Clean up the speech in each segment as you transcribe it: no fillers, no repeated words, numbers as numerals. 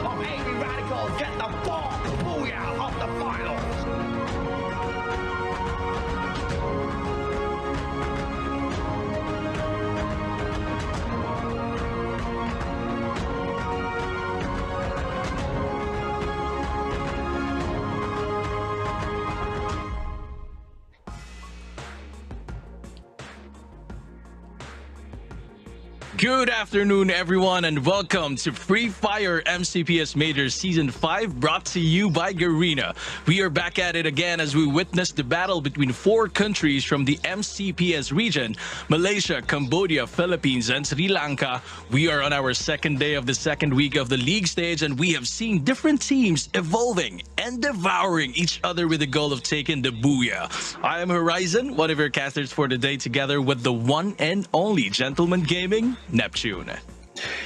of AV Radicals get the fourth booyah of the finals. Good afternoon, everyone, and welcome to Free Fire MCPS Majors Season 5, brought to you by Garena. We are back at it again as we witness the battle between 4 countries from the MCPS region: Malaysia, Cambodia, Philippines, and Sri Lanka. We are on our second day of the second week of the league stage, and we have seen different teams evolving and devouring each other with the goal of taking the booyah. I am Horizon, one of your casters for the day, together with the one and only Gentleman Gaming, Neptune.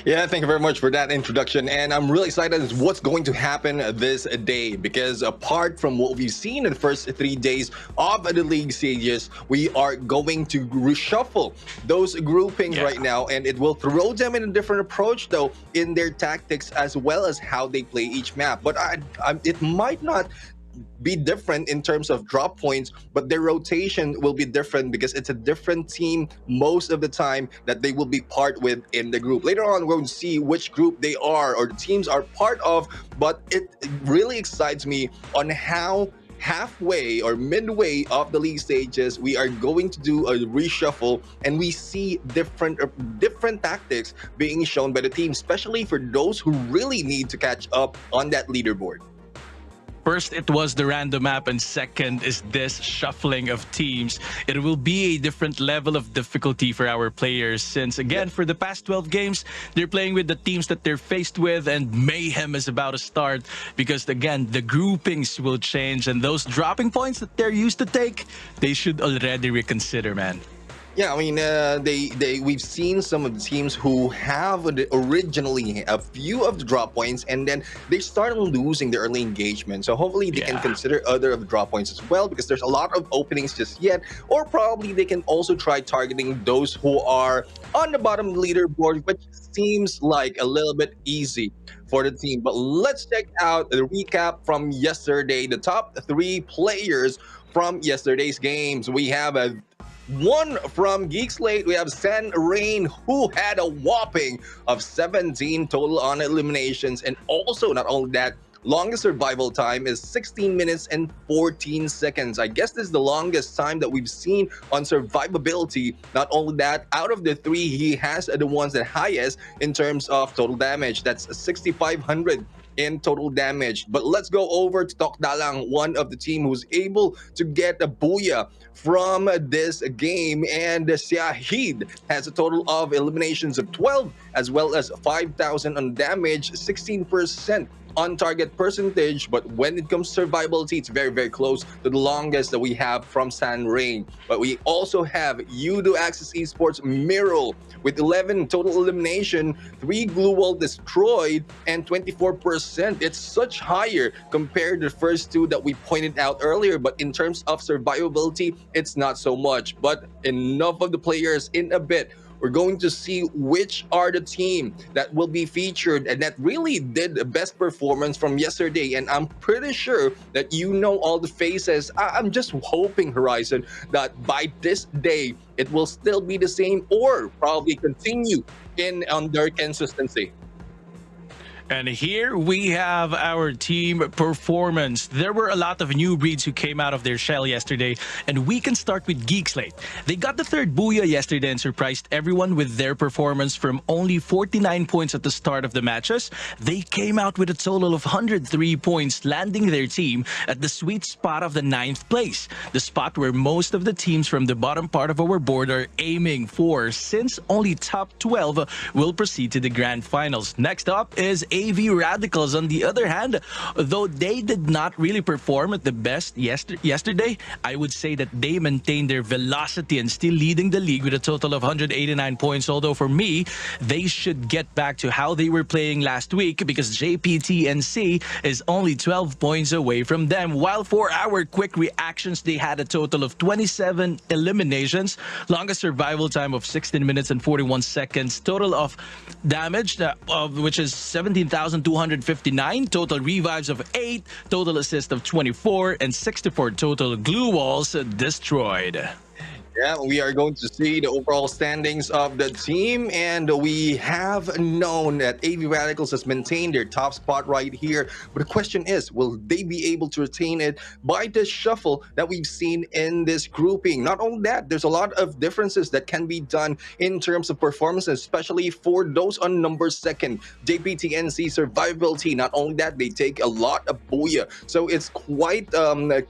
Yeah, thank you very much for that introduction. And I'm really excited as what's going to happen this day, because apart from what we've seen in the first 3 days of the league stages, we are going to reshuffle those groupings right now, and it will throw them in a different approach, though, in their tactics as well as how they play each map. But it might not be different in terms of drop points, but their rotation will be different because it's a different team most of the time that they will be part with in the group. Later on, we'll see which group they are or the teams are part of, but it really excites me on how halfway or midway of the league stages we are going to do a reshuffle, and we see different tactics being shown by the team, especially for those who really need to catch up on that leaderboard. First, it was the random map, and second is this shuffling of teams. It will be a different level of difficulty for our players since, again, for the past 12 games, they're playing with the teams that they're faced with, and mayhem is about to start because, again, the groupings will change, and those dropping points that they're used to take, they should already reconsider, man. Yeah, I mean, we've seen some of the teams who have originally a few of the drop points, and then they start losing their early engagement. So hopefully they can consider other of the drop points as well, because there's a lot of openings just yet. Or probably they can also try targeting those who are on the bottom leaderboard, which seems like a little bit easy for the team. But let's check out the recap from yesterday, the top 3 players from yesterday's games. We have one from Geek Slate. We have San Rain, who had a whopping of 17 total on eliminations, and also not only that, longest survival time is 16 minutes and 14 seconds. I guess this is the longest time that we've seen on survivability. Not only that, out of the 3, he has the ones that highest in terms of total damage. That's 6,500 in total damage. But let's go over to Tokdalang, one of the team who's able to get a booyah from this game, and Syahid has a total of eliminations of 12 as well as 5,000 on damage, 16% on target percentage. But when it comes to survivability, it's very, very close to the longest that we have from San Rain. But we also have Yudo Access Esports Miral with 11 total elimination, 3 glue wall destroyed, and 24%. It's such higher compared to the first 2 that we pointed out earlier, but in terms of survivability, it's not so much. But enough of the players. In a bit, we're going to see which are the team that will be featured and that really did the best performance from yesterday. And I'm pretty sure that you know all the faces. I'm just hoping, Horizon, that by this day, it will still be the same or probably continue on their consistency. And here we have our team performance. There were a lot of new breeds who came out of their shell yesterday, and we can start with Geek Slate. They got the 3rd booyah yesterday and surprised everyone with their performance. From only 49 points at the start of the matches, they came out with a total of 103 points, landing their team at the sweet spot of the 9th place, the spot where most of the teams from the bottom part of our board are aiming for, since only top 12 will proceed to the grand finals. Next up is AV Radicals. On the other hand, though they did not really perform at the best yesterday, I would say that they maintained their velocity and still leading the league with a total of 189 points. Although for me, they should get back to how they were playing last week, because JPTNC is only 12 points away from them. While for our quick reactions, they had a total of 27 eliminations, longest survival time of 16 minutes and 41 seconds, total of damage which is 17 16,259, total revives of 8, total assist of 24, and 64 total glue walls destroyed. Yeah, we are going to see the overall standings of the team, and we have known that AV Radicals has maintained their top spot right here. But the question is, will they be able to retain it by the shuffle that we've seen in this grouping? Not only that, there's a lot of differences that can be done in terms of performance, especially for those on number second, JPTNC Survivability. Not only that, they take a lot of booyah. So it's quite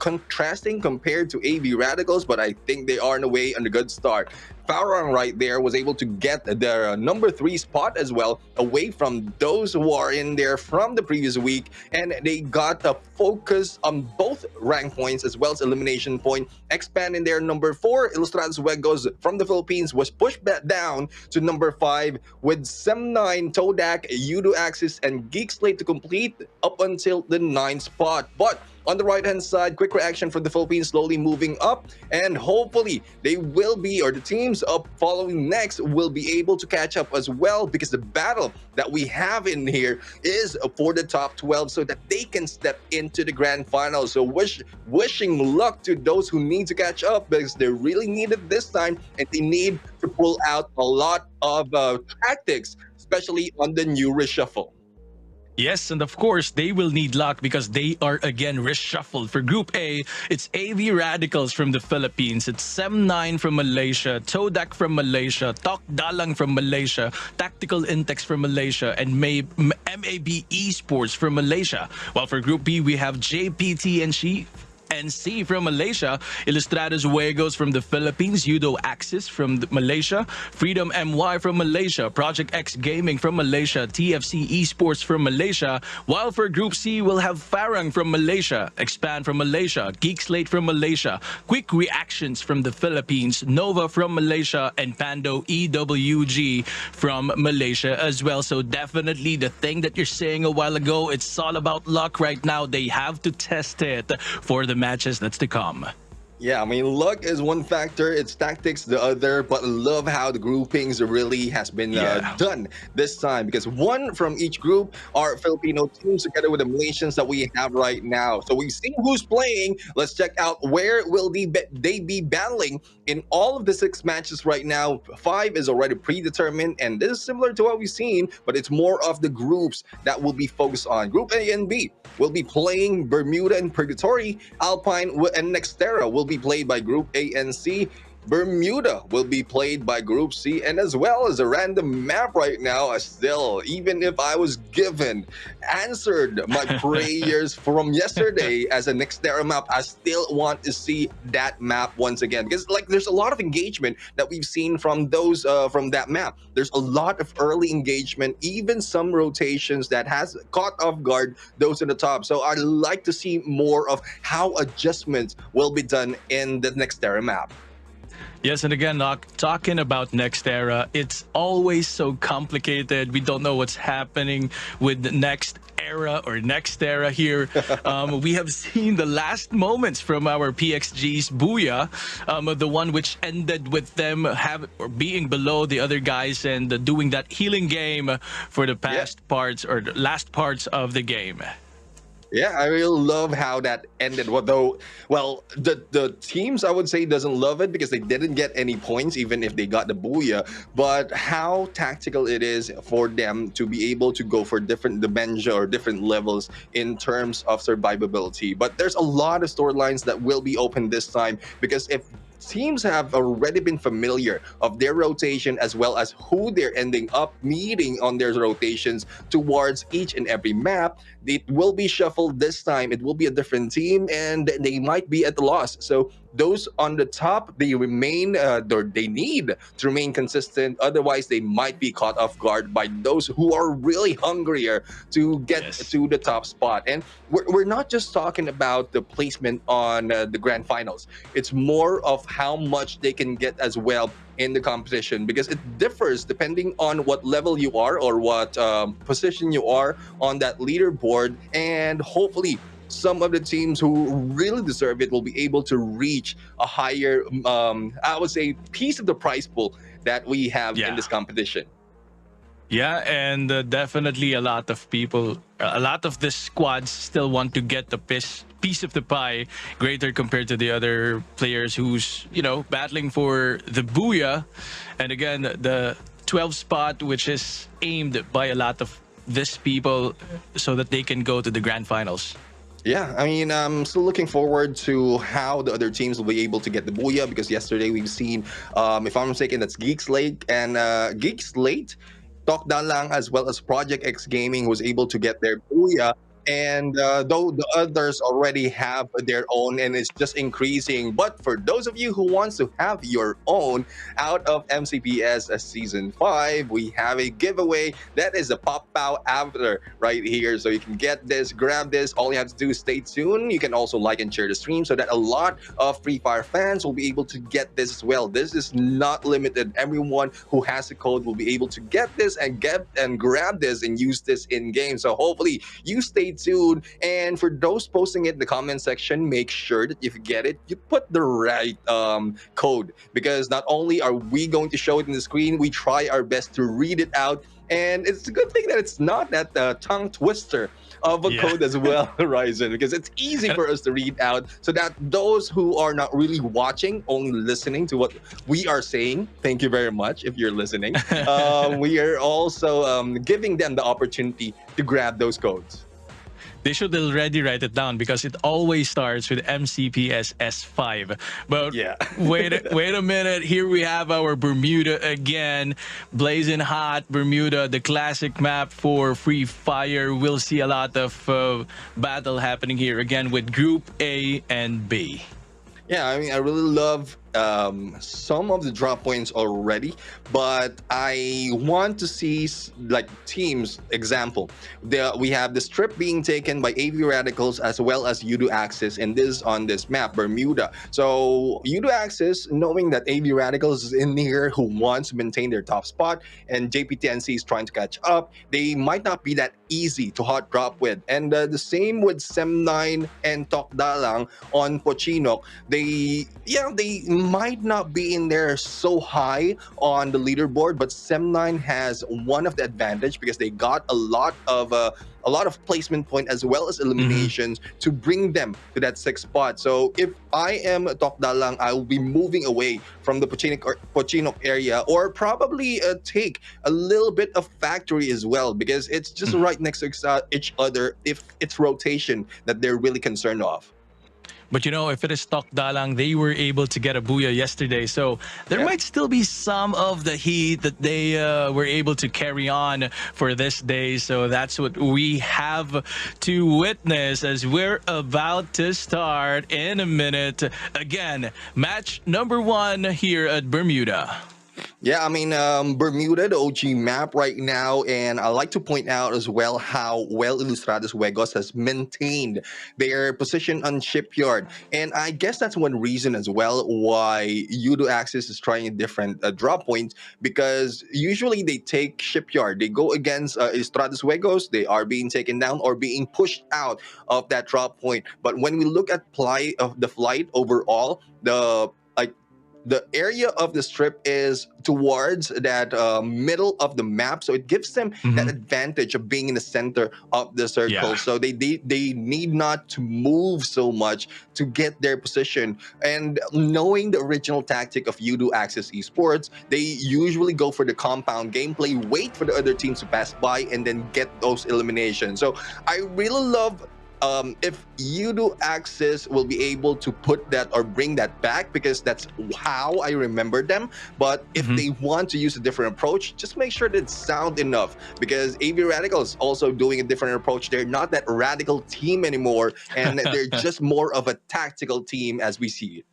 contrasting compared to AV Radicals, but I think they are in a way on a good start. Farang right there was able to get their number 3 spot as well, away from those who are in there from the previous week, and they got a focus on both rank points as well as elimination point, expanding their number 4. Ilustrados Juegos from the Philippines was pushed back down to number 5 with Sem9, Todak, Yudo Axis, and Geek Slate to complete up until the 9th spot. But on the right-hand side, quick reaction from the Philippines slowly moving up, and hopefully they will be, or the teams up following next will be able to catch up as well, because the battle that we have in here is for the top 12 so that they can step into the grand final. So wishing luck to those who need to catch up, because they really need it this time, and they need to pull out a lot of tactics, especially on the new reshuffle. Yes, and of course, they will need luck because they are again reshuffled. For Group A, it's AV Radicals from the Philippines, it's Sem9 from Malaysia, Todak from Malaysia, Tok Dalang from Malaysia, Tactical Intex from Malaysia, and MAB Esports from Malaysia. While for Group B, we have JPT and NC from Malaysia, Ilustrados Juegos from the Philippines, Yudo Axis from Malaysia, Freedom MY from Malaysia, Project X Gaming from Malaysia, TFC Esports from Malaysia. While for Group C, we'll have Farang from Malaysia, Expand from Malaysia, Geek Slate from Malaysia, Quick Reactions from the Philippines, Nova from Malaysia, and Pando EWG from Malaysia as well. So definitely the thing that you're saying a while ago, it's all about luck right now. They have to test it for the matches that's to come. Yeah, I mean, luck is one factor, it's tactics the other, but I love how the groupings really has been done this time, because one from each group are Filipino teams together with the Malaysians that we have right now. So we've seen who's playing. Let's check out where will they be battling in all of the 6 matches right now. 5 is already predetermined, and this is similar to what we've seen, but it's more of the groups that will be focused on. Group A and B will be playing Bermuda and Purgatory, Alpine and Nextera will be played by Group A and C. Bermuda will be played by Group C, and as well as a random map right now. Still, even if I was answered my prayers from yesterday as a Nextera map, I still want to see that map once again, because like there's a lot of engagement that we've seen from those from that map. There's a lot of early engagement, even some rotations that has caught off guard those in the top. So I'd like to see more of how adjustments will be done in the Nextera map. Yes, and again, talking about Nextera, it's always so complicated. We don't know what's happening with the next era or Nextera here. We have seen the last moments from our PXG's Booyah, the one which ended with them being below the other guys and doing that healing game for the past parts or the last parts of the game. Yeah, I really love how that ended. Although, well, the teams, I would say, doesn't love it because they didn't get any points, even if they got the booyah. But how tactical it is for them to be able to go for different dimensions or different levels in terms of survivability. But there's a lot of storylines that will be open this time, because if teams have already been familiar of their rotation as well as who they're ending up meeting on their rotations towards each and every map, it will be shuffled this time. It will be a different team, and they might be at a loss. So those on the top, they remain, or they need to remain consistent. Otherwise, they might be caught off guard by those who are really hungrier to get to the top spot. And we're not just talking about the placement on the grand finals. It's more of how much they can get as well in the competition, because it differs depending on what level you are or what position you are on that leaderboard. And hopefully some of the teams who really deserve it will be able to reach a higher, I would say, piece of the prize pool that we have in this competition. Yeah, and definitely a lot of people, a lot of the squads still want to get the piece of the pie greater compared to the other players who's, battling for the booyah. And again, the 12 spot, which is aimed by a lot of this people so that they can go to the grand finals. Yeah, I mean, I'm still looking forward to how the other teams will be able to get the booyah because yesterday we've seen, if I'm mistaken, that's Geeks Lake and Geeks Late, Talk Dalang, as well as Project X Gaming was able to get their booyah. And though the others already have their own, and it's just increasing. But for those of you who wants to have your own out of MCPS Season 5, we have a giveaway. That is a Pop-Pow avatar right here. So you can get this, grab this. All you have to do is stay tuned. You can also like and share the stream so that a lot of Free Fire fans will be able to get this as well. This is not limited. Everyone who has the code will be able to get this and grab this and use this in game. So hopefully you stay tuned. And for those posting it in the comment section, make sure that if you get it, you put the right code, because not only are we going to show it in the screen, we try our best to read it out. And it's a good thing that it's not that tongue twister of a code as well, Horizon, because it's easy for us to read out so that those who are not really watching, only listening to what we are saying, thank you very much if you're listening, we are also giving them the opportunity to grab those codes. They should already write it down because it always starts with MCPS S5. But wait a minute. Here we have our Bermuda again. Blazing hot Bermuda, the classic map for Free Fire. We'll see a lot of battle happening here again with Group A and B. Yeah, I mean, I really love some of the drop points already, but I want to see like teams. Example, we have the strip being taken by AV Radicals as well as Udo Axis, and this on this map Bermuda. So Udo Axis, knowing that AV Radicals is in here who wants to maintain their top spot, and JPTNC is trying to catch up, they might not be that easy to hot drop with. And the same with Sem9 and Tokdalang on Pochinok. They might not be in there so high on the leaderboard, but Sem9 has one of the advantage because they got a lot of placement point as well as eliminations to bring them to that sixth spot. So if I am Tokdalang, I will be moving away from the Pochinok area, or probably take a little bit of factory as well, because it's just right next to each other if it's rotation that they're really concerned of. But if it is Tokdalang, they were able to get a booyah yesterday. So there might still be some of the heat that they were able to carry on for this day. So that's what we have to witness as we're about to start in a minute. Again, match number 1 here at Bermuda. Yeah, I mean, Bermuda, the OG map right now, and I like to point out as well how well Ilustrados Juegos has maintained their position on Shipyard. And I guess that's one reason as well why Udo Axis is trying a different drop point, because usually they take Shipyard. They go against Ilustrados Juegos, they are being taken down or being pushed out of that drop point. But when we look at the flight overall, the area of the strip is towards that middle of the map, so it gives them that advantage of being in the center of the circle. So they need not to move so much to get their position. And knowing the original tactic of Udo Axis Esports, they usually go for the compound gameplay, wait for the other teams to pass by, and then get those eliminations. So I really love if Udo Axis will be able to put that or bring that back, because that's how I remember them. But if they want to use a different approach, just make sure that it's sound enough, because AV Radical is also doing a different approach. They're not that radical team anymore, and they're just more of a tactical team as we see it.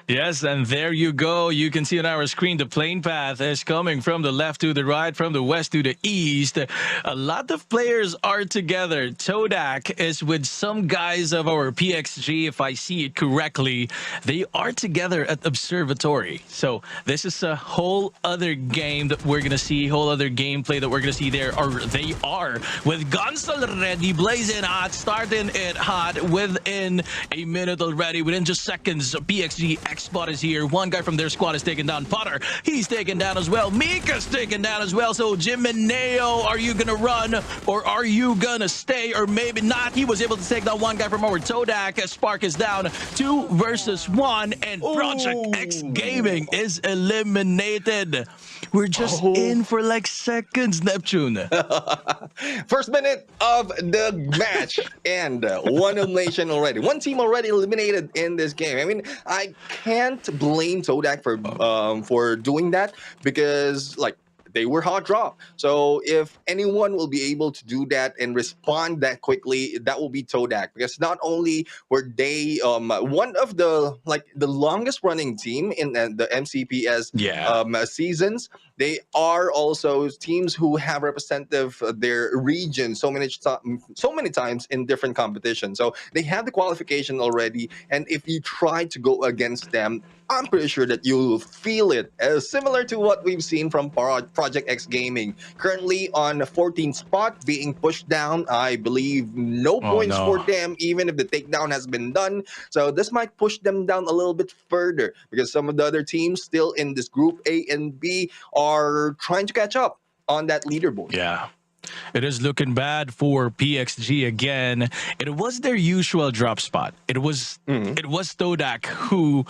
Yes, and there you go. You can see on our screen the plane path is coming from the left to the right, from the west to the east. A lot of players are together. Todak is with some guys of our PXG, if I see it correctly. They are together at Observatory. So this is a whole other game that we're going to see, whole other gameplay that we're going to see there. Or they are with guns already blazing hot, starting it hot within a minute already. Within just seconds, PXG Todak's spot is here. One guy from their squad is taken down. Potter, he's taken down as well. Mika's taken down as well. So Jim and Neo, are you gonna run or are you gonna stay? Or maybe not. He was able to take down one guy from our Todak. Spark is down 2 versus 1, and Project X Gaming is eliminated. We're just in for like seconds, Neptune. First minute of the match and one elimination already. One team already eliminated in this game. I mean, I can't blame Todak for doing that because like they were hot drop. So if anyone will be able to do that and respond that quickly, that will be Todak, because not only were they one of the longest running team in the MCPS seasons, they are also teams who have representative their region so many times in different competitions. So they have the qualification already, and if you try to go against them, I'm pretty sure that you'll feel it, similar to what we've seen from Project X Gaming. Currently on the 14th spot, being pushed down. I believe no points for them, even if the takedown has been done. So this might push them down a little bit further, because some of the other teams still in this group A and B are trying to catch up on that leaderboard. Yeah. It is looking bad for PXG again. It was their usual drop spot. It was Todak who,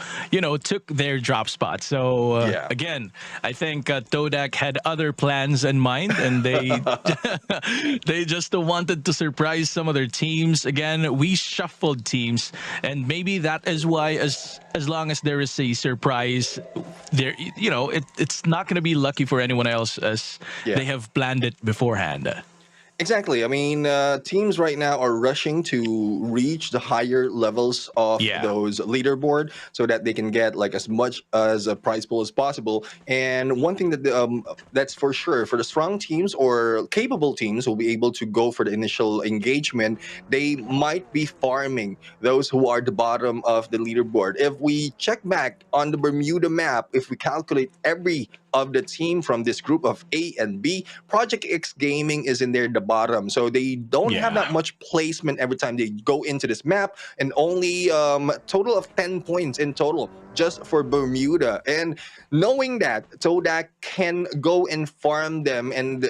took their drop spot. So again, I think Todak had other plans in mind, and they they just wanted to surprise some of their teams. Again, we shuffled teams, and maybe that is why as long as there is a surprise, there it's not going to be lucky for anyone else, as they have planned it beforehand. Exactly. I mean, teams right now are rushing to reach the higher levels of those leaderboard so that they can get like as much as a prize pool as possible. And one thing that that's for sure, for the strong teams or capable teams who will be able to go for the initial engagement, they might be farming those who are the bottom of the leaderboard. If we check back on the Bermuda map, if we calculate every of the team from this group of A and B, Project X Gaming is in there, the bottom. So they don't have that much placement every time they go into this map, and only total of 10 points in total just for Bermuda. And knowing that Todak can go and farm them, and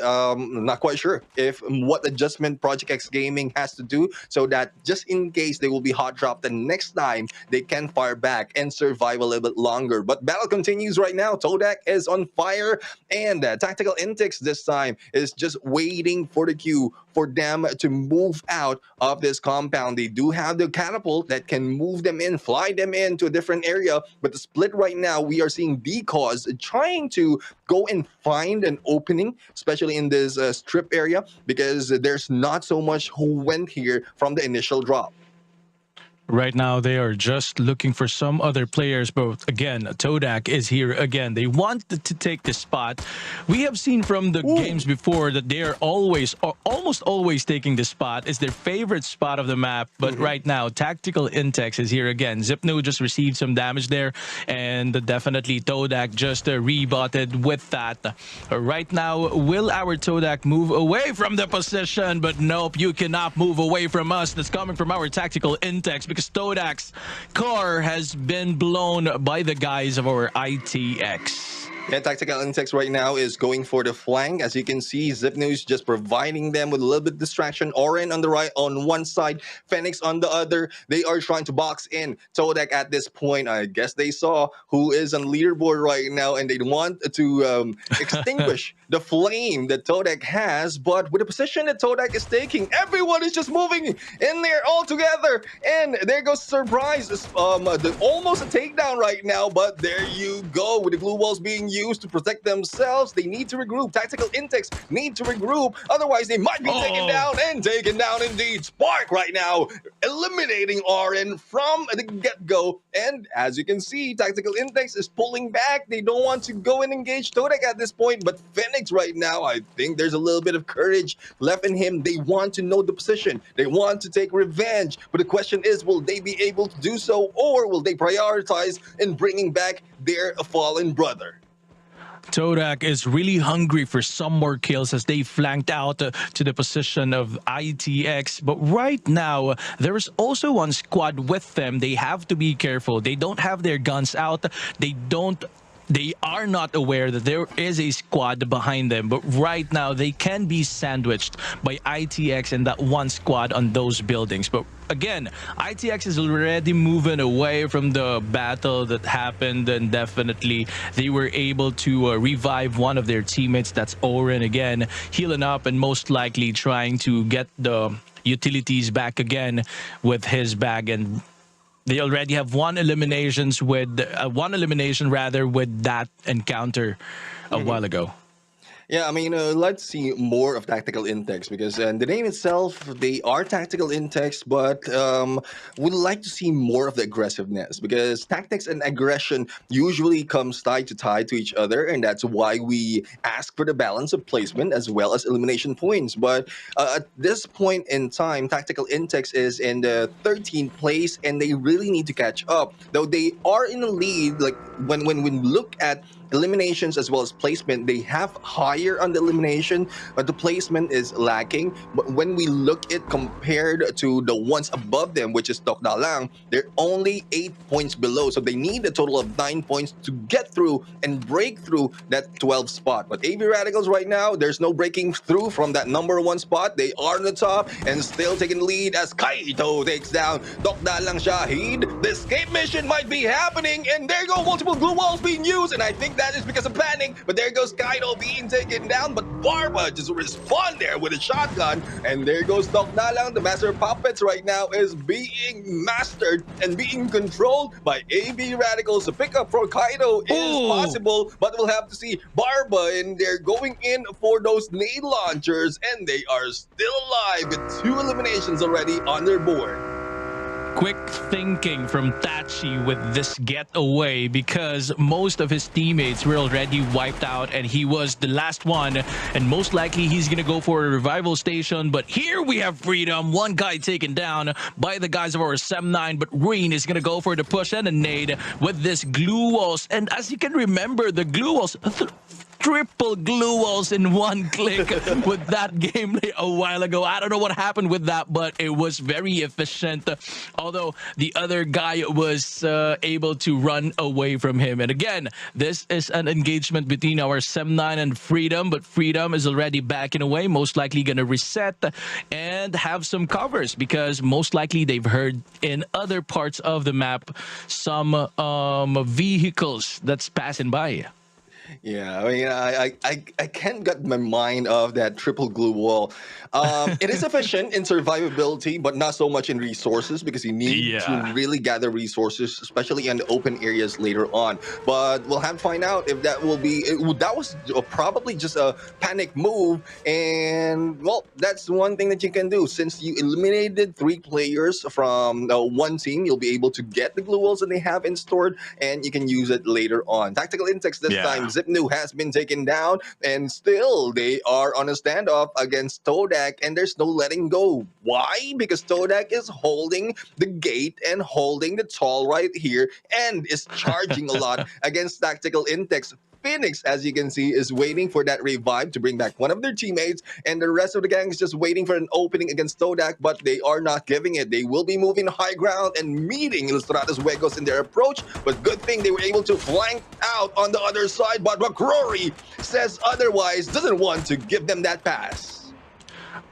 not quite sure if what adjustment Project X Gaming has to do so that just in case they will be hot dropped, the next time they can fire back and survive a little bit longer. But battle continues right now. Todak is on fire, and Tactical Index this time is just waiting for the cue for them to move out of this compound. They do have the catapult that can move them in, fly them into a different area, but the split right now, we are seeing Decause trying to go and find an opening, especially in this strip area, because there's not so much who went here from the initial drop. Right now, they are just looking for some other players, but again, Todak is here again. They wanted to take the spot. We have seen from the games before that they are always, or almost always, taking the spot. It's their favorite spot of the map, but right now, Tactical Intex is here again. Zipno just received some damage there, and definitely Todak just rebutted with that. Right now, will our Todak move away from the position? But nope, you cannot move away from us. That's coming from our Tactical Intex, because Todak's car has been blown by the guys of our ITX. Yeah, Tactical Insects right now is going for the flank. As you can see, Zipnews just providing them with a little bit of distraction. Oren on the right, on one side, Phoenix on the other. They are trying to box in Todak at this point. I guess they saw who is on leaderboard right now, and they want to extinguish the flame that Todak has. But with the position that Todak is taking, everyone is just moving in there all together. And there goes Surprise. Almost a takedown right now, but there you go. With the glue walls being used to protect themselves, they need to regroup. Tactical Intex need to regroup, otherwise they might be taken down, and taken down indeed. Spark right now eliminating Oren from the get-go, and as you can see, Tactical Intex is pulling back. They don't want to go and engage Todak at this point, but Phoenix right now, I think there's a little bit of courage left in him. They want to know the position, they want to take revenge, but the question is, will they be able to do so, or will they prioritize in bringing back their fallen brother? Todak is really hungry for some more kills as they flanked out to the position of ITX. But right now, there is also one squad with them. They have to be careful. They don't have their guns out. They are not aware that there is a squad behind them, but right now they can be sandwiched by ITX and that one squad on those buildings. But again, ITX is already moving away from the battle that happened, and definitely they were able to revive one of their teammates. That's Oren again, healing up and most likely trying to get the utilities back again with his bag. And they already have one elimination with that encounter a while ago. Yeah, I mean, let's see more of tactical intakes because the name itself, they are tactical intakes, but we'd like to see more of the aggressiveness because tactics and aggression usually comes tied to each other, and that's why we ask for the balance of placement as well as elimination points. But at this point in time, tactical intakes is in the 13th place, and they really need to catch up. Though they are in the lead, like when we look at eliminations as well as placement, they have higher on the elimination, but the placement is lacking. But when we look at compared to the ones above them, which is Tokdalang, they're only 8 points below. So they need a total of 9 points to get through and break through that 12th spot. But AV Radicals right now, there's no breaking through from that number 1 spot. They are on the top and still taking the lead as Kaito takes down Tokdalang Shahid. The escape mission might be happening, and there go multiple glue walls being used, and I think that is because of panic, but there goes Kaido being taken down, but Barba just respond there with a shotgun, and there goes Tokdalang. The master of puppets right now is being mastered and being controlled by AB Radicals. The pickup for Kaido is possible, but we'll have to see Barba, and they're going in for those nade launchers, and they are still alive with 2 eliminations already on their board. Quick thinking from Tachi with this getaway because most of his teammates were already wiped out and he was the last one, and most likely he's gonna go for a revival station. But here we have Freedom, one guy taken down by the guys of our Sem9, but Green is gonna go for the push and a nade with this glue walls. And as you can remember, the glue walls, triple glue walls in one click with that gameplay a while ago. I don't know what happened with that, but it was very efficient. Although the other guy was able to run away from him. And again, this is an engagement between our Sem9 and Freedom, but Freedom is already backing away, most likely going to reset and have some covers because most likely they've heard in other parts of the map some vehicles that's passing by. Yeah, I mean, I can't get my mind off that triple glue wall. It is efficient in survivability, but not so much in resources because you need to really gather resources, especially in the open areas later on. But we'll have to find out if that will be. That was probably just a panic move, and well, that's one thing that you can do. Since you eliminated 3 players from one team, you'll be able to get the glue walls that they have in stored, and you can use it later on. Tactical insects this time. Zipnu has been taken down, and still they are on a standoff against Todak, and there's no letting go. Why? Because Todak is holding the gate and holding the toll right here, and is charging a lot against tactical intakes. Phoenix, as you can see, is waiting for that revive to bring back one of their teammates, and the rest of the gang is just waiting for an opening against Todak, but they are not giving it. They will be moving high ground and meeting Ilustrados Huegos in their approach, but good thing they were able to flank out on the other side, but McCrory says otherwise, doesn't want to give them that pass.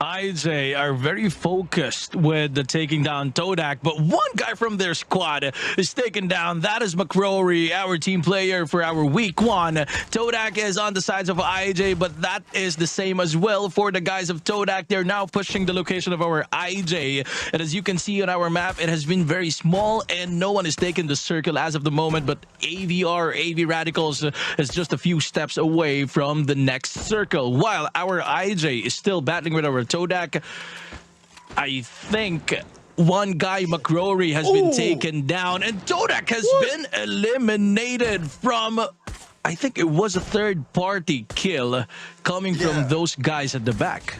IJ are very focused with the taking down Todak, but one guy from their squad is taken down. That is McCrory, our team player for our week 1. Todak is on the sides of IJ, but that is the same as well for the guys of Todak. They're now pushing the location of our IJ, and as you can see on our map, it has been very small and no one is taking the circle as of the moment, but AV Radicals is just a few steps away from the next circle, while our IJ is still battling with our Todak. I think one guy, McCrory, has been taken down, and Todak has been eliminated from, I think it was a third-party kill coming from those guys at the back.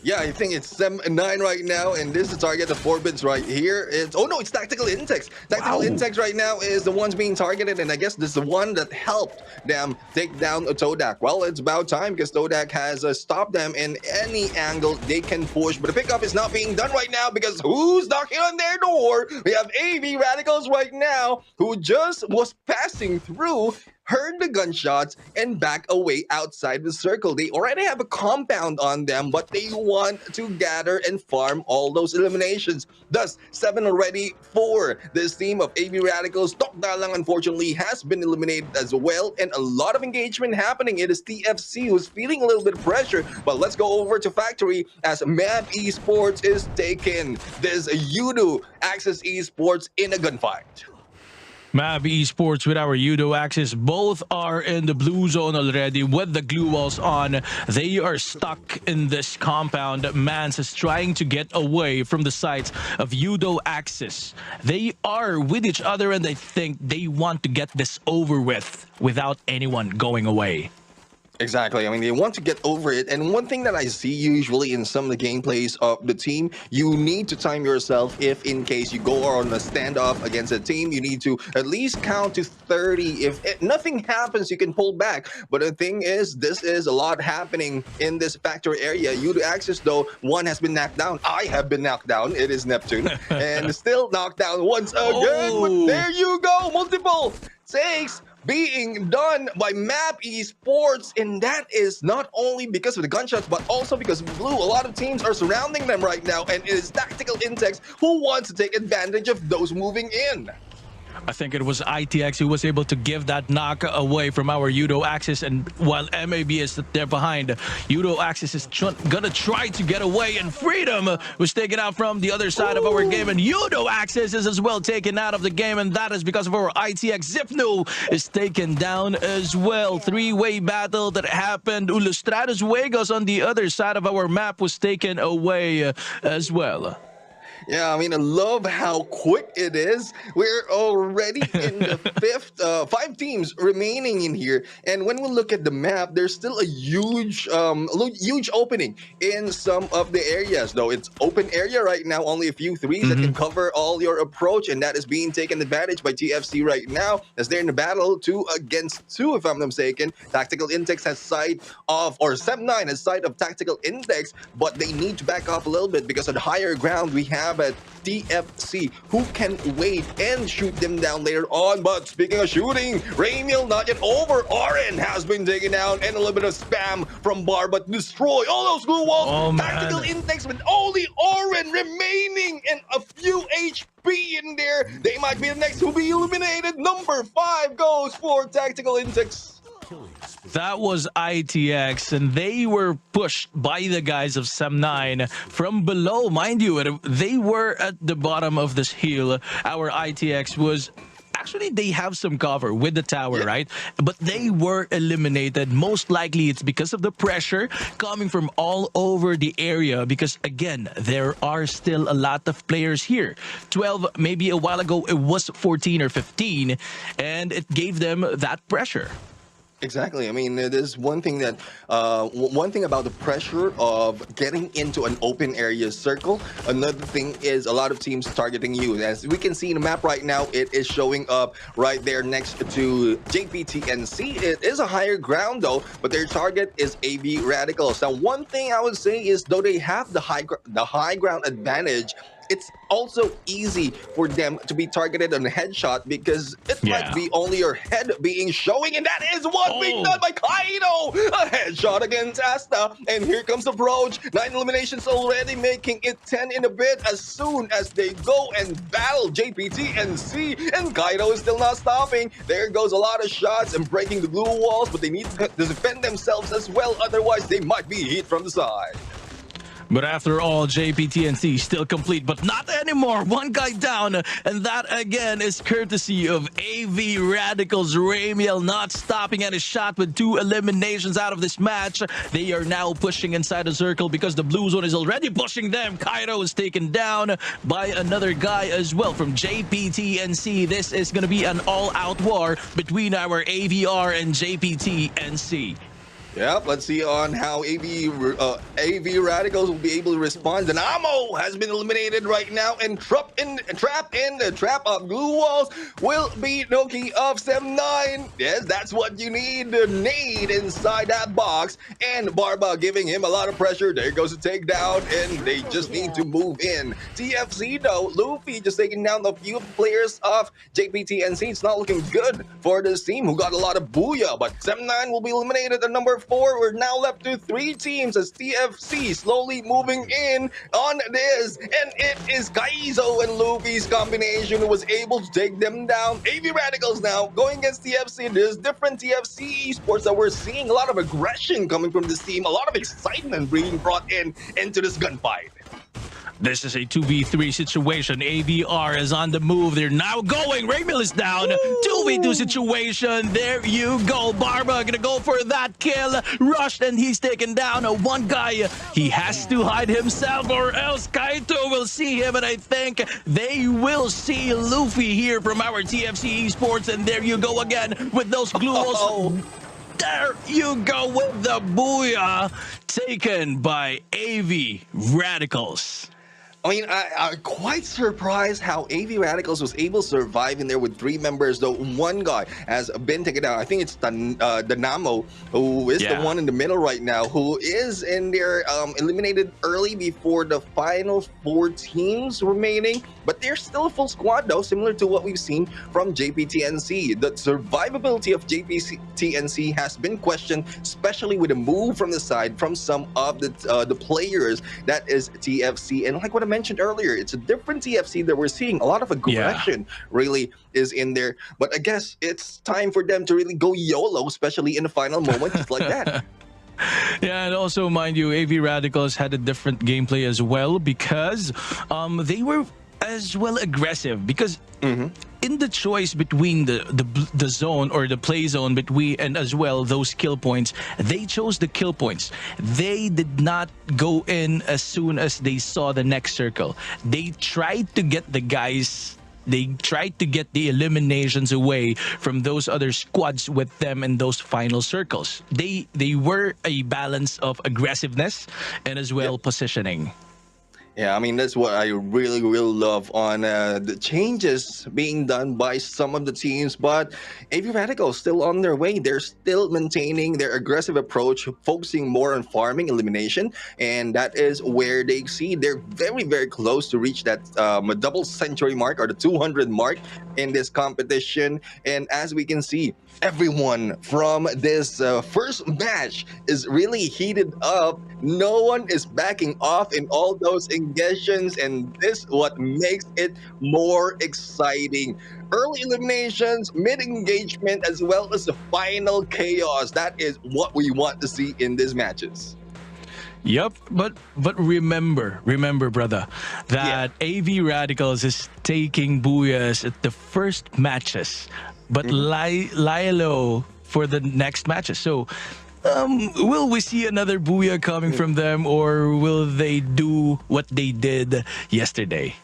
Yeah, I think it's 7-9 right now, and this is the target of Forbid's right here. It's Tactical Intex. Tactical Intex right now is the ones being targeted, and I guess this is the one that helped them take down Todak. Well, it's about time because Todak has stopped them in any angle they can push, but the pickup is not being done right now because who's knocking on their door? We have AV Radicals right now who just was passing through, heard the gunshots, and back away outside the circle. They already have a compound on them, but they want to gather and farm all those eliminations. Thus, 7 already for this team of AV Radicals. Tokdalang, unfortunately, has been eliminated as well, and a lot of engagement happening. It is TFC who's feeling a little bit of pressure, but let's go over to Factory as MAP Esports is taking this Yudu Access Esports in a gunfight. MAP Esports with our Judo Axis both are in the blue zone already with the glue walls on. They are stuck in this compound. Mans is trying to get away from the sights of Judo Axis. They are with each other, and I think they want to get this over with without anyone going away. Exactly. I mean, they want to get over it. And one thing that I see usually in some of the gameplays of the team, you need to time yourself. If in case you go on a standoff against a team, you need to at least count to 30. If nothing happens, you can pull back. But the thing is, this is a lot happening in this factory area. Yudu Axis, though, one has been knocked down. I have been knocked down. It is Neptune. And still knocked down once again. But there you go. Multiple takes being done by MAP Esports, and that is not only because of the gunshots, but also because of blue. A lot of teams are surrounding them right now, and it is Tactical Intex who wants to take advantage of those moving in. I think it was ITX who was able to give that knock away from our Judo Axis, and while MAB is there behind, Judo Axis is gonna try to get away, and Freedom was taken out from the other side of our game, and Judo Axis is as well taken out of the game, and that is because of our ITX. Zipnu is taken down as well. Three-way battle that happened. Ilustrados Juegos on the other side of our map was taken away as well. Yeah, I mean, I love how quick it is. We're already in the fifth, 5 teams remaining in here. And when we look at the map, there's still a huge opening in some of the areas. Though it's open area right now, only a few threes that can cover all your approach. And that is being taken advantage by TFC right now as they're in the battle 2 against 2, if I'm not mistaken. Tactical Intex has sight of, or Sem9 has sight of Tactical Intex, but they need to back off a little bit because on the higher ground, we have at TFC who can wait and shoot them down later on. But speaking of shooting, Raimiel not yet over. Oren has been taken down, and a little bit of spam from Bar, but destroy all those glue walls. Tactical Intex with only Oren remaining and a few HP in there. They might be the next to be eliminated. Number 5 goes for Tactical Intex. That was ITX, and they were pushed by the guys of Sem9 from below. Mind you, they were at the bottom of this hill. Our ITX was... Actually, they have some cover with the tower, right? But they were eliminated. Most likely, it's because of the pressure coming from all over the area. Because, again, there are still a lot of players here. 12, maybe a while ago, it was 14 or 15. And it gave them that pressure. Exactly. I mean, there's one thing that one thing about the pressure of getting into an open area circle. Another thing is a lot of teams targeting you. As we can see in the map right now, it is showing up right there next to JPTNC. It is a higher ground though, but their target is AV Radicals. Now, one thing I would say is though they have the high ground advantage, it's also easy for them to be targeted on a headshot because it might be only your head being showing, and that is what being done by Kaido. A headshot against Asta, and here comes the approach. 9 eliminations already, making it 10 in a bit as soon as they go and battle JPT and C, and Kaido is still not stopping. There goes a lot of shots and breaking the blue walls, but they need to defend themselves as well, otherwise they might be hit from the side. But after all, JPTNC still complete, but not anymore. One guy down, and that again is courtesy of AV Radicals. Raimiel not stopping at his shot with 2 eliminations out of this match. They are now pushing inside the circle because the blue zone is already pushing them. Kaido is taken down by another guy as well from JPTNC. This is going to be an all-out war between our AVR and JPTNC. Yep, let's see on how AV Radicals will be able to respond. Dynamo has been eliminated right now, and Trap in the Trap of Blue Walls will be knocking off 7-9. Yes, that's what you need. The nade inside that box, and Barba giving him a lot of pressure. There goes the takedown, and they just need to move in. TFC though, Luffy just taking down a few players of JPTNC. It's not looking good for this team who got a lot of booyah, but 7-9 will be eliminated at number 4. We're now left to 3 teams as TFC slowly moving in on this, and it is Kaizo and Luffy's combination who was able to take them down. AV Radicals now going against TFC. There's different TFC esports that we're seeing. A lot of aggression coming from this team, a lot of excitement being brought into this gunfight. This is a 2v3 situation. AVR is on the move. They're now going. Raymil is down. 2v2 situation. There you go. Barba gonna go for that kill. Rushed, and he's taken down. One guy. He has to hide himself, or else Kaito will see him. And I think they will see Luffy here from our TFC Esports. And there you go again with those glue walls. There you go with the booyah taken by AV Radicals. I mean, I'm quite surprised how AV Radicals was able to survive in there with 3 members, though one guy has been taken out. I think it's Dynamo, who is the one in the middle right now, who is in there eliminated early before the final 4 teams remaining. But they're still a full squad, though, similar to what we've seen from JPTNC. The survivability of JPTNC has been questioned, especially with a move from the side from some of the players that is TFC. And like what I mentioned earlier, it's a different TFC that we're seeing. A lot of aggression really is in there. But I guess it's time for them to really go YOLO, especially in the final moment, just like that. Yeah, and also, mind you, AV Radicals had a different gameplay as well, because they were as well aggressive, because in the choice between the zone or the play zone between, and as well those kill points, they chose the kill points. They did not go in as soon as they saw the next circle. They tried to get the guys, they tried to get the eliminations away from those other squads with them in those final circles. They were a balance of aggressiveness and as well positioning. Yeah, I mean, that's what I really, really love on the changes being done by some of the teams. But AV Radicals still on their way. They're still maintaining their aggressive approach, focusing more on farming elimination. And that is where they see they're very, very close to reach that double century mark, or the 200 mark in this competition. And as we can see, everyone from this first match is really heated up. No one is backing off in all those engagements, and this what makes it more exciting. Early eliminations, mid-engagement, as well as the final chaos. That is what we want to see in these matches. Yep, but remember, brother, that AV Radicals is taking booyahs at the first matches, but lie low for the next matches. So, will we see another booyah coming from them, or will they do what they did yesterday?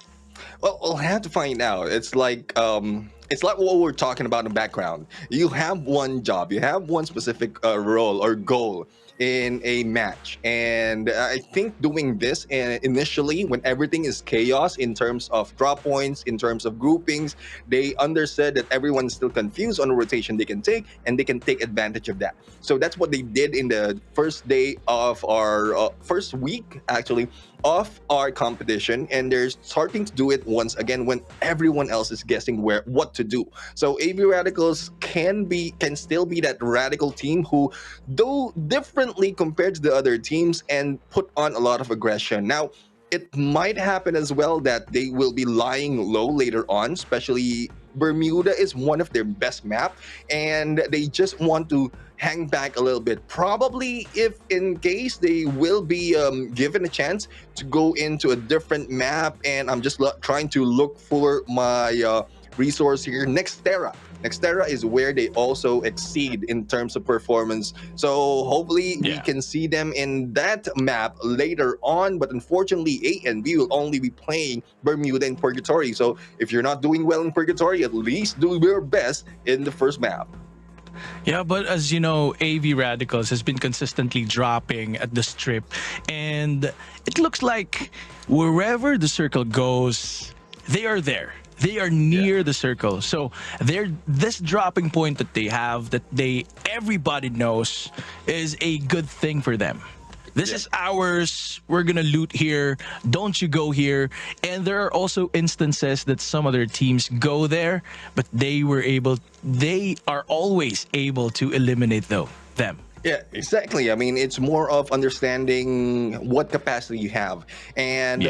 Well, we'll have to find out. It's like what we're talking about in the background. You have one job, you have one specific role or goal in a match, and I think doing this initially when everything is chaos in terms of drop points, in terms of groupings, they understood that everyone's still confused on the rotation they can take, and they can take advantage of that. So that's what they did in the first day of our first week actually of our competition, and they're starting to do it once again when everyone else is guessing what to do. So AV Radicals can still be that radical team who do differently compared to the other teams and put on a lot of aggression. Now, it might happen as well that they will be lying low later on, especially Bermuda is one of their best map, and they just want to hang back a little bit. Probably if in case they will be given a chance to go into a different map, and I'm just trying to look for my resource here. Nextera is where they also exceed in terms of performance. So hopefully we can see them in that map later on. But unfortunately, A and B will only be playing Bermuda and Purgatory. So if you're not doing well in Purgatory, at least do your best in the first map. Yeah, but as you know, AV Radicals has been consistently dropping at the strip. And it looks like wherever the circle goes, they are there. They are near the circle. So they're this dropping point that they have that they everybody knows is a good thing for them. This is ours. We're gonna loot here. Don't you go here. And there are also instances that some other teams go there, but they are always able to eliminate them. Yeah, exactly. I mean, it's more of understanding what capacity you have. And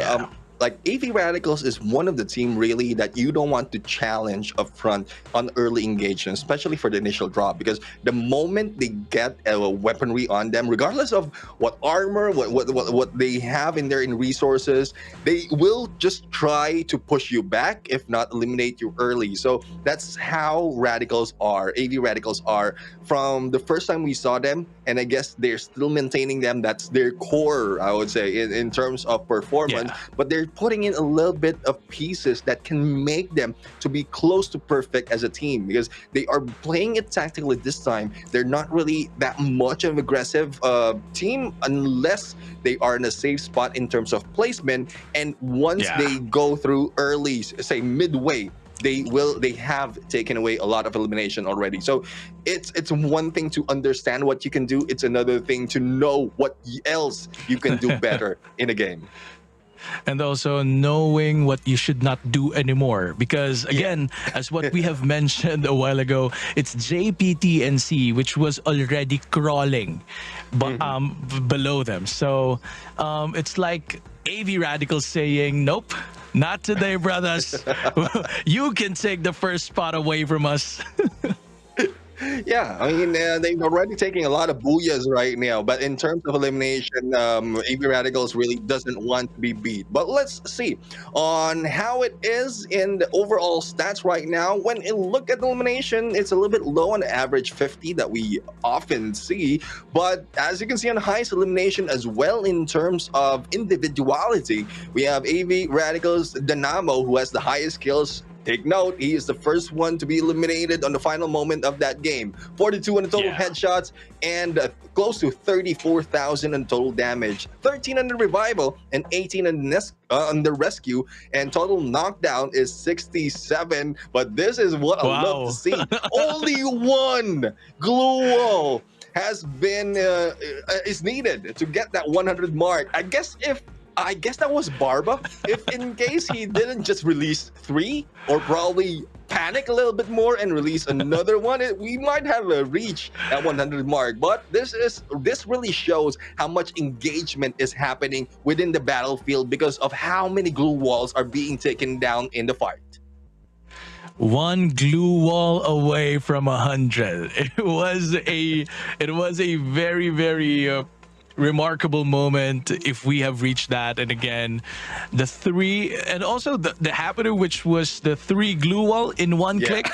like AV Radicals is one of the team really that you don't want to challenge up front on early engagement, especially for the initial drop, because the moment they get a weaponry on them, regardless of what armor, what they have in their resources, they will just try to push you back, if not eliminate you early. So that's how Radicals are, AV Radicals are from the first time we saw them, and I guess they're still maintaining them. That's their core, I would say, in terms of performance, but they're putting in a little bit of pieces that can make them to be close to perfect as a team, because they are playing it tactically this time. They're not really that much of an aggressive team unless they are in a safe spot in terms of placement, and once they go through early, say midway, they have taken away a lot of elimination already. So it's one thing to understand what you can do, it's another thing to know what else you can do better in a game. And also knowing what you should not do anymore, because again, as what we have mentioned a while ago, it's JPTNC which was already crawling below them. So it's like AV Radicals saying, nope, not today, brothers. You can take the first spot away from us. Yeah, I mean, they've already taking a lot of booyahs right now, but in terms of elimination, AV Radicals really doesn't want to be beat. But let's see on how it is in the overall stats right now. When you look at elimination, it's a little bit low on average 50 that we often see. But as you can see on highest elimination as well in terms of individuality, we have AV Radicals Dynamo, who has the highest kills. Take note, he is the first one to be eliminated on the final moment of that game. 42 on the total headshots and close to 34,000 in total damage. 13 on the revival and 18 on the rescue. And total knockdown is 67. But this is what I love to see. Only one glue wall has been is needed to get that 100 mark. I guess that was Barba. If in case he didn't just release 3 or probably panic a little bit more and release another one, we might have reached that 100 mark. But this really shows how much engagement is happening within the battlefield because of how many glue walls are being taken down in the fight. One glue wall away from 100. It was a very, very remarkable moment if we have reached that. And again, the 3 and also the happening, which was the 3 glue wall in one click.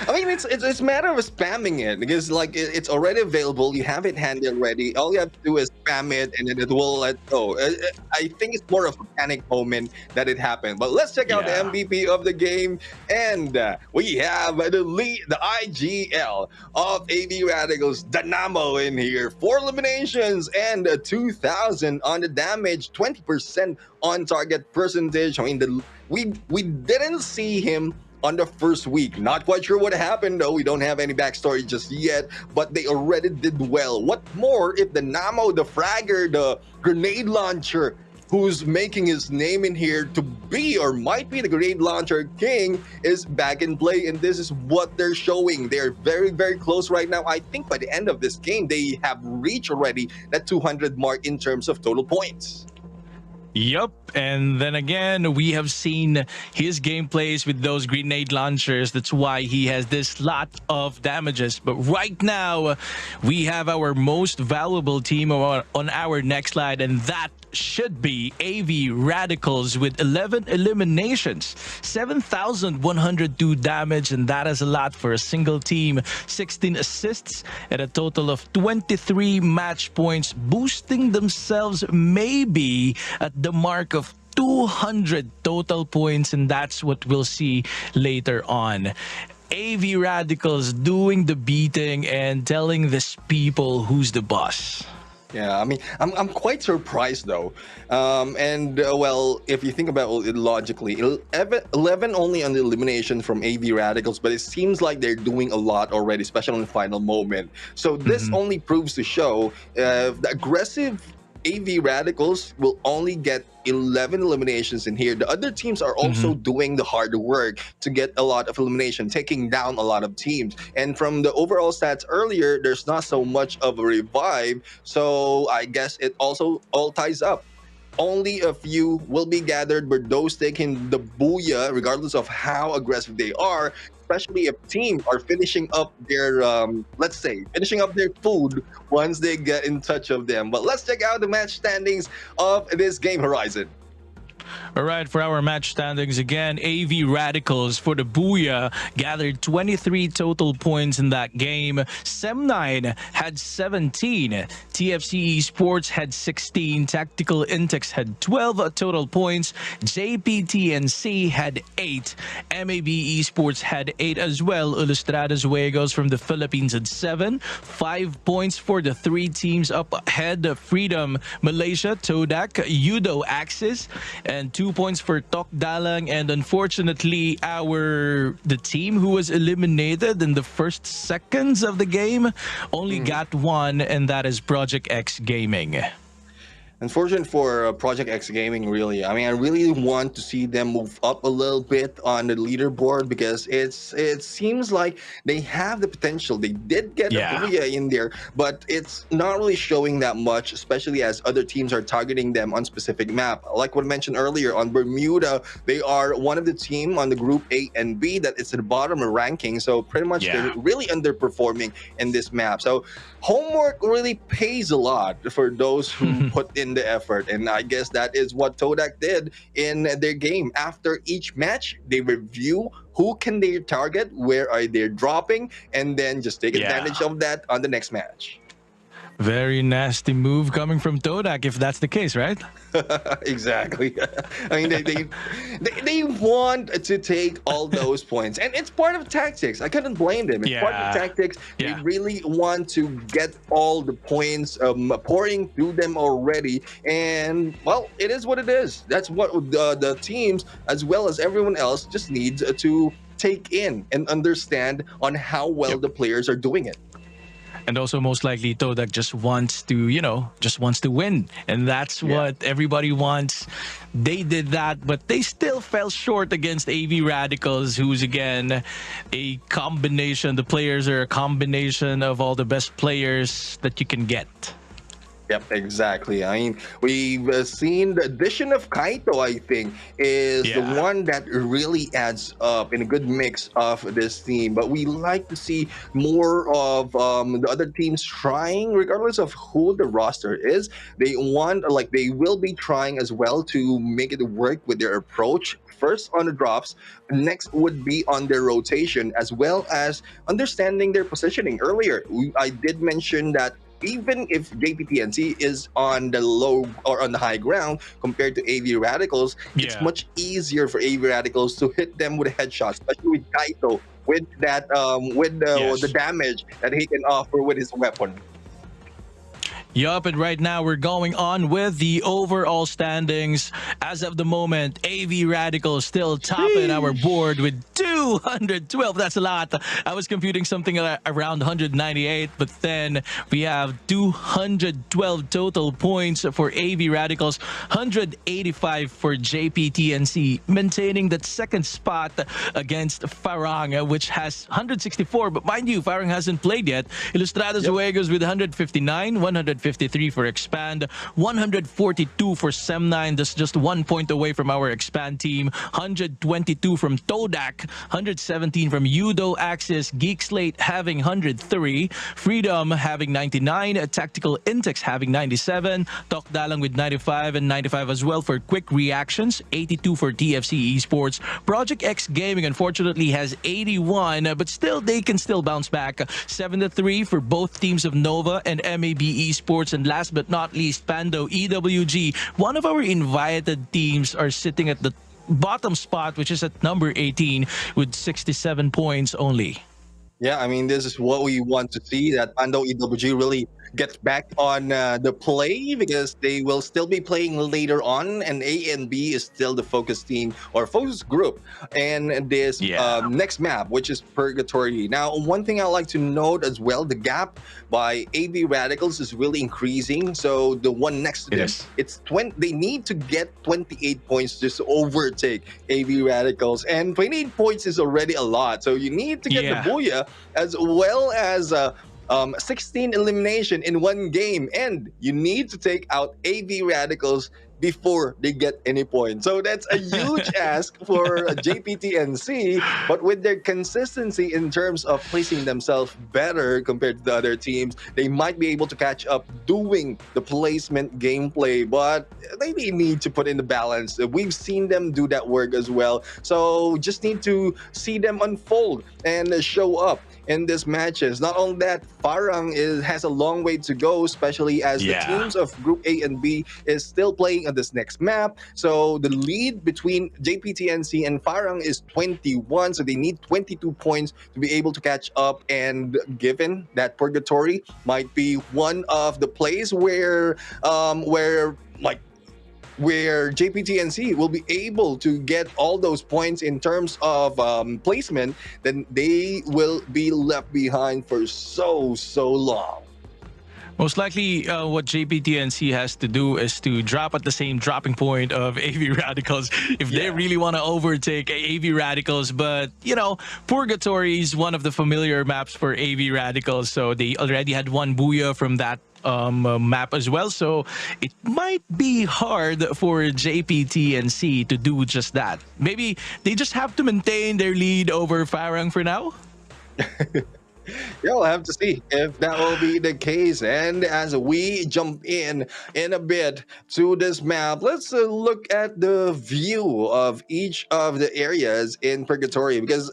I mean, it's a matter of spamming it, because like it's already available. You have it handy already. All you have to do is spam it, and then it will let go. I think it's more of a panic moment that it happened. But let's check out the MVP of the game, and we have the IGL of AV Radicals Dynamo in here. 4 eliminations and 2,000 on the damage, 20% on target percentage. I mean, we didn't see him on the first week. Not quite sure what happened though. We don't have any backstory just yet, but they already did well. What more if the Namo, the Fragger, the grenade launcher, who's making his name in here to be or might be the grenade launcher king, is back in play, and this is what they're showing. They're very, very close right now. I think by the end of this game, they have reached already that 200 mark in terms of total points. Yup, and then again, we have seen his gameplays with those grenade launchers. That's why he has this lot of damages. But right now, we have our most valuable team on our next slide, and that should be AV Radicals with 11 eliminations, 7,102 damage, and that is a lot for a single team. 16 assists and a total of 23 match points, boosting themselves maybe at the mark of 200 total points, and that's what we'll see later on. AV Radicals doing the beating and telling these people who's the boss. Yeah, I mean, I'm quite surprised though. And well, if you think about it logically, 11 only on the elimination from AV Radicals, but it seems like they're doing a lot already, especially in the final moment. So this only proves to show the aggressive AV Radicals will only get 11 eliminations in here. The other teams are also doing the hard work to get a lot of elimination, taking down a lot of teams. And from the overall stats earlier, there's not so much of a revive. So I guess it also all ties up. Only a few will be gathered, but those taking the booyah, regardless of how aggressive they are, especially if teams are finishing up their, let's say, finishing up their food once they get in touch of them. But let's check out the match standings of this game horizon. All right, for our match standings again, AV Radicals for the Booyah gathered 23 total points in that game. Sem9 had 17. TFC Esports had 16. Tactical Intex had 12 total points. JPTNC had 8. MAB Esports had 8 as well. Ilustrados Juegos from the Philippines had 7. 5 points for the 3 teams up ahead. Freedom, Malaysia, Todak, Yudo Axis, and 2 points for Tok Dalang. And unfortunately, the team who was eliminated in the first seconds of the game only got 1, and that is Project X Gaming. Unfortunate for Project X Gaming, really. I mean, I really want to see them move up a little bit on the leaderboard because it seems like they have the potential. They did get a Booyah in there, but it's not really showing that much, especially as other teams are targeting them on specific map. Like what I mentioned earlier, on Bermuda, they are one of the team on the group A and B that is at the bottom of ranking. So pretty much they're really underperforming in this map. So homework really pays a lot for those who put in the effort, and I guess that is what Todak did in their game. After each match, they review who can they target, where are they dropping, and then just take advantage of that on the next match. Very nasty move coming from Todak, if that's the case, right? Exactly. I mean, they want to take all those points, and it's part of tactics. I couldn't blame them. It's part of tactics. They really want to get all the points pouring through them already, and well, it is what it is. That's what the teams, as well as everyone else, just needs to take in and understand on how well the players are doing it. And also, most likely, Todak just wants to, just wants to win. And that's what everybody wants. They did that, but they still fell short against AV Radicals, who's, again, a combination. The players are a combination of all the best players that you can get. Yep, exactly. I mean, we've seen the addition of Kaito, I think, is the one that really adds up in a good mix of this team. But we like to see more of the other teams trying, regardless of who the roster is. They will be trying as well to make it work with their approach. First on the drops, next would be on their rotation, as well as understanding their positioning. Earlier, I did mention that even if JPTNC is on the low or on the high ground compared to AV Radicals, it's much easier for AV Radicals to hit them with a headshot, especially with Kaito, with that the damage that he can offer with his weapon. Yup, and right now we're going on with the overall standings. As of the moment, AV Radicals still topping our board with 212. That's a lot. I was computing something around 198, but then we have 212 total points for AV Radicals, 185 for JPTNC, maintaining that second spot against Farang, which has 164. But mind you, Farang hasn't played yet. Ilustrados Juegos with 159, 153 for Expand, 142 for Sem9. That's just 1 point away from our Expand team. 122 from Todak, 117 from Yudo Axis, Geek Slate having 103, Freedom having 99, Tactical Intex having 97, Tok Dalang with 95 and 95 as well for Quick Reactions, 82 for TFC Esports. Project X Gaming unfortunately has 81, but still they can still bounce back. 73 for both teams of Nova and MAB Esports, and last but not least, Pando EWG, one of our invited teams, are sitting at the bottom spot, which is at number 18 with 67 points only. Yeah, I mean, this is what we want to see, that Pando EWG really gets back on the play, because they will still be playing later on, and A and B is still the focus team or focus group. And this Yeah. next map, which is Purgatory. Now, one thing I like to note as well, the gap by AV Radicals is really increasing. So the one next to It them, is. it's 20. They need to get 28 points just to overtake AV Radicals, and 28 points is already a lot. So you need to get Yeah. the Booyah, as well as 16 elimination in one game, and you need to take out AV Radicals before they get any points. So that's a huge ask for JPTNC, but with their consistency in terms of placing themselves better compared to the other teams, they might be able to catch up doing the placement gameplay, but they need to put in the balance. We've seen them do that work as well, so just need to see them unfold and show up in these matches. Not only that, Farang has a long way to go, especially as Yeah. the teams of Group A and B is still playing on this next map. So the lead between JPTNC and Farang is 21, so they need 22 points to be able to catch up. And given that Purgatory might be one of the plays where JPTNC will be able to get all those points in terms of placement, then they will be left behind for so long. Most likely, what JPTNC has to do is to drop at the same dropping point of AV Radicals if they Yeah. really want to overtake AV Radicals. But, Purgatory is one of the familiar maps for AV Radicals. So they already had one Booyah from that map as well. So it might be hard for JPTNC to do just that. Maybe they just have to maintain their lead over Farang for now. Yeah, we'll have to see if that will be the case. And as we jump in a bit to this map, let's look at the view of each of the areas in Purgatory, because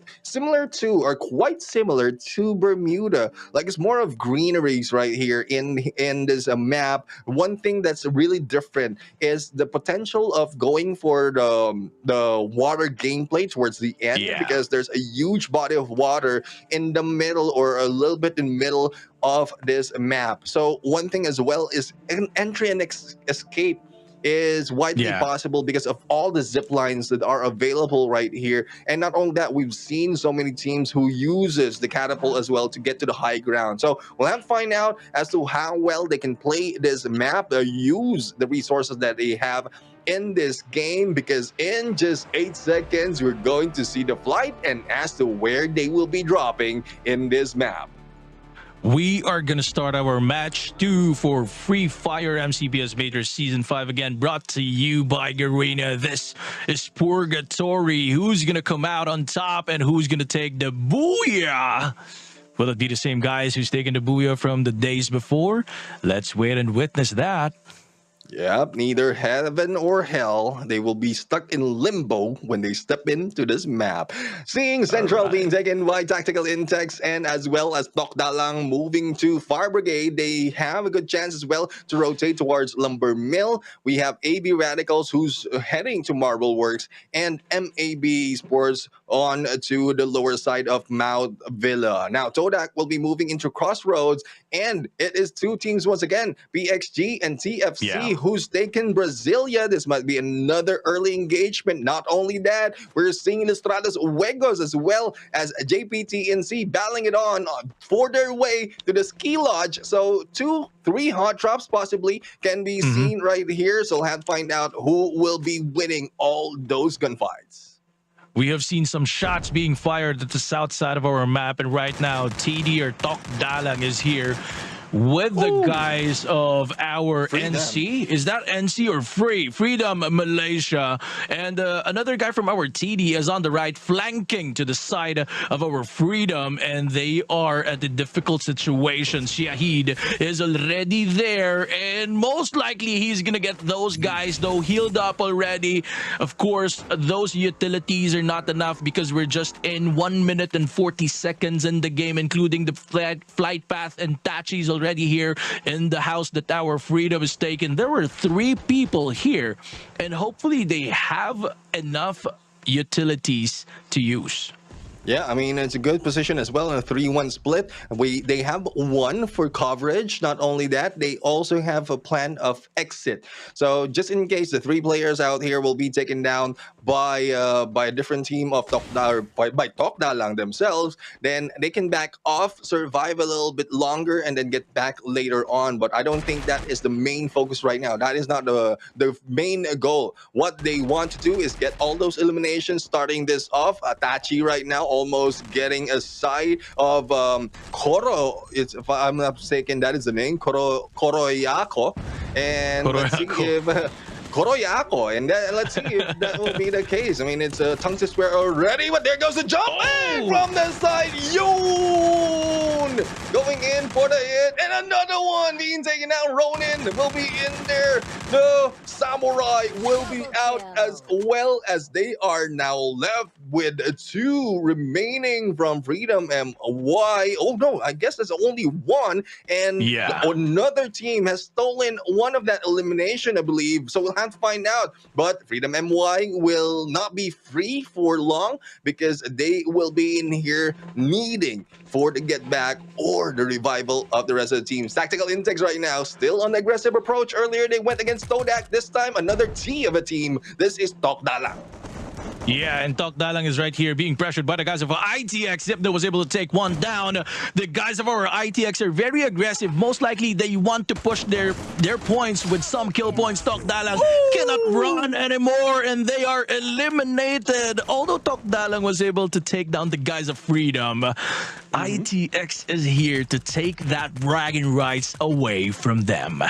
quite similar to Bermuda, like it's more of greeneries right here in this map. One thing that's really different is the potential of going for the water gameplay towards the end, Yeah. because there's a huge body of water in the middle, or a little bit in the middle of this map. So one thing as well is an entry and escape is widely Yeah. possible because of all the zip lines that are available right here. And not only that, we've seen so many teams who uses the catapult as well to get to the high ground. So we'll have to find out as to how well they can play this map, use the resources that they have in this game, because in just 8 seconds we're going to see the flight and as to where they will be dropping in this map. We are going to start our match 2 for Free Fire MCPS Majors Season 5. Again, brought to you by Garena. This is Purgatory. Who's going to come out on top and who's going to take the Booyah? Will it be the same guys who's taken the Booyah from the days before? Let's wait and witness that. Yep, neither heaven or hell. They will be stuck in limbo when they step into this map. Seeing Central being taken by Tactical Intex, and as well as Tok Dalang moving to Fire Brigade, they have a good chance as well to rotate towards Lumber Mill. We have AB Radicals who's heading to Marble Works, and MAB Sports on to the lower side of Mount Villa. Now, Todak will be moving into Crossroads, and it is two teams once again, BXG and TFC, Yeah. who's taken Brasilia. This might be another early engagement. Not only that, we're seeing Estradas Uegos as well as JPTNC battling it on for their way to the ski lodge. So 2-3 hot drops possibly can be seen right here. So we'll have to find out who will be winning all those gunfights. We have seen some shots being fired at the south side of our map, and right now TD or Tok Dalang is here with the guys of our Freedom. NC. Is that NC or Freedom Malaysia? And another guy from our TD is on the right, flanking to the side of our Freedom, and they are at the difficult situation. Shahid is already there, and most likely he's gonna get those guys though healed up already. Of course, those utilities are not enough because we're just in 1 minute and 40 seconds in the game, including the flight path, and Tachi's already here in the house that our freedom is taken. There were 3 people here, and hopefully they have enough utilities to use. Yeah, I mean it's a good position as well in a 3-1 split. They have one for coverage. Not only that, they also have a plan of exit. So just in case the 3 players out here will be taken down by a different team of Tokda or by Tokda lang themselves, then they can back off, survive a little bit longer, and then get back later on. But I don't think that is the main focus right now. That is not the main goal. What they want to do is get all those eliminations, starting this off. Atachi right now almost getting a side of Koro. It's, if I'm not mistaken, that is the name, Koroyako. And let's see if Koroyako, and let's see if that will be the case. I mean, it's a tongue to swear already, but there goes the jump in from the side. Yoon going in for the hit, and another one being taken out. Ronin will be in there. The Samurai will be out as well, as they are now left with 2 remaining from Freedom MY. Oh no, I guess there's only one, and another team has stolen one of that elimination, I believe. So we'll have to find out. But Freedom MY will not be free for long, because they will be in here needing for the get back or the revival of the rest of the teams. Tactical Intakes right now still on the aggressive approach. Earlier they went against Todak. This time another T of a team. This is Tokdalang. Yeah, and Tok Dalang is right here being pressured by the guys of ITX. Zipna was able to take one down. The guys of our ITX are very aggressive. Most likely they want to push their points with some kill points. Tok Dalang cannot run anymore, and they are eliminated. Although Tok Dalang was able to take down the guys of Freedom, ITX is here to take that bragging rights away from them.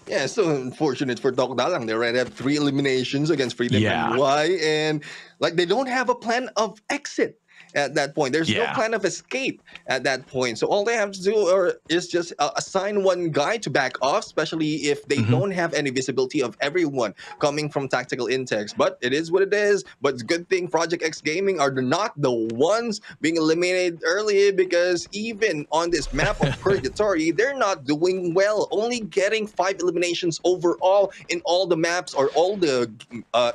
Yeah, it's so unfortunate for Tokdalang. They already have 3 eliminations against Freedom MY, and like they don't have a plan of exit at that point. There's no plan of escape at that point. So all they have to do is just assign one guy to back off, especially if they don't have any visibility of everyone coming from Tactical Intex. But it is what it is. But it's a good thing Project X Gaming are not the ones being eliminated early, because even on this map of Purgatory, they're not doing well. Only getting 5 eliminations overall in all the maps, or all the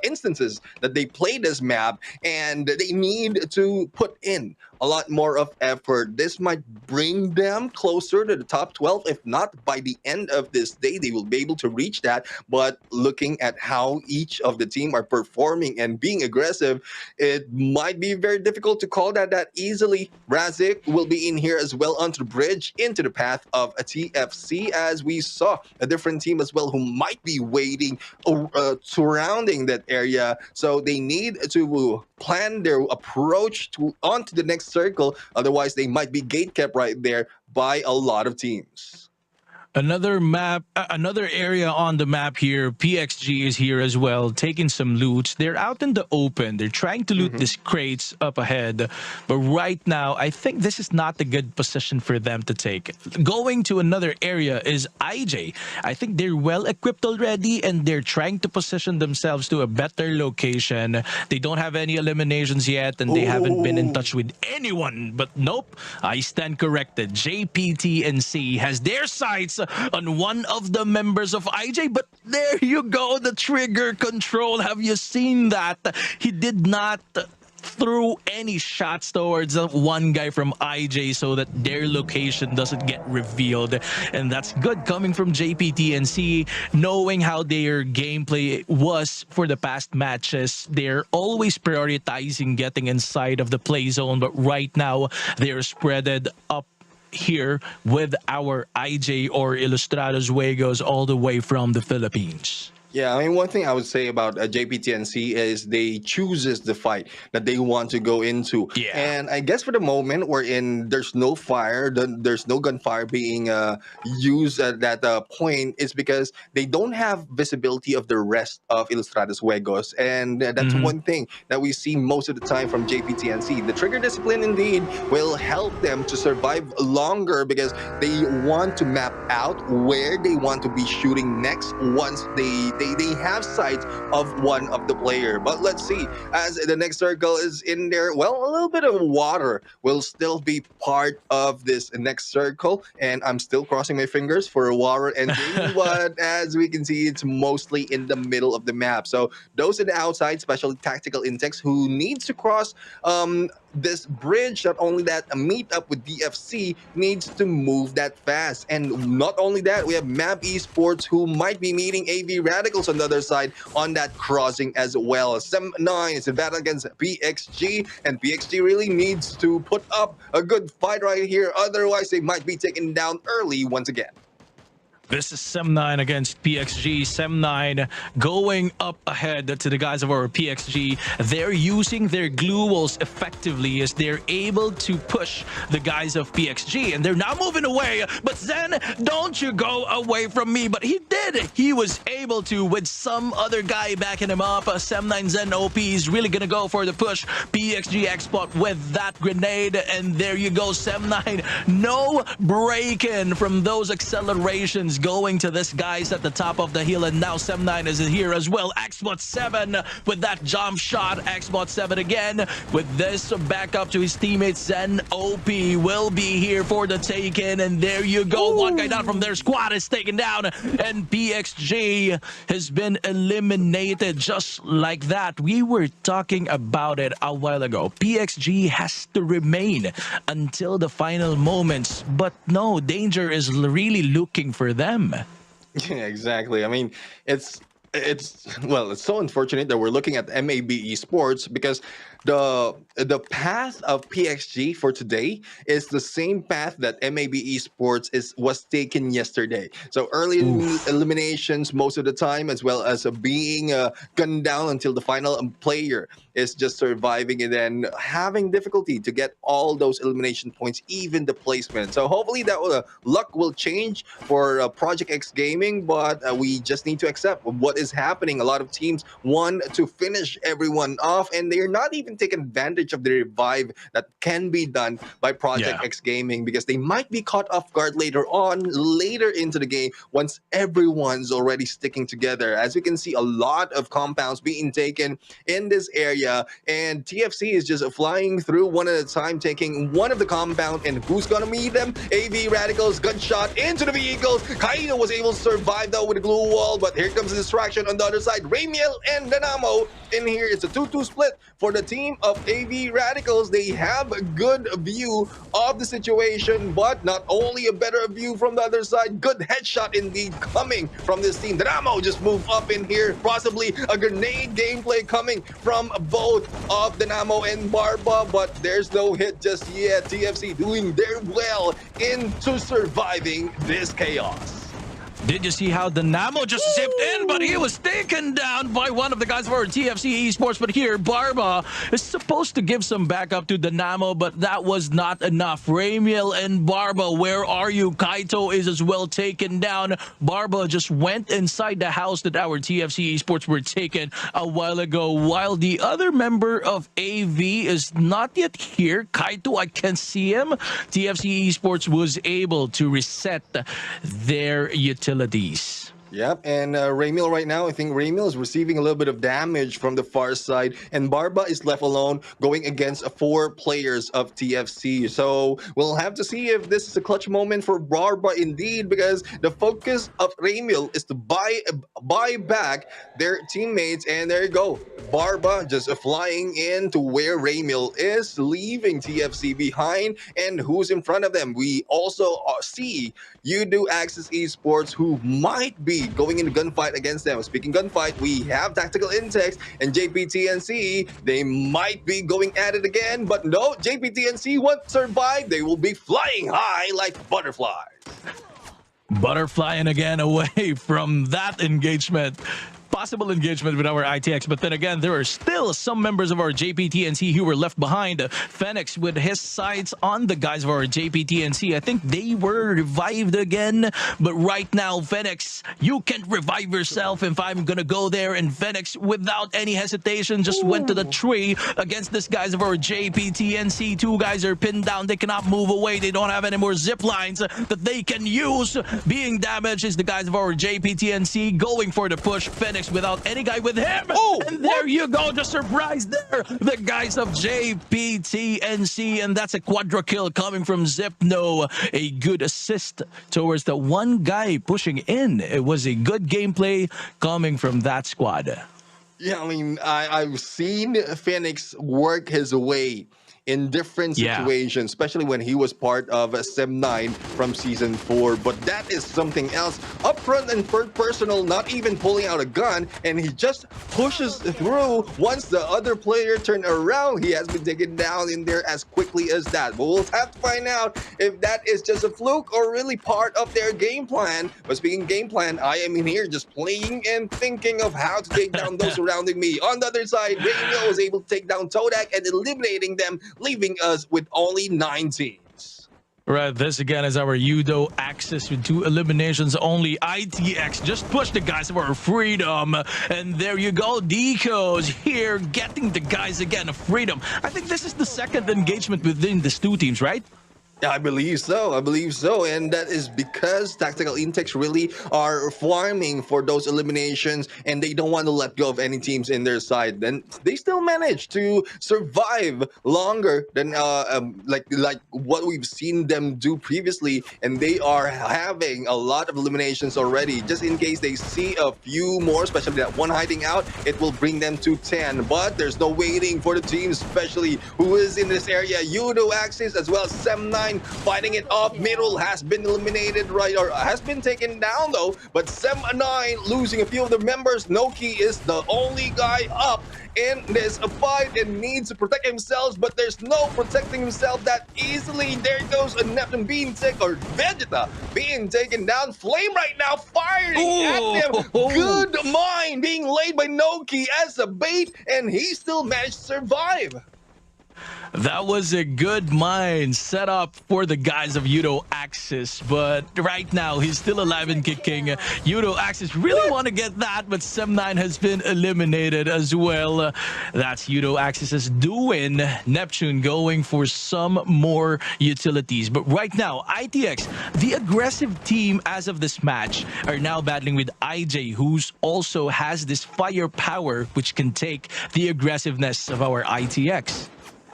instances that they play this map, and they need to put in a lot more of effort. This might bring them closer to the top 12. If not, by the end of this day, they will be able to reach that. But looking at how each of the team are performing and being aggressive, it might be very difficult to call that easily. Razik will be in here as well onto the bridge, into the path of a TFC, as we saw a different team as well who might be waiting surrounding that area. So they need to plan their approach onto the next circle. Otherwise, they might be gatekept right there by a lot of teams. Another map, another area on the map here. PXG is here as well, taking some loot. They're out in the open. They're trying to loot these crates up ahead. But right now, I think this is not a good position for them to take. Going to another area is IJ. I think they're well equipped already, and they're trying to position themselves to a better location. They don't have any eliminations yet, and they haven't been in touch with anyone. But nope, I stand corrected. JPTNC has their sights on one of the members of IJ, but there you go, the trigger control. Have you seen that? He did not threw any shots towards one guy from IJ so that their location doesn't get revealed. And that's good coming from JPTNC, knowing how their gameplay was for the past matches. They're always prioritizing getting inside of the play zone, but right now they're spreaded up here with our IJ or Ilustrados Juegos all the way from the Philippines. Yeah, I mean, one thing I would say about JPTNC is they chooses the fight that they want to go into. Yeah. And I guess for the moment we're in, there's no fire, there's no gunfire being used at that point. It's because they don't have visibility of the rest of Ilustrados Juegos. And that's one thing that we see most of the time from JPTNC. The trigger discipline indeed will help them to survive longer, because they want to map out where they want to be shooting next once they They have sight of one of the player. But let's see, as the next circle is in there, well, a little bit of water will still be part of this next circle, and I'm still crossing my fingers for a water ending. But as we can see, it's mostly in the middle of the map. So those in the outside, especially tactical intakes, who needs to cross this bridge, not only that, a meetup with DFC needs to move that fast. And not only that, we have Map Esports who might be meeting AV Radicals on the other side on that crossing as well. Sem9 is a battle against PXG, and PXG really needs to put up a good fight right here, otherwise they might be taken down early once again. This is Sem9 against PXG. Sem9 going up ahead to the guys of our PXG. They're using their glue walls effectively as they're able to push the guys of PXG. And they're now moving away. But Zen, don't you go away from me. But he did. He was able to with some other guy backing him up. Sem9 Zen OP is really going to go for the push. PXG Xpot with that grenade. And there you go, Sem9. No break-in from those accelerations going to this guys at the top of the hill, and now Sem9 is here as well. Xbot 7 with that jump shot. Xbot 7 again with this backup to his teammates. Zen OP will be here for the take-in, and there you go. One guy down from their squad is taken down, and PXG has been eliminated just like that. We were talking about it a while ago. PXG has to remain until the final moments, but no, danger is really looking for them. Yeah, exactly. I mean, it's well, it's so unfortunate that we're looking at MAB Esports because the path of PXG for today is the same path that MAB Esports was taken yesterday. So early eliminations most of the time, as well as being gunned down until the final player is just surviving and then having difficulty to get all those elimination points, even the placement. So hopefully that luck will change for Project X Gaming, but we just need to accept what is happening. A lot of teams want to finish everyone off, and they're not even taking advantage of the revive that can be done by Project X Gaming, because they might be caught off guard later into the game once everyone's already sticking together. As we can see, a lot of compounds being taken in this area, and TFC is just flying through one at a time, taking one of the compound, and who's gonna meet them? AV Radicals, gunshot into the vehicles. Kaido was able to survive though with a glue wall, but here comes the distraction on the other side. Ramiel and Dynamo in here. It's a 2-2 split for the team of AV Radicals. They have a good view of the situation, but not only a better view from the other side, good headshot indeed coming from this team. Dynamo just moved up in here, possibly a grenade gameplay coming from both of Dynamo and Barba, but there's no hit just yet. TFC doing their well into surviving this chaos. Did you see how Dynamo just zipped in, but he was taken down by one of the guys of our TFC Esports? But here, Barba is supposed to give some backup to Dynamo, but that was not enough. Ramiel and Barba, where are you? Kaito is as well taken down. Barba just went inside the house that our TFC Esports were taken a while ago, while the other member of AV is not yet here. Kaito, I can see him. TFC Esports was able to reset their utilities. Yep, and Ramiel right now, I think Ramiel is receiving a little bit of damage from the far side, and Barba is left alone going against 4 players of TFC. So we'll have to see if this is a clutch moment for Barba indeed, because the focus of Ramiel is to buy back their teammates, and there you go. Barba just flying in to where Ramiel is, leaving TFC behind, and who's in front of them? We also see Udo Access Esports, who might be going into gunfight against them. Speaking gunfight, we have Tactical Intex and JPTNC. They might be going at it again, but no, JPTNC won't survive. They will be flying high like butterflies. Butterflying again away from that engagement. possible engagement with our ITX. But then again, there are still some members of our JPTNC who were left behind. Phoenix with his sights on the guys of our JPTNC. I think they were revived again. But right now, Phoenix, you can't revive yourself if I'm going to go there. And Phoenix, without any hesitation, just went to the tree against this guys of our JPTNC. Two guys are pinned down. They cannot move away. They don't have any more zip lines that they can use. Being damaged is the guys of our JPTNC going for the push. Phoenix without any guy with him. Oh, and there you go. The surprise there. The guys of JPTNC. And that's a quadra kill coming from Zipno. A good assist towards the one guy pushing in. It was a good gameplay coming from that squad. Yeah, I mean, I've seen Phoenix work his way in different situations, especially when he was part of Sem9 from Season 4. But that is something else. Up front and personal, not even pulling out a gun, and he just pushes through. Once the other player turned around, he has been taken down in there as quickly as that. But we'll have to find out if that is just a fluke or really part of their game plan. But speaking game plan, I am in here just playing and thinking of how to take down those surrounding me. On the other side, Rainiel was able to take down Todak and eliminating them, leaving us with only 9 teams. Right, this again is our Yudo Axis with 2 eliminations only. ITX just pushed the guys of our Freedom. And there you go, Deco's here getting the guys again of Freedom. I think this is the second engagement within these 2 teams, right? I believe so. And that is because Tactical Intakes really are farming for those eliminations, and they don't want to let go of any teams in their side. Then they still manage to survive longer than like what we've seen them do previously, and they are having a lot of eliminations already. Just in case they see a few more, especially that one hiding out, it will bring them to 10. But there's no waiting for the team, especially who is in this area. Yudo Axis as well as Sem9 fighting it off. Middle has been eliminated, right, or has been taken down though, but Sem9 losing a few of the members. Noki is the only guy up in this fight and needs to protect himself, but there's no protecting himself that easily. There goes a Neptune being taken, or Vegeta being taken down. Flame right now firing at him. Good mind being laid by Noki as a bait, and he still managed to survive. That was a good mine set up for the guys of Yudo Axis, but right now he's still alive and kicking. Yudo Axis really want to get that, but Sem9 has been eliminated as well. That's Yudo Axis's doing. Neptune going for some more utilities. But right now, ITX, the aggressive team as of this match, are now battling with IJ, who's also has this firepower which can take the aggressiveness of our ITX.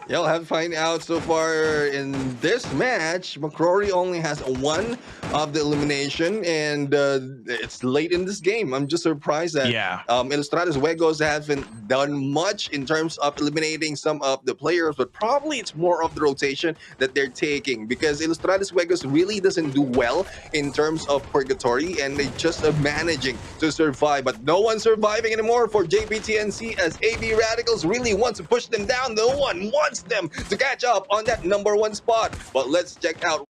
You'll have to find out. So far in this match, McCrory only has 1 of the elimination, and it's late in this game. I'm just surprised that Ilustrados Juegos haven't done much in terms of eliminating some of the players, but probably it's more of the rotation that they're taking, because Ilustrados Juegos really doesn't do well in terms of Purgatory, and they just are managing to survive. But no one's surviving anymore for JPTNC, as AB Radicals really wants to push them down. No one wants them to catch up on that #1 spot. But let's check out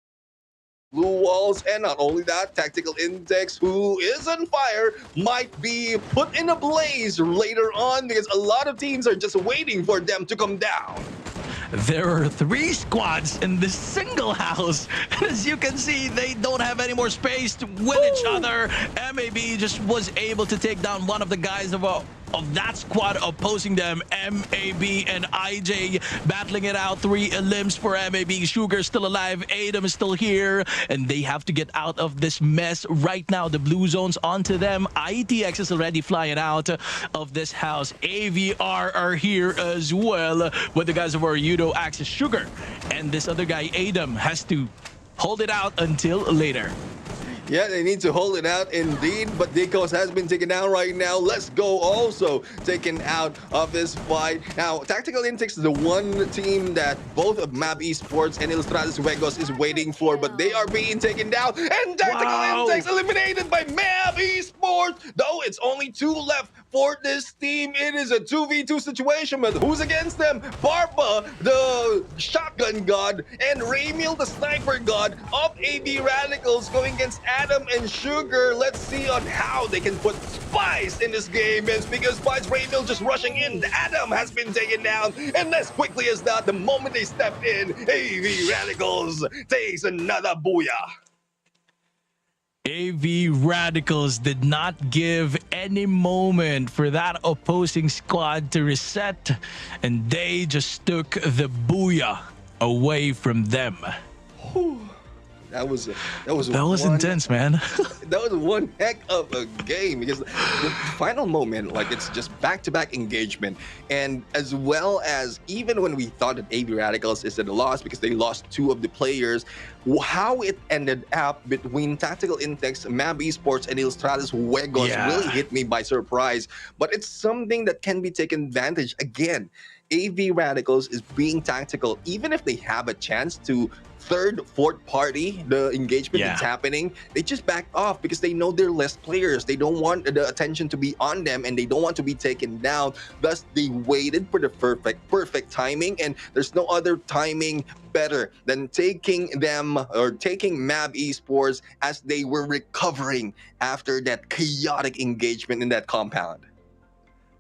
Blue Walls, and not only that, Tactical Index, who is on fire, might be put in a blaze later on, because a lot of teams are just waiting for them to come down. There are 3 squads in this single house. As you can see, they don't have any more space to win each other. MAB just was able to take down one of the guys of that squad opposing them. MAB and IJ battling it out. 3 elims for MAB. Sugar still alive. Adam is still here. And they have to get out of this mess right now. The blue zone's onto them. ITX is already flying out of this house. AVR are here as well with the guys of our Yudo Axis. Sugar and this other guy, Adam, has to hold it out until later. Yeah, they need to hold it out indeed, but Dikos has been taken down right now. Let's Go also taken out of this fight. Now, Tactical Intakes is the one team that both of MAB Esports and Ilustrados Juegos is waiting for, but they are being taken down, and Tactical Intakes eliminated by MAB Esports, though it's only 2 left for this team. It is a 2v2 situation, but who's against them? Barba, the shotgun god, and Raymil, the sniper god of AB Radicals, going against Adam and Sugar. Let's see on how they can put Spice in this game. And speaking of Spice, Raymil just rushing in. Adam has been taken down, and as quickly as that, the moment they step in, AB Radicals takes another booyah. AV Radicals did not give any moment for that opposing squad to reset, and they just took the booyah away from them. That was intense, man. That was one heck of a game, because the final moment, like, it's just back-to-back engagement, and as well as even when we thought that AV Radicals is at a loss because they lost two of the players, how it ended up between Tactical Intex, Mab Esports, and Illustratus Wegos really hit me by surprise. But it's something that can be taken advantage. Again, AV Radicals is being tactical. Even if they have a chance to third, fourth party the engagement that's happening, they just back off because they know they're less players. They don't want the attention to be on them, and they don't want to be taken down. Thus, they waited for the perfect timing, and there's no other timing better than taking them or taking Mab Esports as they were recovering after that chaotic engagement in that compound.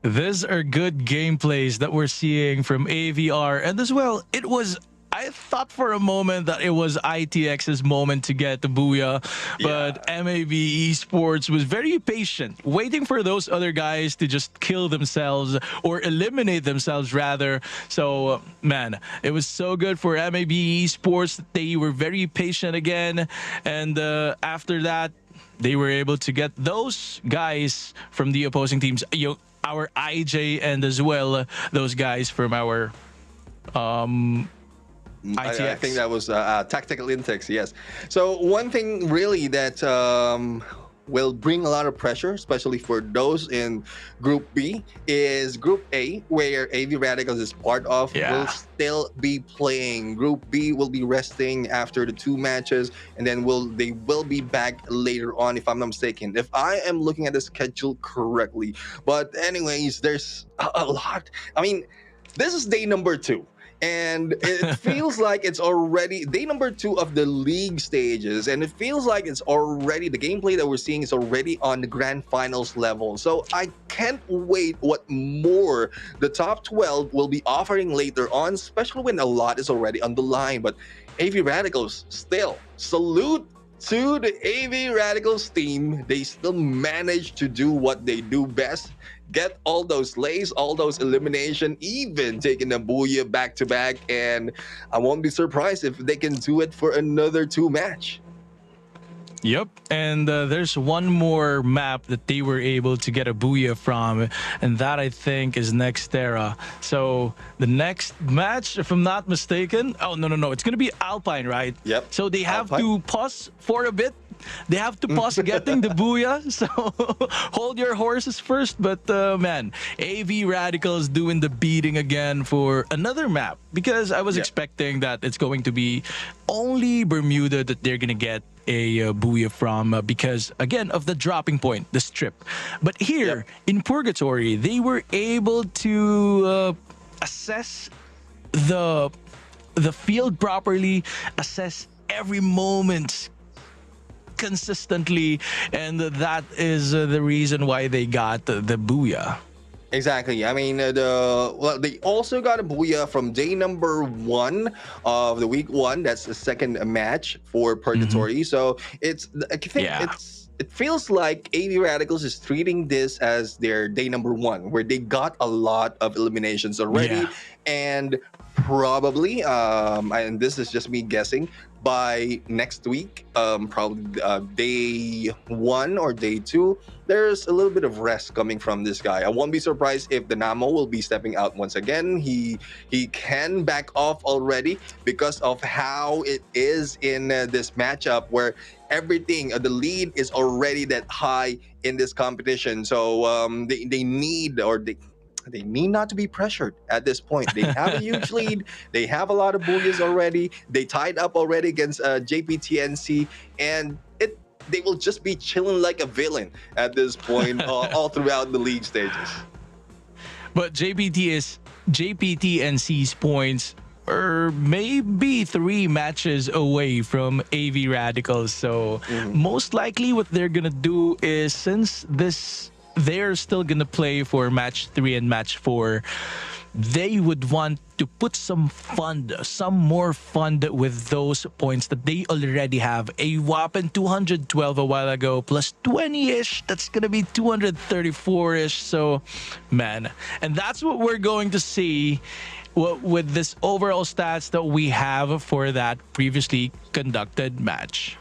These are good gameplays that we're seeing from AVR, and as well, I thought for a moment that it was ITX's moment to get the booyah, but MAB Esports was very patient, waiting for those other guys to just kill themselves or eliminate themselves rather. So, man, it was so good for MAB Esports. They were very patient again, and after that, they were able to get those guys from the opposing teams, our IJ, and as well those guys from our I think that was Tactical Intex, yes. So one thing really that will bring a lot of pressure, especially for those in Group B, is Group A, where AV Radicals is part of, will still be playing. Group B will be resting after the two matches, and then they will be back later on, if I'm not mistaken, if I am looking at the schedule correctly. But anyways, there's a lot. I mean, this is day number 2. And it feels like it's already day number 2 of the league stages, and it feels like it's already, the gameplay that we're seeing is already on the grand finals level. So I can't wait what more the top 12 will be offering later on, especially when a lot is already on the line. But AV Radicals, still salute to the AV Radicals team. They still manage to do what they do best. Get all those lays, all those elimination, even taking a booyah back to back, and I won't be surprised if they can do it for another 2 match. Yep, and there's one more map that they were able to get a booyah from, and that I think is Nextera. So the next match, if I'm not mistaken, no, it's gonna be Alpine, right? Yep. So they have to pause for a bit. They have to pause getting the booyah, so hold your horses first. But man, AV Radicals doing the beating again for another map, because I was expecting that it's going to be only Bermuda that they're gonna get a booyah from, because again of the dropping point, the strip. But here in Purgatory, they were able to assess the field properly, assess every moment consistently, and that is the reason why they got the booyah. Exactly. I mean, they also got a booyah from day number 1 of the week 1. That's the second match for Purgatory. So it feels like AV Radicals is treating this as their day number 1, where they got a lot of eliminations already, and probably, and this is just me guessing, by next week, probably day 1 or day 2, there's a little bit of rest coming from this guy. I won't be surprised if the Namo will be stepping out once again. He can back off already because of how it is in this matchup, where everything, the lead is already that high in this competition. So they need not to be pressured at this point. They have a huge lead. They have a lot of booyahs already. They tied up already against JPTNC, and they will just be chilling like a villain at this point, all throughout the league stages. But JPTNC's points are maybe 3 matches away from AV Radicals. So most likely what they're gonna do is, since they're still gonna play for match 3 and match 4, they would want to put some more fund with those points that they already have. A whopping 212 a while ago, plus 20-ish. That's going to be 234-ish. So, man. And that's what we're going to see with this overall stats that we have for that previously conducted match.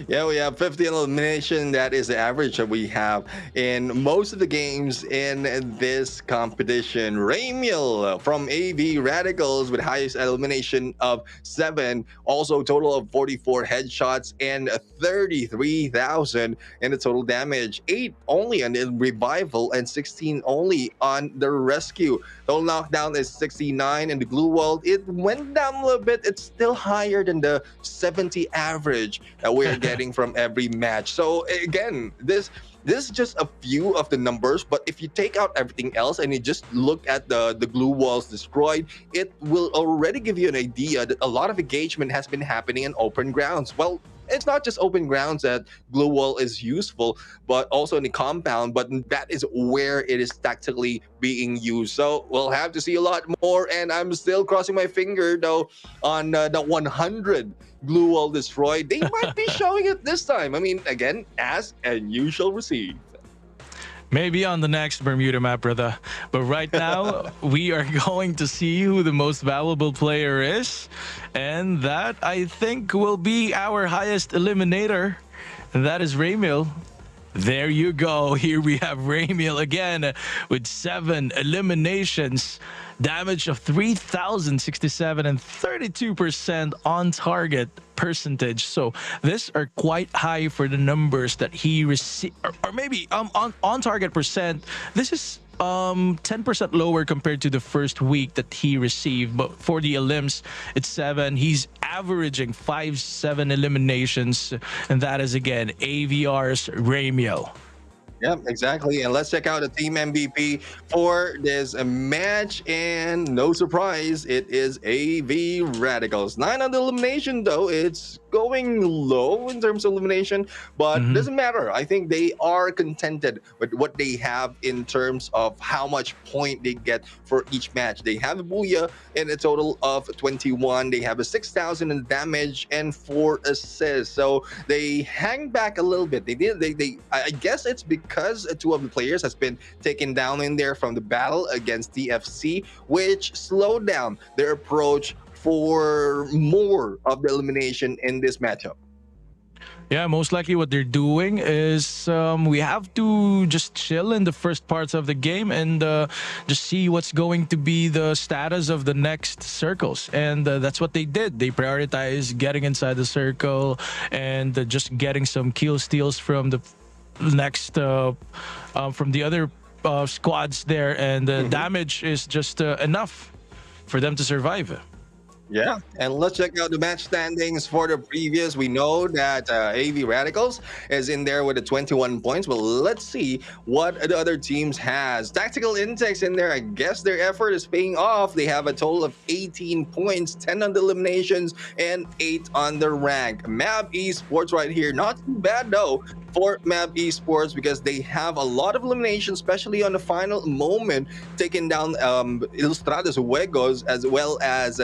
Yeah, we have 50 elimination. That is the average that we have in most of the games in this competition. Ramiel from AV Radicals with highest elimination of 7. Also, total of 44 headshots and 33,000 in the total damage. 8 only on the revival and 16 only on the rescue. Total knockdown is 69 in the glue wall. It went down a little bit. It's still higher than the 70 average that we're getting from every match. So again, this is just a few of the numbers, but if you take out everything else and you just look at the glue walls destroyed, it will already give you an idea that a lot of engagement has been happening in open grounds. Well, it's not just open grounds that glue wall is useful, but also in the compound, but that is where it is tactically being used. So we'll have to see a lot more, and I'm still crossing my finger though on the 100 glue wall destroyed. They might be showing it this time. I mean, again, ask and you shall receive. Maybe on the next Bermuda map, brother. But right now, we are going to see who the most valuable player is. And that, I think, will be our highest eliminator. And that is Ramiel. There you go. Here we have Ramiel again with 7 eliminations. Damage of 3,067 and 32% on target percentage. So these are quite high for the numbers that he received, or maybe on target percent. This is 10% lower compared to the first week that he received, but for the elims it's 7. He's averaging 5-7 eliminations, and that is again AVR's Ramiel. Yep, exactly. And let's check out the team MVP for this match. And no surprise, it is AV Radicals. 9 on the elimination, though. It's going low in terms of elimination, but doesn't matter. I think they are contented with what they have in terms of how much point they get for each match. They have a Booyah in a total of 21. They have a 6,000 in damage and 4 assists. So they hang back a little bit. I guess it's because 2 of the players has been taken down in there from the battle against TFC, which slowed down their approach for more of the elimination in this matchup. Yeah, most likely what they're doing is we have to just chill in the first parts of the game and just see what's going to be the status of the next circles. And that's what they did. They prioritized getting inside the circle and just getting some kill steals from the next from the other squads there. And the damage is just enough for them to survive. Yeah, and let's check out the match standings for the previous. We know that AV Radicals is in there with the 21 points. Well, let's see what the other teams has. Tactical Index in there. I guess their effort is paying off. They have a total of 18 points, 10 on the eliminations, and 8 on the rank. Map Esports right here. Not too bad, though, for Map Esports because they have a lot of eliminations, especially on the final moment, taking down Ilustrados Juegos as well as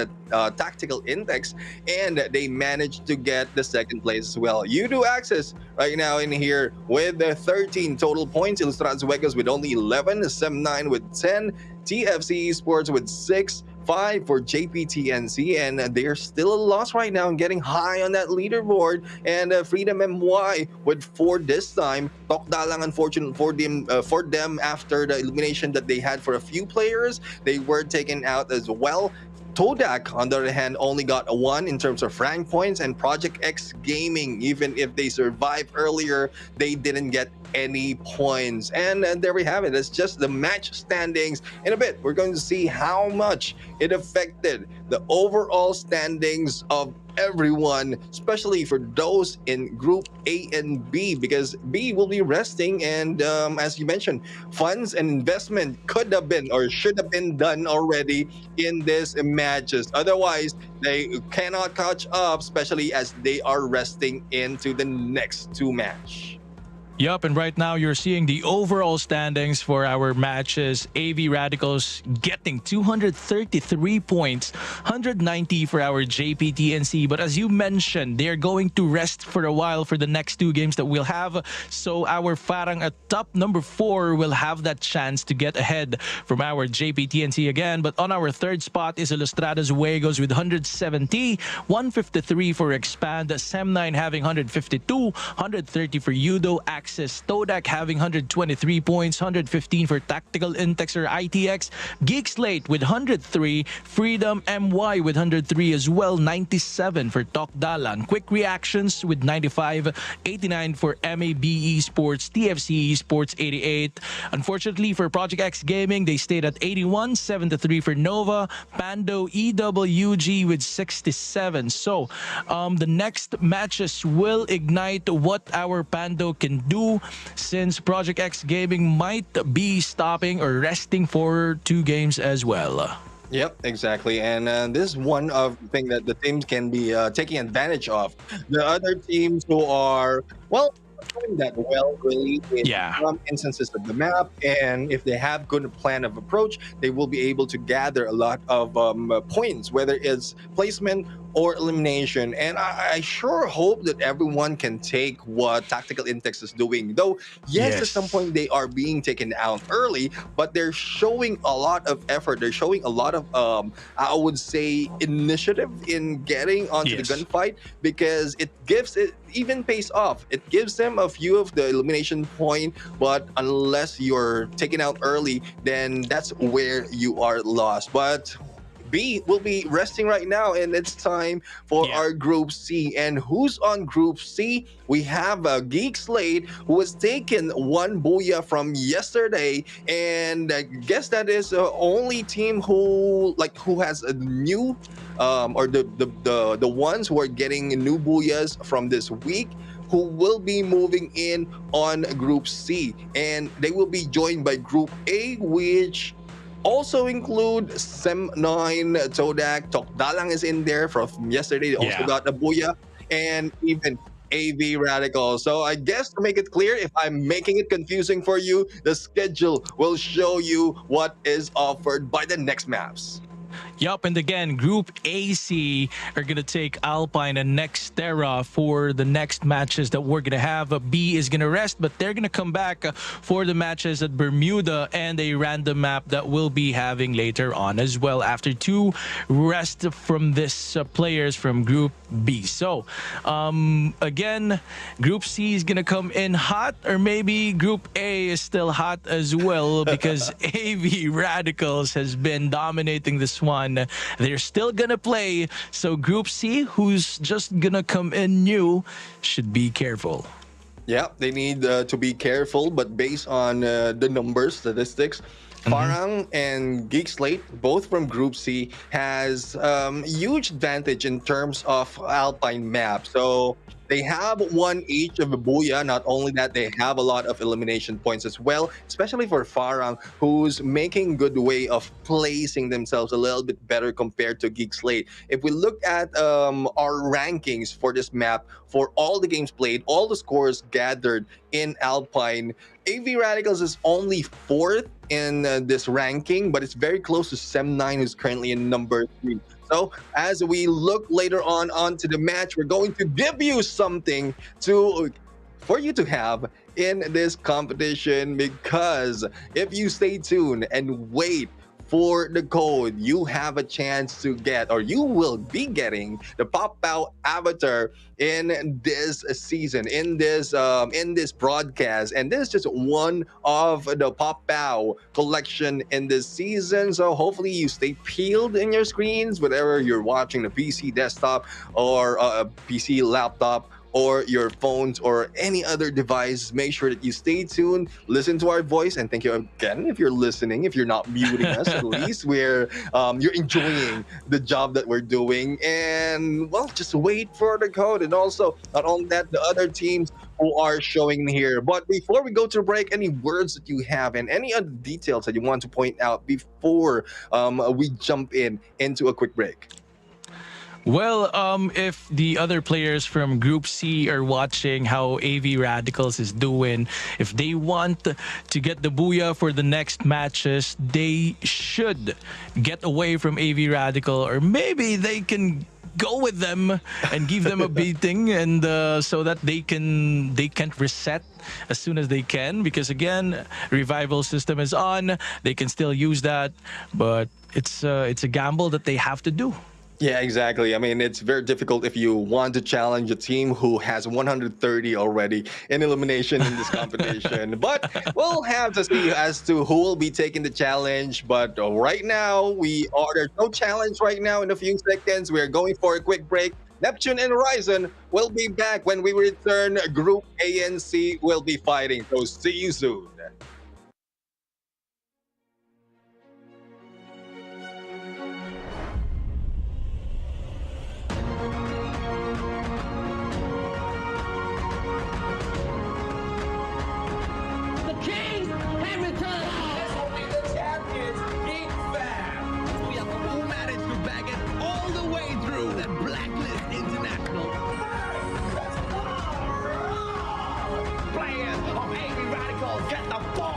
Tactical Index, and they managed to get the second place as well. You do access right now in here with the 13 total points. Ilustrados Juegos with only 11, 7-9 with 10, TFC Esports with 6, 5 for JPTNC, and they're still a loss right now and getting high on that leaderboard. And Freedom MY with 4 this time. Tokda lang unfortunate for them after the elimination that they had for a few players. They were taken out as well. Todak, on the other hand, only got a 1 in terms of rank points, and Project X Gaming, even if they survived earlier, they didn't get any points. And there we have it. It's just the match standings. In a bit, we're going to see how much it affected the overall standings of everyone, especially for those in Group A and B, because B will be resting. And as you mentioned, funds and investment could have been or should have been done already in these matches. Otherwise, they cannot catch up, especially as they are resting into the next two match. Yup, and right now you're seeing the overall standings for our matches. AV Radicals getting 233 points, 190 for our JPTNC. But as you mentioned, they're going to rest for a while for the next two games that we'll have. So our Farang at top number 4 will have that chance to get ahead from our JPTNC again. But on our third spot is Ilustradas Juegos with 170, 153 for Expand, Sem9 having 152, 130 for Yudo, Axis Todak having 123 points, 115 for Tactical Intex or ITX, Geek Slate with 103, Freedom MY with 103 as well, 97 for Tok Dalan, Quick Reactions with 95, 89 for MAB Esports, TFC Esports 88. Unfortunately for Project X Gaming, they stayed at 81, 73 for Nova, Pando EWG with 67. So the next matches will ignite what our Pando can do, since Project X Gaming might be stopping or resting for 2 games as well. Yep, exactly. And this is one of the thing that the teams can be taking advantage of. The other teams who are, well, not doing that well, really, in some instances of the map. And if they have good plan of approach, they will be able to gather a lot of points, whether it's placement or elimination. And I sure hope that everyone can take what Tactical Intex is doing. Though, yes, at some point they are being taken out early, but they're showing a lot of effort. They're showing a lot of, I would say, initiative in getting onto the gunfight, because it even pays off. It gives them a few of the elimination point, but unless you're taken out early, then that's where you are lost. But B will be resting right now, and it's time for our Group C. And who's on Group C? We have a Geek Slate who has taken 1 booyah from yesterday, and I guess that is the only team who has a new or the ones who are getting new booyahs from this week, who will be moving in on Group C. And they will be joined by Group A, which also include Sem9, Todak, Tokdalang is in there from yesterday. They also got a booyah, and even AV Radical. So I guess to make it clear, if I'm making it confusing for you, the schedule will show you what is offered by the next maps. Yup, and again, Group AC are going to take Alpine and Nextera for the next matches that we're going to have. B is going to rest, but they're going to come back for the matches at Bermuda and a random map that we'll be having later on as well, after 2 rest from this players from Group B. So, again, Group C is going to come in hot, or maybe Group A is still hot as well, because AV Radicals has been dominating this one. They're still gonna play, so Group C, who's just gonna come in new, should be careful. Yeah, they need to be careful, but based on the numbers, statistics, Farang and Geek Slate, both from Group C, has huge advantage in terms of Alpine map. So they have 1 each of a booyah. Not only that, they have a lot of elimination points as well, especially for Farang, who's making good way of placing themselves a little bit better compared to Geek Slate. If we look at our rankings for this map, for all the games played, all the scores gathered in Alpine, AV Radicals is only 4th in this ranking, but it's very close to Sem9, who's currently in number 3. So as we look later on onto the match, we're going to give you something for you to have in this competition, because if you stay tuned and wait for the code, you have a chance to get, or you will be getting, the Pop-Pow avatar in this season, in this broadcast. And this is just one of the Pop-Pow collection in this season. So hopefully you stay peeled in your screens, whatever you're watching, the PC desktop or a PC laptop, or your phones or any other device, make sure that you stay tuned, listen to our voice, and thank you again if you're listening. If you're not muting us, at least we're you're enjoying the job that we're doing. And well, just wait for the code. And also, not only that, the other teams who are showing here. But before we go to break, any words that you have and any other details that you want to point out before we jump into a quick break? Well, if the other players from Group C are watching how AV Radicals is doing, if they want to get the booyah for the next matches, they should get away from AV Radical, or maybe they can go with them and give them a beating, and so that they can reset as soon as they can, because again, revival system is on. They can still use that, but it's a gamble that they have to do. Yeah, exactly. I mean, it's very difficult if you want to challenge a team who has 130 already in elimination in this competition. But we'll have to see as to who will be taking the challenge. But right now, there's no challenge right now. In a few seconds, we're going for a quick break. Neptune and Horizon will be back when we return. Group A and C will be fighting. So see you soon. The king has returned. This will be the champions, Big Fam. We have who managed to bag it all the way through that Blacklist International. Players of AV Radicals, get the ball.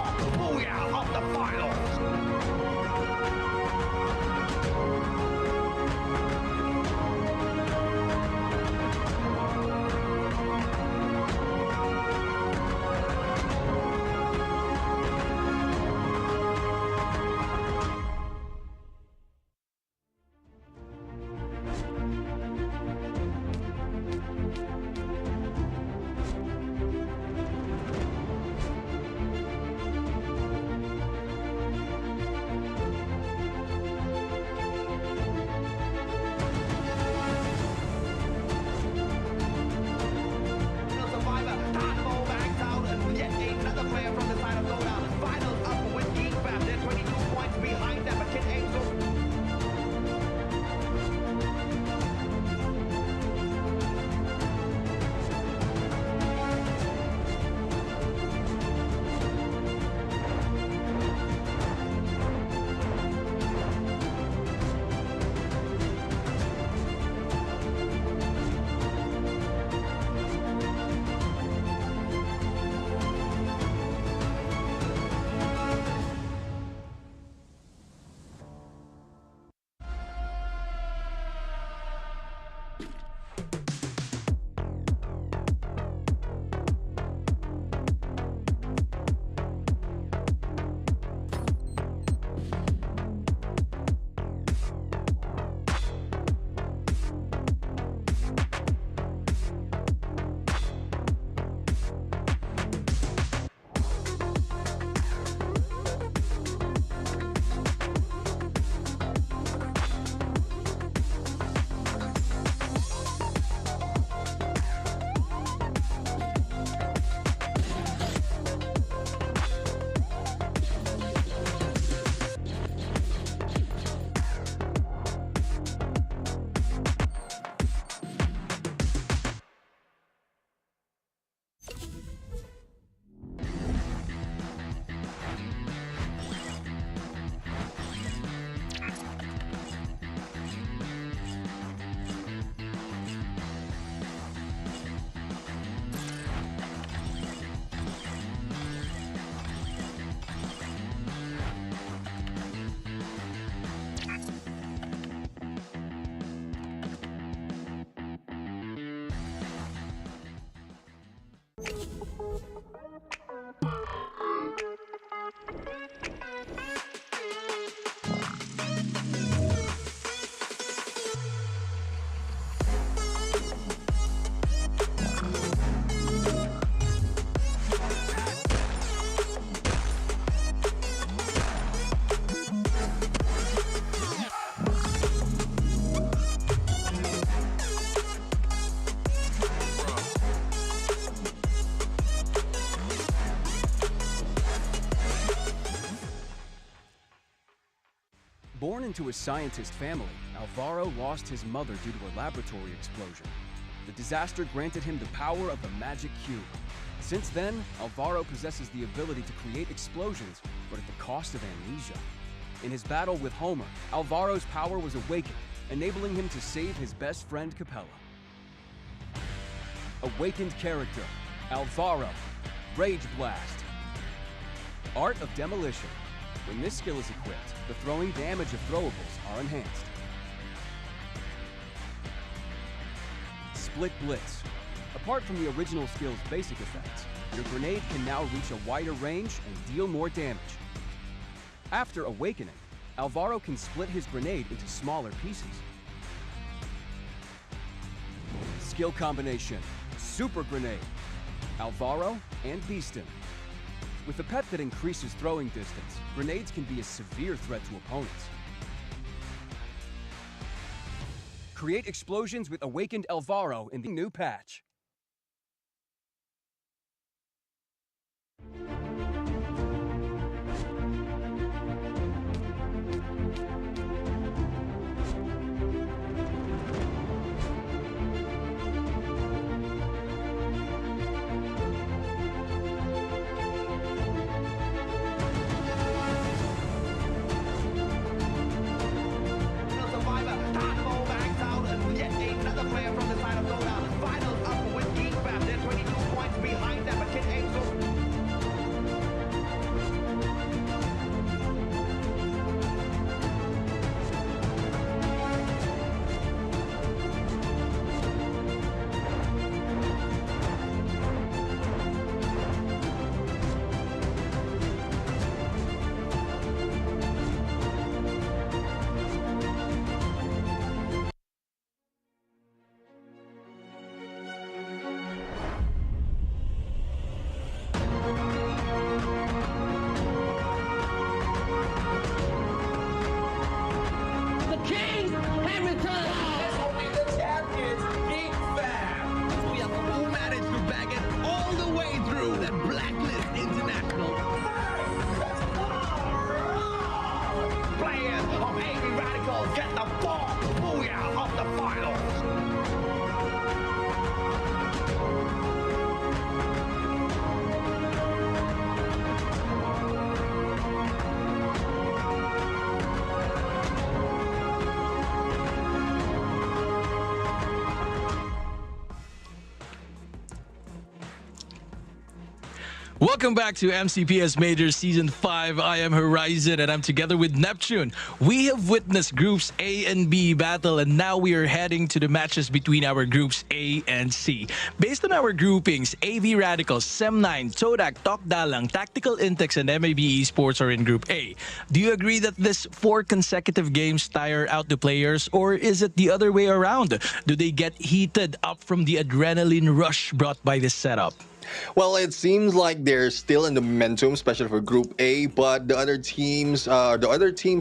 into a scientist family, Alvaro lost his mother due to a laboratory explosion. The disaster granted him the power of the magic cube. Since then, Alvaro possesses the ability to create explosions, but at the cost of amnesia. In his battle with Homer, Alvaro's power was awakened, enabling him to save his best friend Capella. Awakened character, Alvaro, Rage Blast. Art of Demolition. When this skill is equipped, the throwing damage of throwables are enhanced. Split Blitz. Apart from the original skill's basic effects, your grenade can now reach a wider range and deal more damage. After awakening, Alvaro can split his grenade into smaller pieces. Skill combination, Super Grenade, Alvaro and Beastin. With a pet that increases throwing distance, grenades can be a severe threat to opponents. Create explosions with Awakened Alvaro in the new patch. Welcome back to MCPS Majors Season 5. I am Horizon and I'm together with Neptune. We have witnessed Groups A and B battle and now we are heading to the matches between our Groups A and C. Based on our groupings, AV Radicals, Sem9, Todak, Tokdalang, Tactical Intex, and MAB Esports are in Group A. Do you agree that this 4 consecutive games tire out the players, or is it the other way around? Do they get heated up from the adrenaline rush brought by this setup? Well, it seems like they're still in the momentum, especially for Group A, but the other teams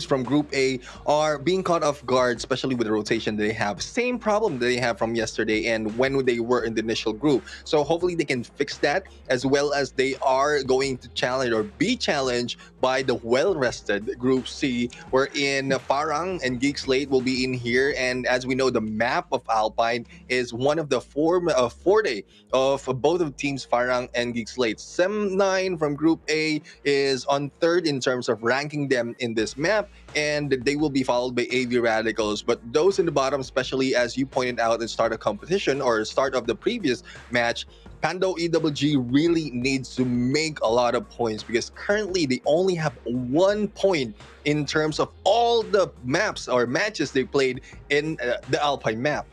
from Group A are being caught off guard, especially with the rotation they have. Same problem that they have from yesterday and when they were in the initial group. So hopefully they can fix that, as well as they are going to challenge or be challenged by the well-rested Group C, wherein Farang and Geek Slate will be in here. And as we know, the map of Alpine is one of the forte of both of teams, Farang and Geek Slate. Sem9 from Group A is on 3rd in terms of ranking them in this map, and they will be followed by AV Radicals. But those in the bottom, especially as you pointed out at the start of competition or start of the previous match, Pando EWG really needs to make a lot of points, because currently they only have 1 point in terms of all the maps or matches they played in the Alpine map.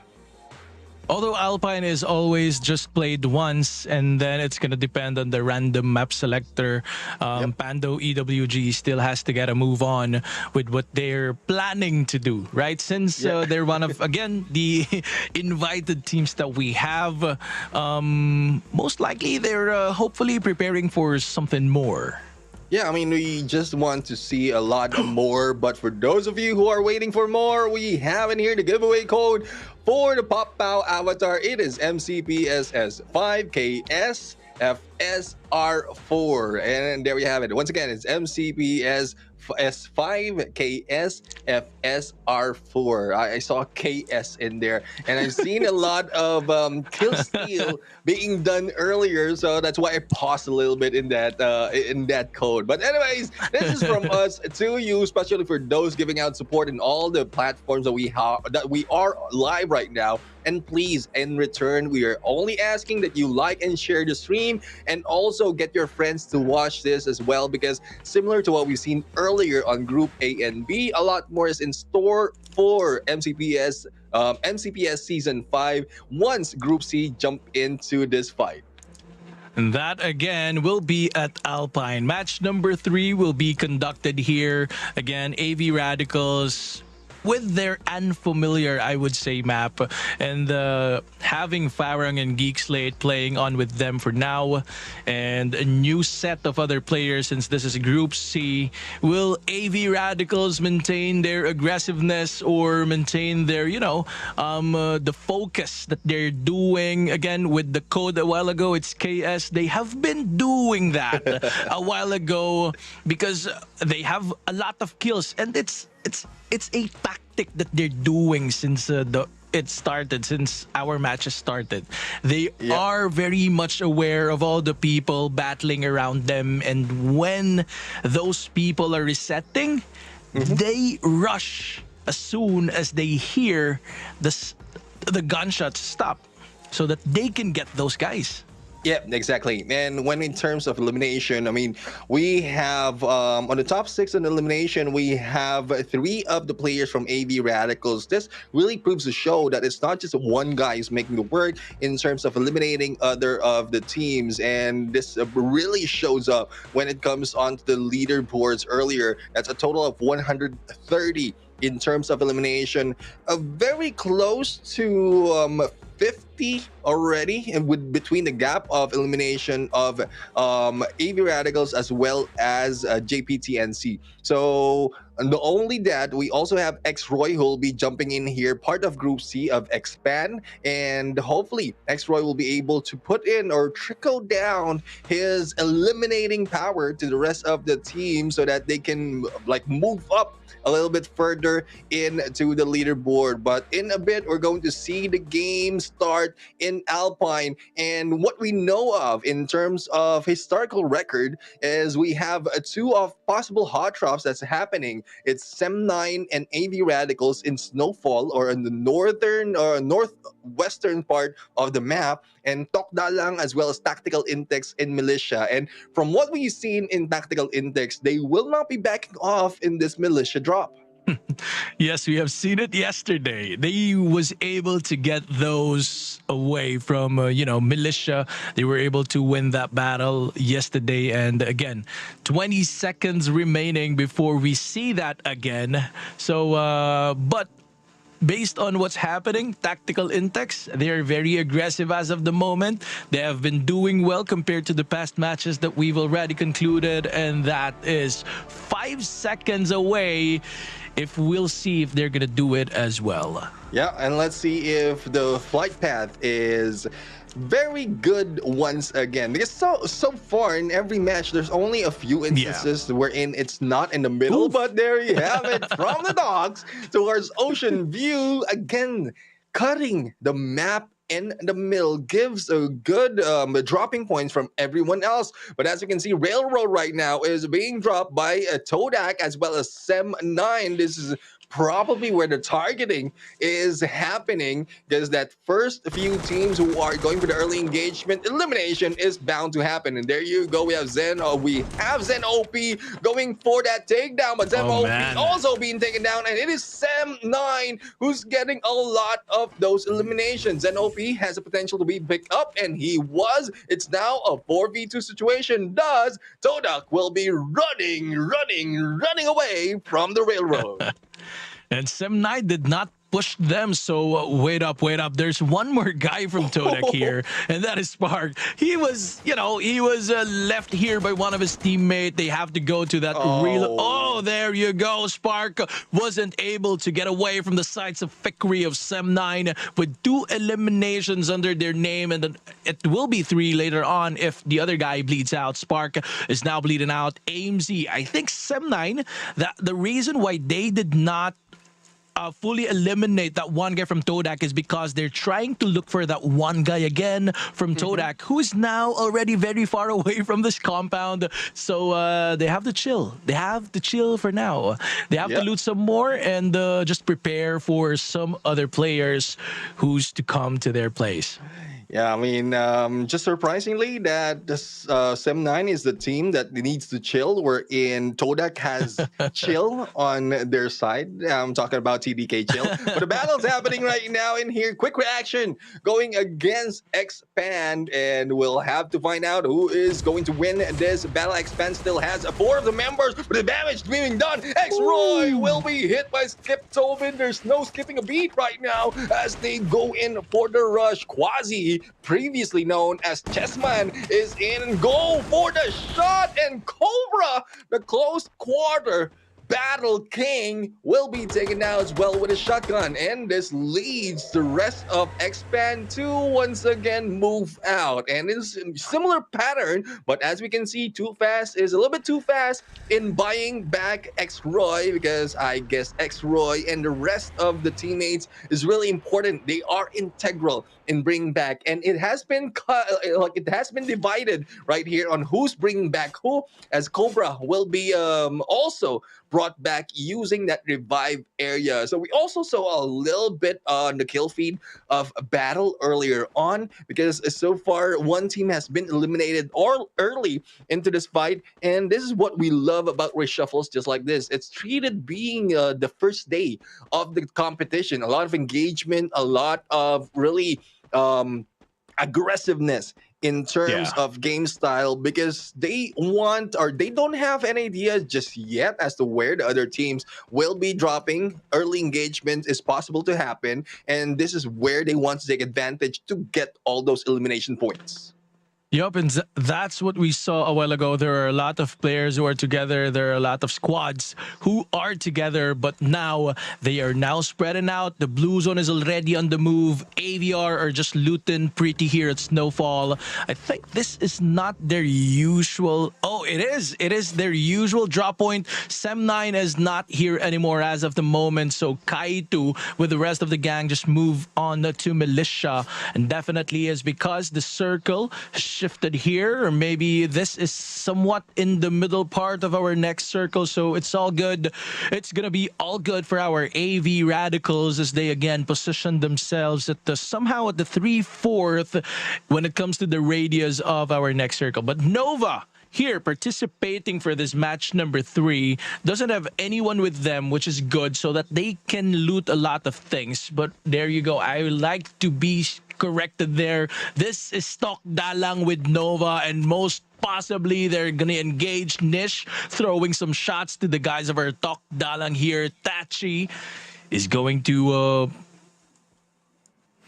Although Alpine is always just played once, and then it's going to depend on the random map selector. Pando EWG still has to get a move on with what they're planning to do, right? Since they're one of, again, the invited teams that we have, most likely they're hopefully preparing for something more. Yeah, I mean, we just want to see a lot more. But for those of you who are waiting for more, we have in here the giveaway code for the Pop-Pow avatar. It is MCPSS5KSFSR4. And there we have it. Once again, it's MCPS S5, KSFSR4. I saw KS in there, and I've seen a lot of kill steal being done earlier, so that's why I paused a little bit in that code. But anyways, this is from us to you, especially for those giving out support in all the platforms that we are live right now. And please, in return, we are only asking that you like and share the stream, and also get your friends to watch this as well, because similar to what we've seen earlier on Group A and B, a lot more is in store for MCPS Season 5 once Group C jump into this fight. And that again will be at Alpine. Match number 3 will be conducted here. Again, AV Radicals with their unfamiliar, I would say, map, and having Farang and Geek Slate playing on with them for now, and a new set of other players since this is Group C. Will AV Radicals maintain their aggressiveness or maintain their, the focus that they're doing? Again, with the code a while ago, it's KS. They have been doing that a while ago because they have a lot of kills, and it's a tactic that they're doing since since our matches started. They are very much aware of all the people battling around them, and when those people are resetting, they rush as soon as they hear the gunshots stop, so that they can get those guys. Yeah, exactly. And when in terms of elimination, I mean, we have on the top 6 in elimination, we have 3 of the players from AV Radicals. This really proves to show that it's not just one guy who's making the work in terms of eliminating other of the teams. And this really shows up when it comes onto the leaderboards earlier. That's a total of 130 in terms of elimination, very close to 50 already, and with between the gap of elimination of AV Radicals as well as JPTNC. So not only that, we also have X-Roy who will be jumping in here, part of Group C of Expand, and hopefully X-Roy will be able to put in or trickle down his eliminating power to the rest of the team so that they can move up a little bit further into the leaderboard. But in a bit, we're going to see the game start in Alpine. And what we know of in terms of historical record is we have 2 of possible hot drops that's happening. It's Sem9 and AV Radicals in Snowfall, or in the northern or northwestern part of the map, and Tokdalang as well as Tactical Intex in Militia. And from what we've seen in Tactical Intex, they will not be backing off in this Militia drop. Yes, we have seen it yesterday. They was able to get those away from, Militia. They were able to win that battle yesterday. And again, 20 seconds remaining before we see that again. So, but based on what's happening, Tactical Intex, they are very aggressive as of the moment. They have been doing well compared to the past matches that we've already concluded, and that is 5 seconds away. If we'll see if they're gonna do it as well. Yeah, and let's see if the flight path is very good once again, because so far in every match there's only a few instances wherein it's not in the middle. But there you have it, from the docks towards Ocean View, again cutting the map in the middle, gives a good dropping points from everyone else. But as you can see, Railroad right now is being dropped by Todak as well as Sem9. This is probably where the targeting is happening, because that first few teams who are going for the early engagement elimination is bound to happen. And there you go, we have Zen OP going for that takedown, but Zen OP also being taken down, and it is Sem9 who's getting a lot of those eliminations. Zen OP has the potential to be picked up, and he was. It's now a 4v2 situation. Thus, Todak will be running away from the Railroad. And Sem9 did not pushed them. So wait up. There's one more guy from Todak here, and that is Spark. He was, left here by one of his teammates. They have to go to that real. Oh, there you go. Spark wasn't able to get away from the sights of Fikri of Sem9 with 2 eliminations under their name, and then it will be 3 later on if the other guy bleeds out. Spark is now bleeding out. AMZ, I think Sem9, that the reason why they did not fully eliminate that one guy from Todak is because they're trying to look for that one guy again from Todak who is now already very far away from this compound. So they have to chill. They have to chill for now. They have to loot some more and just prepare for some other players who's to come to their place. Yeah, I mean, just surprisingly that this Sem9 is the team that needs to chill, wherein Todak has chill on their side. I'm talking about TDK chill. But the battle's happening right now in here. Quick reaction going against Expand, and we'll have to find out who is going to win this battle. Expand still has 4 of the members, but the damage being done. X-Roy will be hit by Skip Tobin. There's no skipping a beat right now as they go in for the rush. Quasi, previously known as Chessman, is in. Go for the shot, and Cobra, the close quarter Battle King, will be taken down as well with a shotgun, and this leads the rest of Expand to once again move out. And it's a similar pattern, but as we can see, Too Fast is a little bit too fast in buying back X-Roy, because I guess X-Roy and the rest of the teammates is really important. They are integral in bringing back, and it has been divided right here on who's bringing back who, as Cobra will be also brought back using that revive area. So we also saw a little bit on the kill feed of Battle earlier on, because so far one team has been eliminated or early into this fight, and this is what we love about reshuffles just like this. It's treated being the first day of the competition. A lot of engagement, a lot of really aggressiveness in terms of game style, because they want, or they don't have any idea just yet as to where the other teams will be dropping. Early engagement is possible to happen, and this is where they want to take advantage to get all those elimination points. Yup, and that's what we saw a while ago. There are a lot of players who are together. There are a lot of squads who are together, but now they are now spreading out. The blue zone is already on the move. AVR are just looting pretty here at Snowfall. I think this is not their usual. Oh, it is. It is their usual drop point. Sem9 is not here anymore as of the moment. So Kaitu with the rest of the gang just move on to Militia, and definitely is because the circle shifted here, or maybe this is somewhat in the middle part of our next circle, so it's all good. It's gonna be all good for our AV Radicals as they again position themselves at the somehow at the 3/4 when it comes to the radius of our next circle. But Nova here participating for this match number 3 doesn't have anyone with them, which is good, so that they can loot a lot of things. But there you go. I would like to be corrected there. This is Stock Dalang with Nova, and most possibly they're gonna engage Nish, throwing some shots to the guys of our Tok Dalang here. Tachi is going to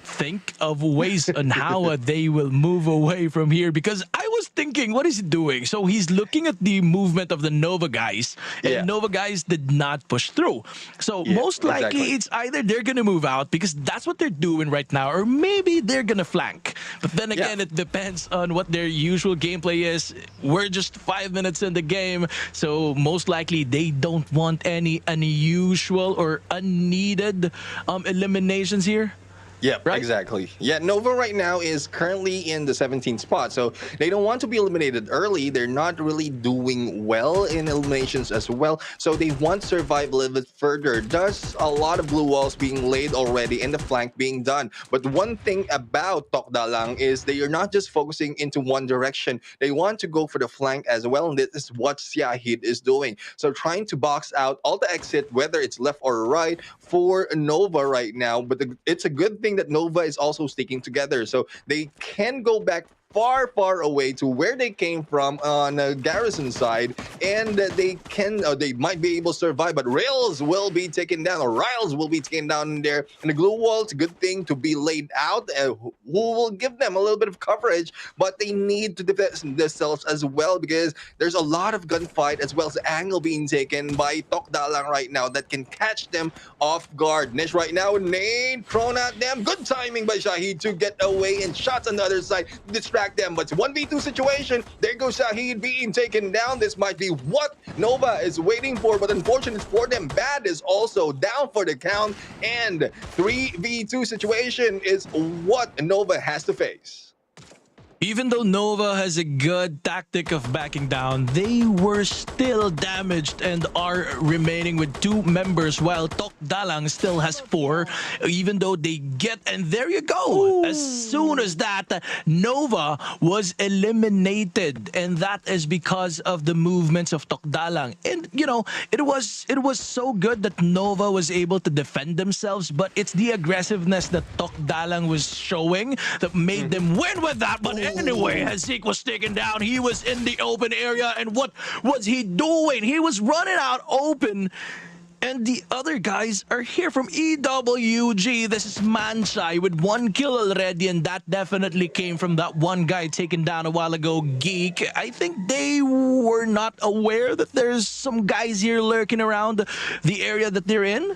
think of ways on how they will move away from here, because I was thinking, what is he doing? So he's looking at the movement of the Nova guys, and Nova guys did not push through. So most likely it's either they're gonna move out because that's what they're doing right now, or maybe they're gonna flank. But then again, it depends on what their usual gameplay is. We're just 5 minutes in the game, so most likely they don't want any unusual or unneeded eliminations here. Yeah, right? Exactly. Yeah, Nova right now is currently in the 17th spot, so they don't want to be eliminated early. They're not really doing well in eliminations as well, so they want to survive a little bit further. There's a lot of blue walls being laid already and the flank being done. But one thing about Tok Dalang is they are not just focusing into one direction. They want to go for the flank as well, and this is what Siahid is doing. So trying to box out all the exit, whether it's left or right, for Nova right now. But it's a good thing that Nova is also sticking together, so they can go back far, far away to where they came from on the Garrison side, and they might be able to survive, but Rails will be taken down, or Riles will be taken down in there. And the glue wall, it's a good thing to be laid out, who will give them a little bit of coverage, but they need to defend themselves as well, because there's a lot of gunfight as well as angle being taken by Tokdalang right now that can catch them off guard. Nish right now, nade thrown at them. Good timing by Shahid to get away, and shots on the other side to distract them. But it's 1v2 situation. There goes Shahid being taken down. This might be what Nova is waiting for, but unfortunately for them, Bad is also down for the count, and 3v2 situation is what Nova has to face. Even though Nova has a good tactic of backing down, they were still damaged and are remaining with 2 members, while Tokdalang still has 4, even though they get... And there you go! Ooh. As soon as that, Nova was eliminated, and that is because of the movements of Tokdalang. And, you know, it was so good that Nova was able to defend themselves, but it's the aggressiveness that Tokdalang was showing that made them win with that. But anyway, as Zeke was taken down, he was in the open area, and what was he doing? He was running out open, and the other guys are here from EWG. This is Manchai with 1 kill already, and that definitely came from that one guy taken down a while ago, Geek. I think they were not aware that there's some guys here lurking around the area that they're in.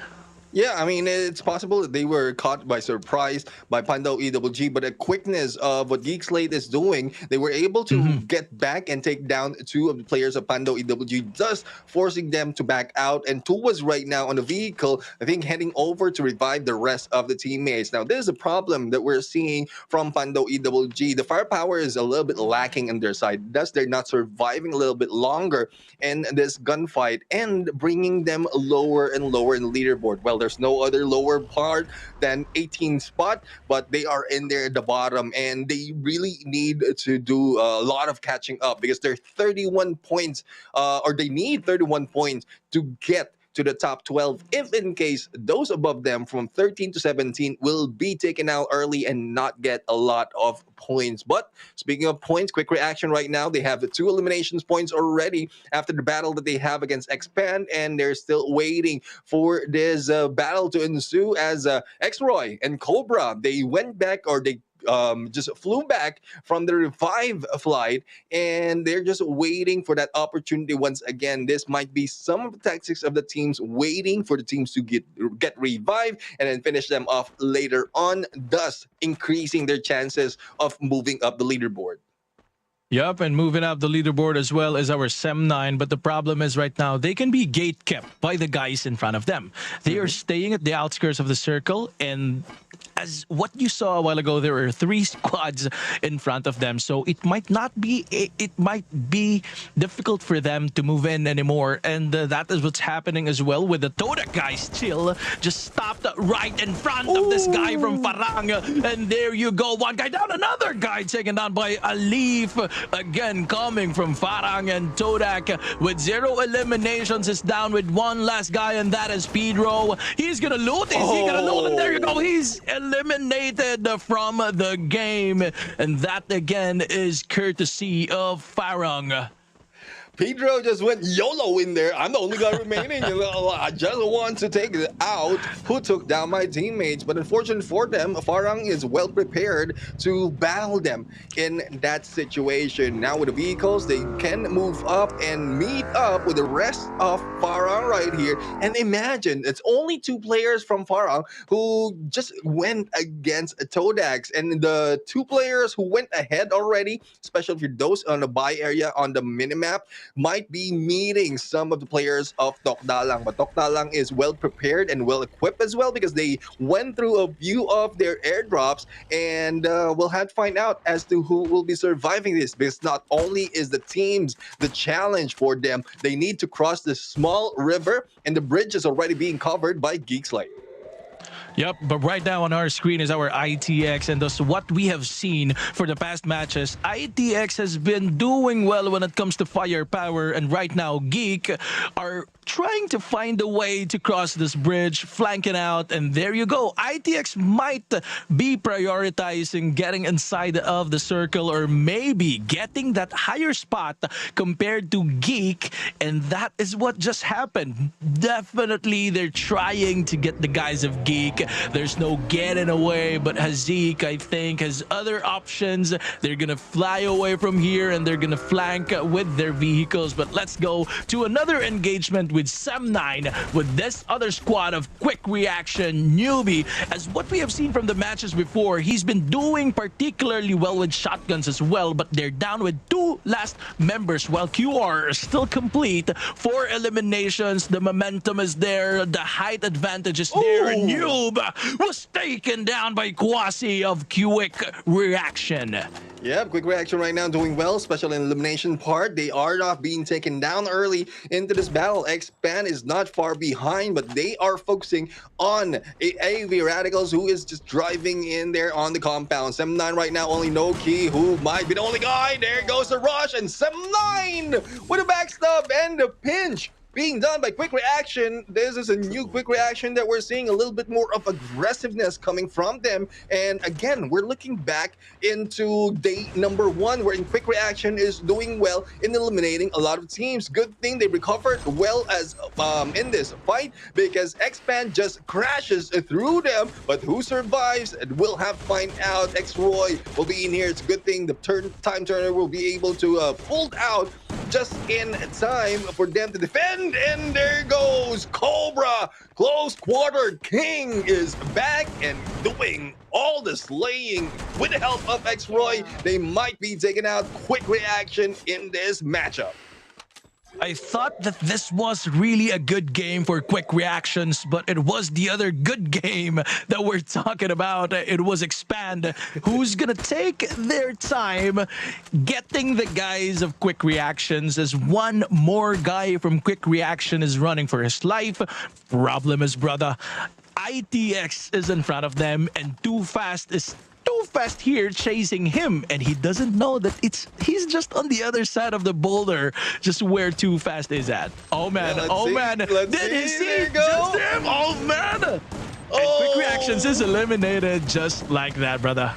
Yeah, I mean, it's possible that they were caught by surprise by Pando EWG, but the quickness of what Geek Slate is doing, they were able to get back and take down 2 of the players of Pando EWG, thus forcing them to back out. And 2 was right now on the vehicle, I think, heading over to revive the rest of the teammates. Now, this is a problem that we're seeing from Pando EWG. The firepower is a little bit lacking on their side, thus they're not surviving a little bit longer in this gunfight and bringing them lower and lower in the leaderboard. Well, there's no other lower part than 18 spot, but they are in there at the bottom, and they really need to do a lot of catching up, because they're 31 points, or they need 31 points to get to the top 12, if in case those above them from 13 to 17 will be taken out early and not get a lot of points. But speaking of points, quick reaction right now, they have the 2 eliminations points already after the battle that they have against Expand, and they're still waiting for this battle to ensue as X-Roy and Cobra, they went back, or they just flew back from the revive flight, and they're just waiting for that opportunity once again. This might be some of the tactics of the teams, waiting for the teams to get revived and then finish them off later on, thus increasing their chances of moving up the leaderboard. Yup, and moving up the leaderboard as well as our Sem9, but the problem is right now they can be gate-kept by the guys in front of them. They are staying at the outskirts of the circle, and as what you saw a while ago, there were 3 squads in front of them, so it might be difficult for them to move in anymore, and that is what's happening as well with the Todak guys. Still just stopped right in front of this guy from Farang, and there you go, 1 guy down, another guy taken down by Alif, again coming from Farang, and Todak with 0 eliminations is down with 1 last guy, and that is Pedro. He's gonna loot, is he gonna loot? And there you go, he's eliminated from the game, and that again is courtesy of Farang. Pedro just went YOLO in there. I'm the only guy remaining. I just want to take it out who took down my teammates. But unfortunately for them, Farang is well prepared to battle them in that situation. Now with the vehicles, they can move up and meet up with the rest of Farang right here. And imagine, it's only 2 players from Farang who just went against Todax. And the 2 players who went ahead already, especially for those on the buy area on the minimap, might be meeting some of the players of Tokdalang. But Tokdalang is well prepared and well equipped as well, because they went through a few of their airdrops, and we'll have to find out as to who will be surviving this, because not only is the teams the challenge for them, they need to cross this small river, and the bridge is already being covered by Geek Slate. Yep, but right now on our screen is our ITX, and thus what we have seen for the past matches, ITX has been doing well when it comes to firepower, and right now Geek are trying to find a way to cross this bridge, flanking out, and there you go. ITX might be prioritizing getting inside of the circle or maybe getting that higher spot compared to Geek, and that is what just happened. Definitely they're trying to get the guys of Geek. There's no getting away, but Hazik, I think, has other options. They're gonna fly away from here and they're gonna flank with their vehicles. But let's go to another engagement with Sem9 with this other squad of quick reaction newbie. As what we have seen from the matches before, he's been doing particularly well with shotguns as well, but they're down with 2 last members while QR is still complete. 4 eliminations, the momentum is there, the height advantage is there. Noob was taken down by Kwasi of Quick Reaction. Yeah, quick reaction right now doing well, especially in elimination part. They are not being taken down early into this battle. X-Pan is not far behind, but they are focusing on AV Radicals, who is just driving in there on the compound. Sem9 right now, only no key, who might be the only guy. There goes the rush, and Sem9 with a backstab and a pinch being done by quick reaction. This is a new quick reaction that we're seeing a little bit more of aggressiveness coming from them. And again, we're looking back into day number 1, where in quick reaction is doing well in eliminating a lot of teams. Good thing they recovered well as in this fight, because X-Pan just crashes through them. But who survives, we'll have to find out. X-Roy will be in here. It's a good thing the time turner will be able to pull out just in time for them to defend. And there goes Cobra. Close Quarter King is back and doing all the slaying with the help of X-Roy. They might be taking out quick reaction in this matchup. I thought that this was really a good game for quick reactions, but it was the other good game that we're talking about. It was Expand, who's gonna take their time getting the guys of quick reactions, as one more guy from quick reaction is running for his life. Problem is, brother, ITX is in front of them, and Too Fast is here chasing him, and he doesn't know that he's just on the other side of the boulder, just where Too Fast is at. Oh man, did he see just him? Oh man, and quick reactions is eliminated just like that, brother.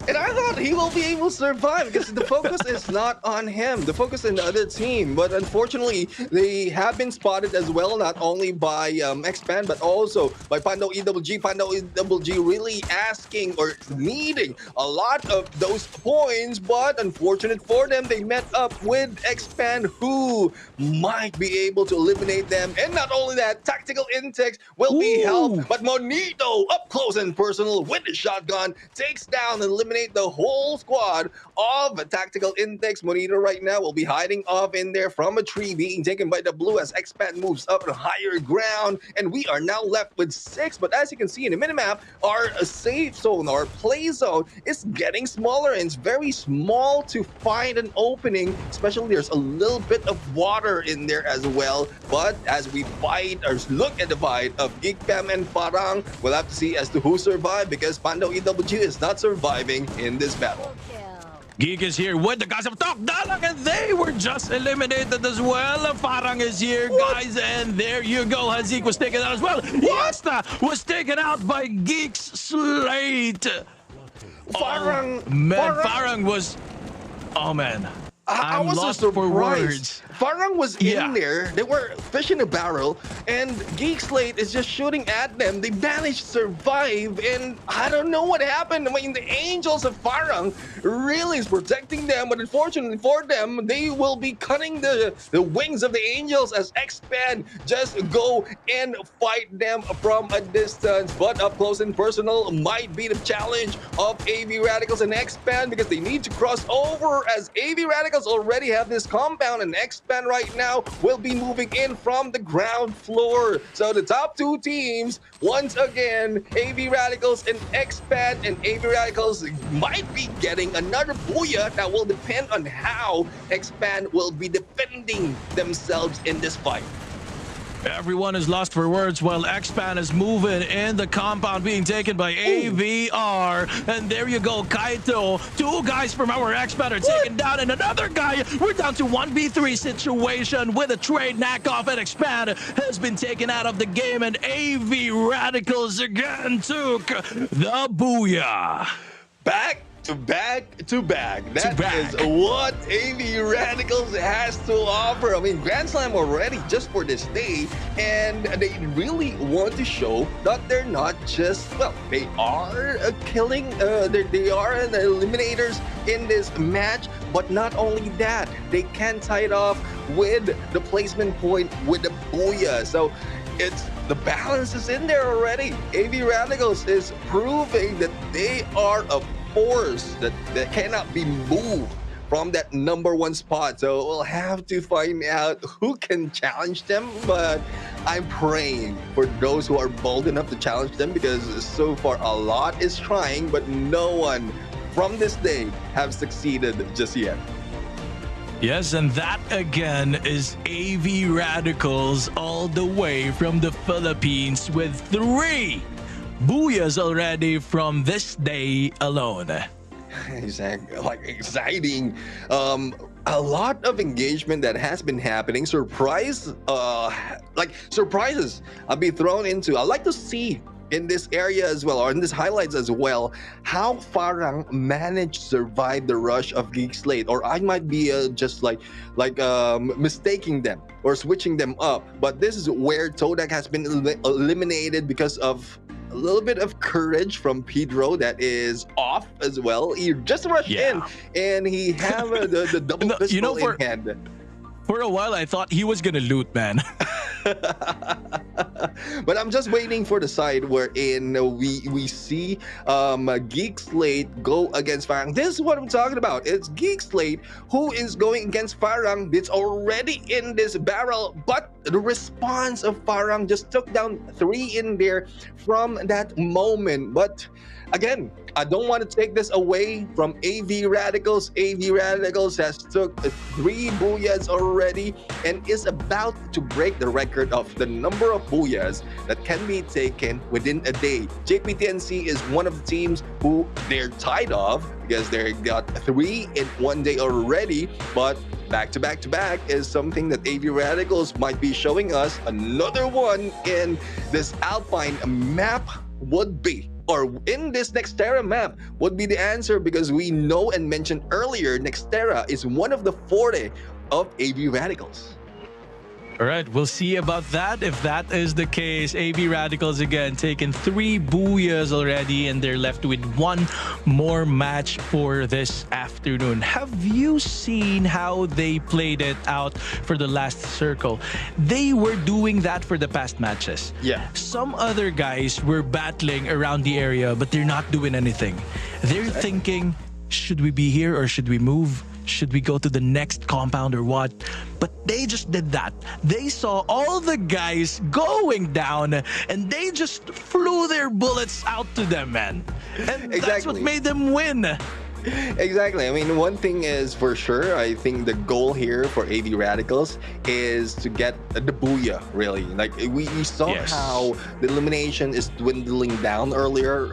And I thought he will be able to survive because the focus is not on him. The focus is on the other team. But unfortunately, they have been spotted as well, not only by X-Pan, but also by Pando EWG. Pando EWG really asking or needing a lot of those points. But unfortunate for them, they met up with X-Pan, who might be able to eliminate them. And not only that, Tactical Intex will be helped. But Monito, up close and personal with the shotgun, takes down and eliminates the whole squad of Tactical Intex. Monito right now will be hiding off in there from a tree, being taken by the blue as X-Pan moves up to higher ground. And we are now left with 6. But as you can see in the minimap, our safe zone, our play zone, is getting smaller, and it's very small to find an opening. Especially there's a little bit of water in there as well. But as we fight or look at the fight of Geekpam and Parang, we'll have to see as to who survived, because Pando EWG is not surviving in this battle. Geek is here with the guys of Top Dalang, and they were just eliminated as well. Farang is here, guys, and there you go. Hazik was taken out as well. Yasta was taken out by Geek's Slate. Farang, Farang was... Oh, man. I I'm was lost so for words. Farang was in there. They were fish in a barrel, and Geek Slate is just shooting at them. They managed to survive, and I don't know what happened. I mean, the Angels of Farang really is protecting them, but unfortunately for them, they will be cutting the wings of the Angels as X-Pan just go and fight them from a distance. But up close and personal might be the challenge of AV Radicals and X-Pan, because they need to cross over, as AV Radicals already have this compound, and X-Pan right now will be moving in from the ground floor. So the top 2 teams, once again, AV Radicals and X-Pan, and AV Radicals might be getting another booyah. That will depend on how X-Pan will be defending themselves in this fight. Everyone is lost for words while Xpan is moving in the compound being taken by AVR. And there you go, Kaito. 2 guys from our Xpan are taken down, and another guy. We're down to 1v3 situation with a trade knockoff, and Xpan has been taken out of the game, and AV Radicals again took the booyah. Back to back. That is what AV Radicals has to offer. I mean, Grand Slam already just for this day, and they really want to show that they're not just, well, they are killing, they are the eliminators in this match, but not only that, they can tie it off with the placement point with the booyah. So it's the balance is in there already. AV Radicals is proving that they are a force that cannot be moved from that #1 spot. So we'll have to find out who can challenge them, but I'm praying for those who are bold enough to challenge them, because so far a lot is trying, but no one from this day have succeeded just yet. Yes, and that again is AV Radicals all the way from the Philippines with 3 booyahs already from this day alone. Exactly, like exciting. A lot of engagement that has been happening. Surprises I'll be thrown into. I like to see in this area as well, or in this highlights as well, how Farang managed to survive the rush of Geek Slate. Or I might be just mistaking them or switching them up, but this is where Todak has been eliminated because of a little bit of courage from Pedro that is off as well. He just rushed in, and he have the double pistol in hand. For a while, I thought he was gonna loot, man. But I'm just waiting for the side wherein we see Geek Slate go against Farang. This is what I'm talking about. It's Geek Slate who is going against Farang. It's already in this barrel, but the response of Farang just took down 3 in there from that moment. But again, I don't want to take this away from AV Radicals. AV Radicals has took 3 booyahs already and is about to break the record of the number of booyahs that can be taken within a day. JPTNC is one of the teams who they're tied off because they got 3 in one day already, but back to back is something that AV Radicals might be showing us. Another one in this Alpine map would be, or in this Nextera map would be the answer, because we know and mentioned earlier Nextera is one of the forte of AV Radicals. All right, we'll see about that. If that is the case, AV Radicals again taking 3 booyahs already, and they're left with 1 more match for this afternoon. Have you seen how they played it out for the last circle? They were doing that for the past matches. Yeah. Some other guys were battling around the area, but they're not doing anything. They're thinking, should we be here or should we move? Should we go to the next compound or what? But they just did that. They saw all the guys going down, and they just flew their bullets out to them, man. And that's what made them win. Exactly. I mean, one thing is for sure, I think the goal here for AV Radicals is to get the booyah, really. Like, we saw how the elimination is dwindling down earlier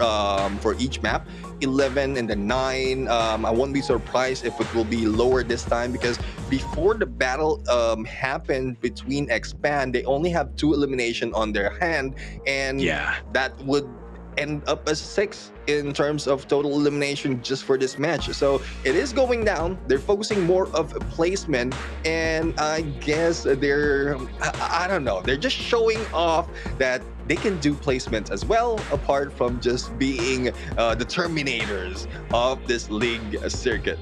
for each map. 11 and then 9. I won't be surprised if it will be lower this time, because before the battle happened between Expand, they only have 2 elimination on their hand, and that would end up as 6 in terms of total elimination just for this match. So it is going down. They're focusing more of a placement, and I guess I don't know, they're just showing off that they can do placements as well, apart from just being the terminators of this league circuit.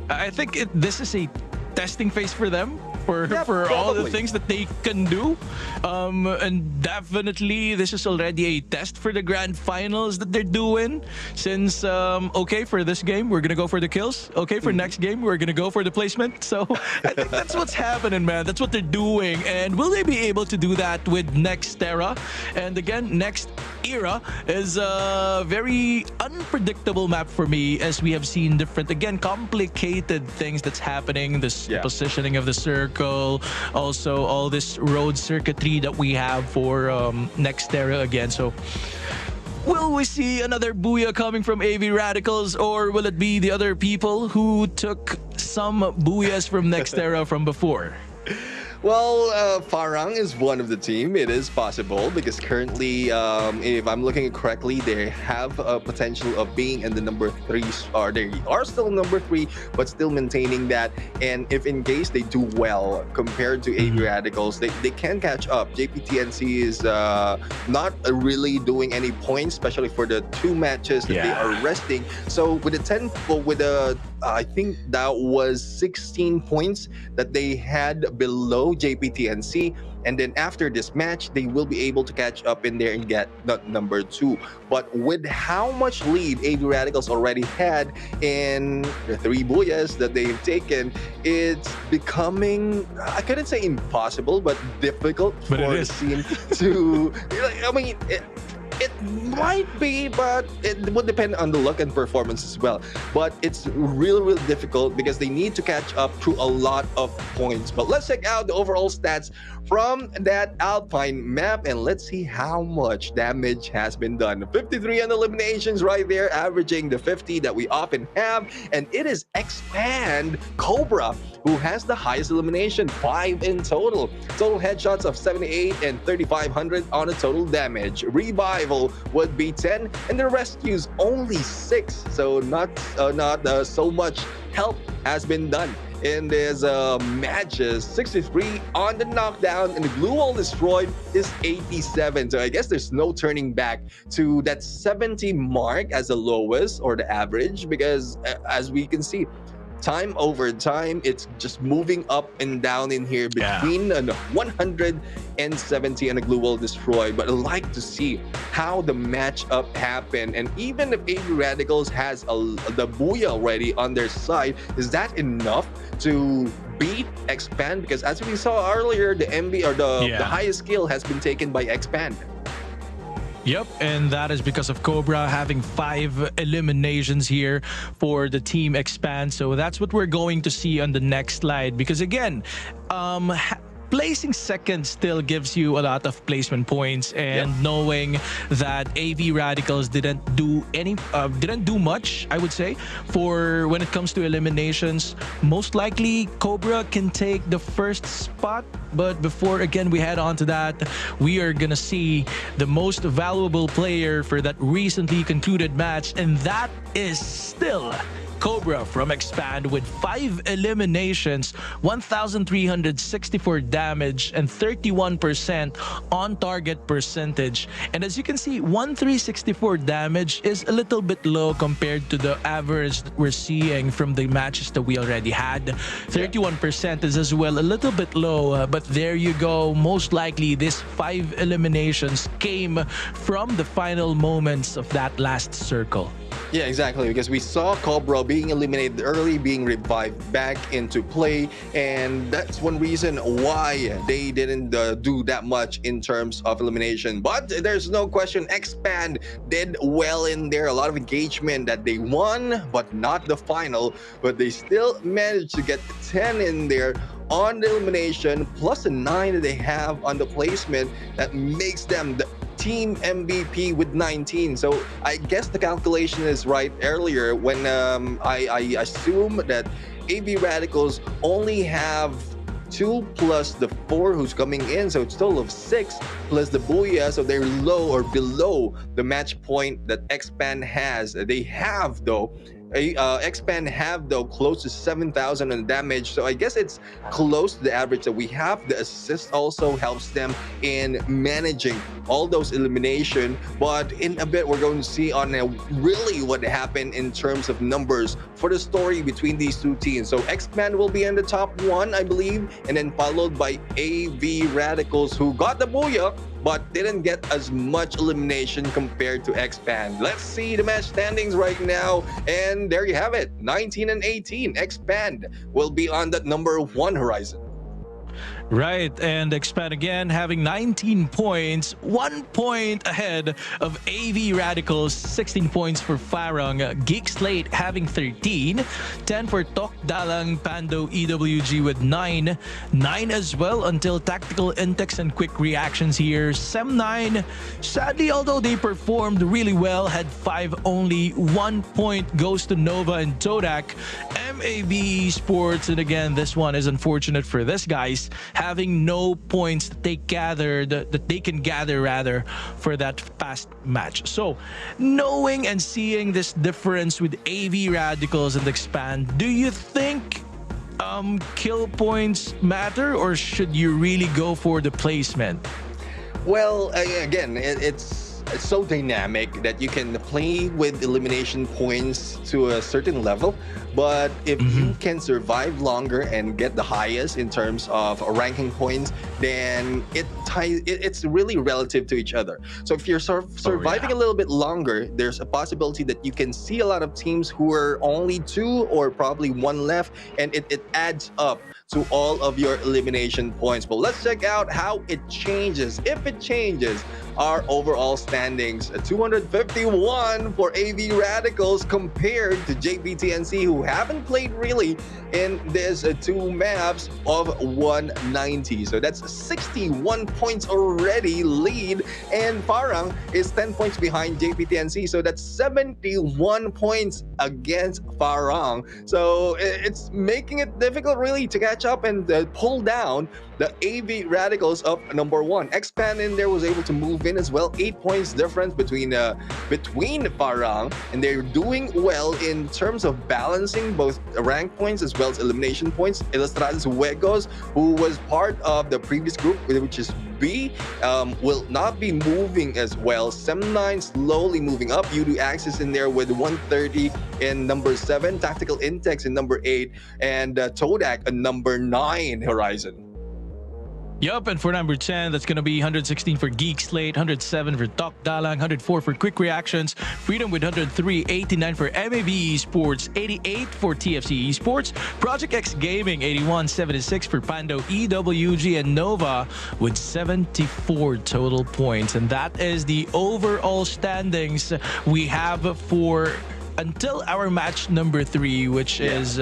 I think this is a testing phase for them, for all the things that they can do, and definitely this is already a test for the grand finals that they're doing, since okay, for this game we're gonna go for the kills, okay, for next game we're gonna go for the placement. So I think that's what's happening, man. That's what they're doing. And will they be able to do that with Nextera? And again, Next Era is a very unpredictable map for me, as we have seen different, again, complicated things that's happening, this positioning of the circle, circle, also all this road circuitry that we have for Nextera again. So will we see another booyah coming from AV Radicals, or will it be the other people who took some booyahs from Nextera from before? Well, Farang is one of the team. It is possible because currently, if I'm looking at correctly, they have a potential of being in the number 3, or they are still number 3, but still maintaining that. And if in case they do well compared to AV Radicals, they can catch up. JPTNC is not really doing any points, especially for the 2 matches that they are resting. So with the 10, with the I think that was 16 points that they had below JPTNC. And then after this match, they will be able to catch up in there and get the number 2. But with how much lead AV Radicals already had in the 3 booyahs that they've taken, it's becoming, I couldn't say impossible, but difficult for the team to, I mean, it might be, but it would depend on the luck and performance as well. But it's real difficult because they need to catch up through a lot of points. But let's check out the overall stats from that Alpine map, and let's see how much damage has been done. 53 on eliminations right there, averaging the 50 that we often have. And it is Expand Cobra who has the highest elimination, 5 in total. Total headshots of 78 and 3,500 on a total damage. Revival would be 10, and the rescues only 6. So not so much help has been done in these matches. 63 on the knockdown, and the glue wall destroyed is 87. So I guess there's no turning back to that 70 mark as the lowest or the average, because as we can see, time over time, it's just moving up and down in here between 170 and a glue wall destroyed. But I'd like to see how the matchup happened. And even if AV Radicals has the booyah already on their side, is that enough to beat Expand? Because as we saw earlier, the MB or the highest skill has been taken by Expand. Yep, and that is because of Cobra having 5 eliminations here for the team Expand. So that's what we're going to see on the next slide. Because again, placing second still gives you a lot of placement points, and knowing that AV Radicals didn't do much, I would say, for when it comes to eliminations, most likely Cobra can take the first spot. But before again we head on to that, we are gonna see the most valuable player for that recently concluded match, and that is still Cobra from Expand with 5 eliminations, 1,364 damage, and 31% on target percentage. And as you can see, 1,364 damage is a little bit low compared to the average that we're seeing from the matches that we already had. 31% is as well a little bit low, but there you go. Most likely, this 5 eliminations came from the final moments of that last circle. Yeah, exactly, because we saw Cobra being eliminated early, being revived back into play, and that's one reason why they didn't do that much in terms of elimination. But there's no question, Expand did well in there. A lot of engagement that they won, but not the final. But they still managed to get 10 in there on the elimination, plus the 9 that they have on the placement that makes them the team MVP with 19. So I guess the calculation is right earlier when I assume that AV Radicals only have 2 plus the 4 who's coming in, so it's a total of 6 plus the booyah, so they're low or below the match point that Expand has. They have though Expand have though close to 7,000 in damage, so I guess it's close to the average that we have. The assist also helps them in managing all those elimination, but in a bit we're going to see on really what happened in terms of numbers for the story between these two teams. So Expand will be in the top 1, I believe, and then followed by AV Radicals, who got the booyah but didn't get as much elimination compared to Expand. Let's see the match standings right now, and there you have it, 19 and 18. Expand will be on that number 1 horizon. Right, and expand again, having 19 points, 1 point ahead of AV Radicals, 16 points for Farang. Geek Slate having 13, 10 for Tok Dalang Pando EWG with 9, 9 as well until Tactical Intex and Quick Reactions here. Sem 9, sadly, although they performed really well, had 5 only, 1 point goes to Nova and Todak. MAB Sports, and again, this one is unfortunate for this guys, having no points that they can gather rather for that past match. So knowing and seeing this difference with AV Radicals and Expand, do you think kill points matter, or should you really go for the placement? Well, again, it's so dynamic that you can play with elimination points to a certain level, but if you can survive longer and get the highest in terms of ranking points, then it's really relative to each other. So if you're surviving a little bit longer, there's a possibility that you can see a lot of teams who are only 2 or probably 1 left, and it adds up to all of your elimination points. But let's check out how it changes, if it changes, our overall standings. 251 for AV Radicals compared to JPTNC, who haven't played really in this 2 maps, of 190. So that's 61 points already lead, and Farang is 10 points behind JPTNC. So that's 71 points against Farang. So it's making it difficult really to catch up and pull down the AV Radicals of number 1. Expand in there was able to move in as well. 8 points difference between Farang, and they're doing well in terms of balancing both rank points as well as elimination points. Ilustrados Huegos, who was part of the previous group, which is B, will not be moving as well. Sem9 slowly moving up. Udo Axis in there with 130 in number 7. Tactical Intex in number 8. And Todak in number 9 Horizon. Yup, and for number 10, that's going to be 116 for Geek Slate, 107 for Tok Dalang, 104 for Quick Reactions, Freedom with 103, 89 for MAB Esports, 88 for TFC Esports, Project X Gaming, 81, 76 for Pando EWG, and Nova with 74 total points. And that is the overall standings we have for until our match number 3, which is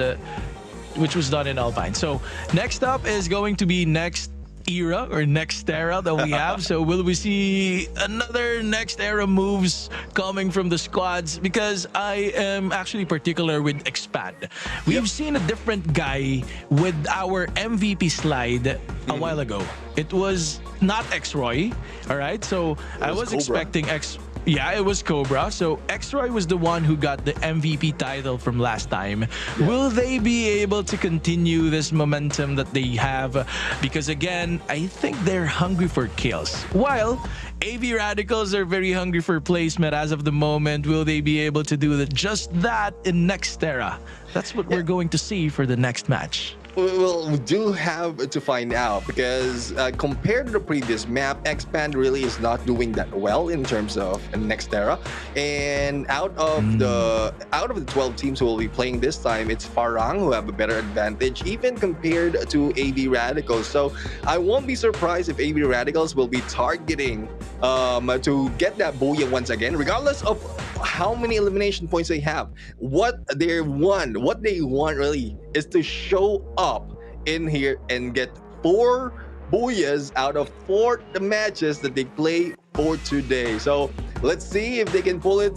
which was done in Alpine. So next up is going to be next era or next era that we have. So will we see another next era moves coming from the squads? Because I am actually particular with Expand. We've seen a different guy with our MVP slide a while ago. It was not X-Roy, all right? So I was expecting Yeah, it was Cobra. So X-Roy was the one who got the MVP title from last time. Yeah. Will they be able to continue this momentum that they have? Because again, I think they're hungry for kills. While AV Radicals are very hungry for placement as of the moment. Will they be able to do just that in next era? That's what we're going to see for the next match. Well, we do have to find out, because compared to the previous map, Expand really is not doing that well in terms of next era. And out of the 12 teams who will be playing this time, it's Farang who have a better advantage, even compared to AV Radicals. So I won't be surprised if AV Radicals will be targeting to get that booyah once again, regardless of how many elimination points they have. What they want really is to show up in here and get 4 booyahs out of 4 matches that they play for today. So let's see if they can pull it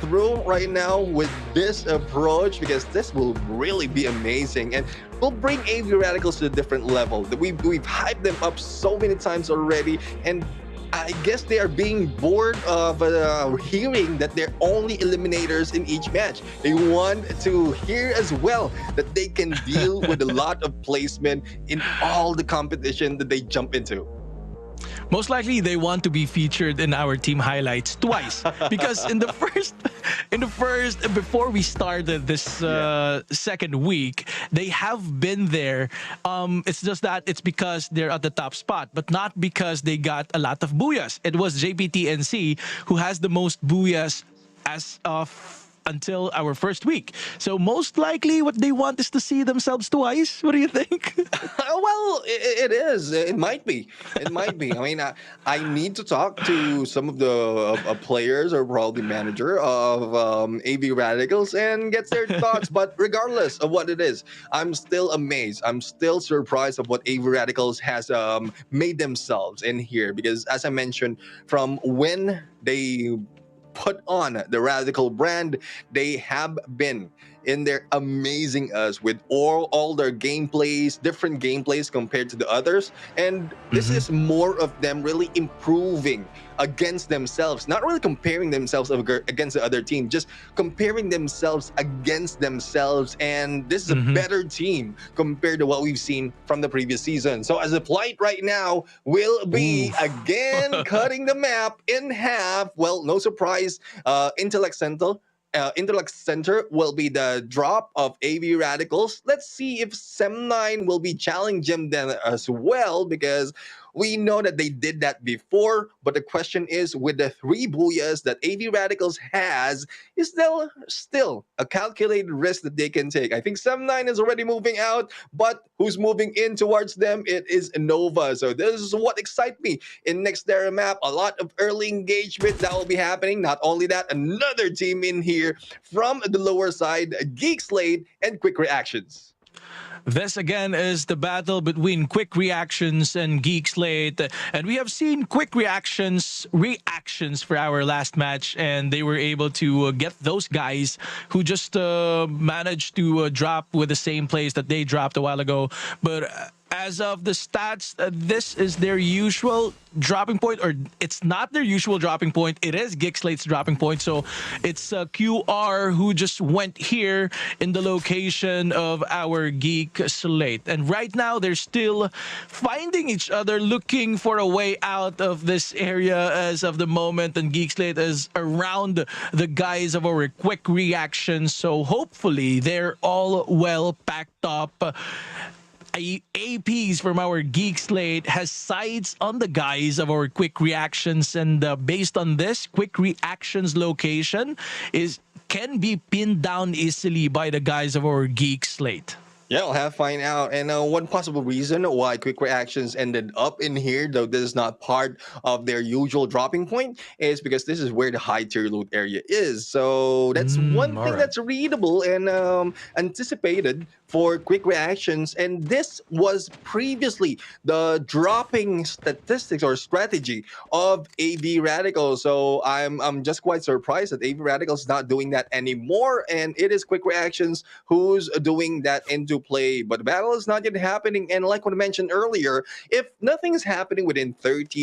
through right now with this approach, because this will really be amazing and will bring AV Radicals to a different level. We've hyped them up so many times already, and I guess they are being bored of hearing that they're only eliminators in each match. They want to hear as well that they can deal with a lot of placement in all the competition that they jump into. Most likely they want to be featured in our team highlights twice, because in the first before we started this second week, they have been there. It's just that it's because they're at the top spot, but not because they got a lot of booyahs. It was JPTNC who has the most booyahs as of until our first week. So most likely what they want is to see themselves twice. What do you think? Well, it is. It might be. It might be. I mean, I need to talk to some of the players or probably manager of AV Radicals and get their thoughts. But regardless of what it is, I'm still amazed. I'm still surprised of what AV Radicals has made themselves in here because, as I mentioned, from when they put on the Radical brand, they have been in there amazing us with all their gameplays, different gameplays compared to the others. And this is more of them really improving against themselves, not really comparing themselves against the other team, just comparing themselves against themselves. And this is a better team compared to what we've seen from the previous season. So as a plight right now will be again cutting the map in half. Well, no surprise, Intellect Center will be the drop of AV Radicals. Let's see if Sem9 will be challenging them as well because we know that they did that before. But the question is, with the 3 booyahs that AV Radicals has, is there still a calculated risk that they can take? I think Sem9 is already moving out, but who's moving in towards them? It is Nova. So this is what excites me in next Terra map. A lot of early engagement that will be happening. Not only that, another team in here from the lower side, Geek Slate and Quick Reactions. This again is the battle between Quick Reactions and Geek Slate. And we have seen Quick Reactions for our last match, and they were able to get those guys who just managed to drop with the same place that they dropped a while ago. But as of the stats, this is their usual dropping point, or it's not their usual dropping point. It is Geek Slate's dropping point. So it's QR who just went here in the location of our Geek Slate. And right now, they're still finding each other, looking for a way out of this area as of the moment. And Geek Slate is around the guys of our Quick Reactions. So hopefully, they're all well packed up. APs from our Geek Slate has sights on the guys of our Quick Reactions, and based on this, Quick Reactions location can be pinned down easily by the guys of our Geek Slate. Yeah, we'll have to find out. And one possible reason why Quick Reactions ended up in here, though this is not part of their usual dropping point, is because this is where the high tier loot area is. So that's one thing that's readable and anticipated for Quick Reactions. And this was previously the dropping statistics or strategy of AV Radicals. So I'm just quite surprised that AV Radicals is not doing that anymore. And it is Quick Reactions who's doing that into play. But the battle is not yet happening. And like what I mentioned earlier, if nothing is happening within 30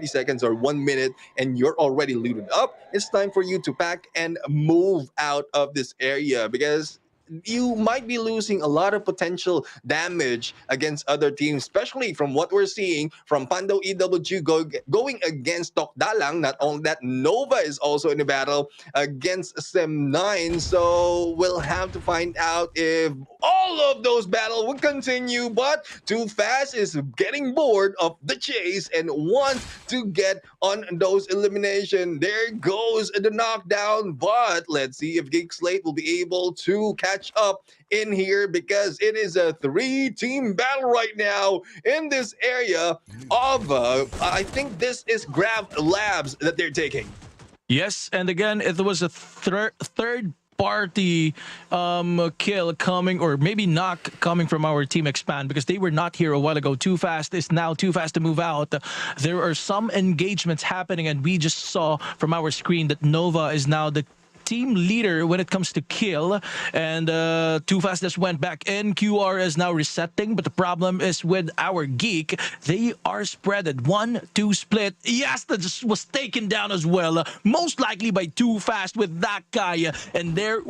seconds or 1 minute and you're already looted up, it's time for you to pack and move out of this area because you might be losing a lot of potential damage against other teams, especially from what we're seeing from Pando EWG going against Tokdalang. Not only that, Nova is also in the battle against Sem9. So we'll have to find out if all of those battles will continue. But Too Fast is getting bored of the chase and wants to get on those elimination. There goes the knockdown. But let's see if Geek Slate will be able to catch up in here because it is a 3-team battle right now in this area of I think this is Grab Labs that they're taking. Yes, and again, it was a third party kill coming, or maybe knock coming from our team Expand, because they were not here a while ago. Too Fast is now Too Fast to move out. There are some engagements happening, and we just saw from our screen that Nova is now the team leader when it comes to kill, and Too Fast just went back in. QR is now resetting, but the problem is with our Geek, they are spreaded. 1-2 split. Yes, that just was taken down as well, most likely by Too Fast with that guy, and there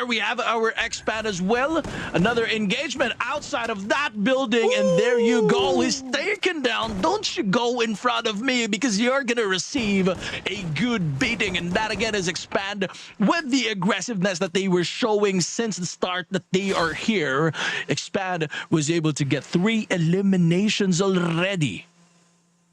we have our Expand as well. Another engagement outside of that building, and there you go. He's taken down. Don't you go in front of me because you're going to receive a good beating. And that again is Expand with the aggressiveness that they were showing since the start that they are here. Expand was able to get 3 eliminations already.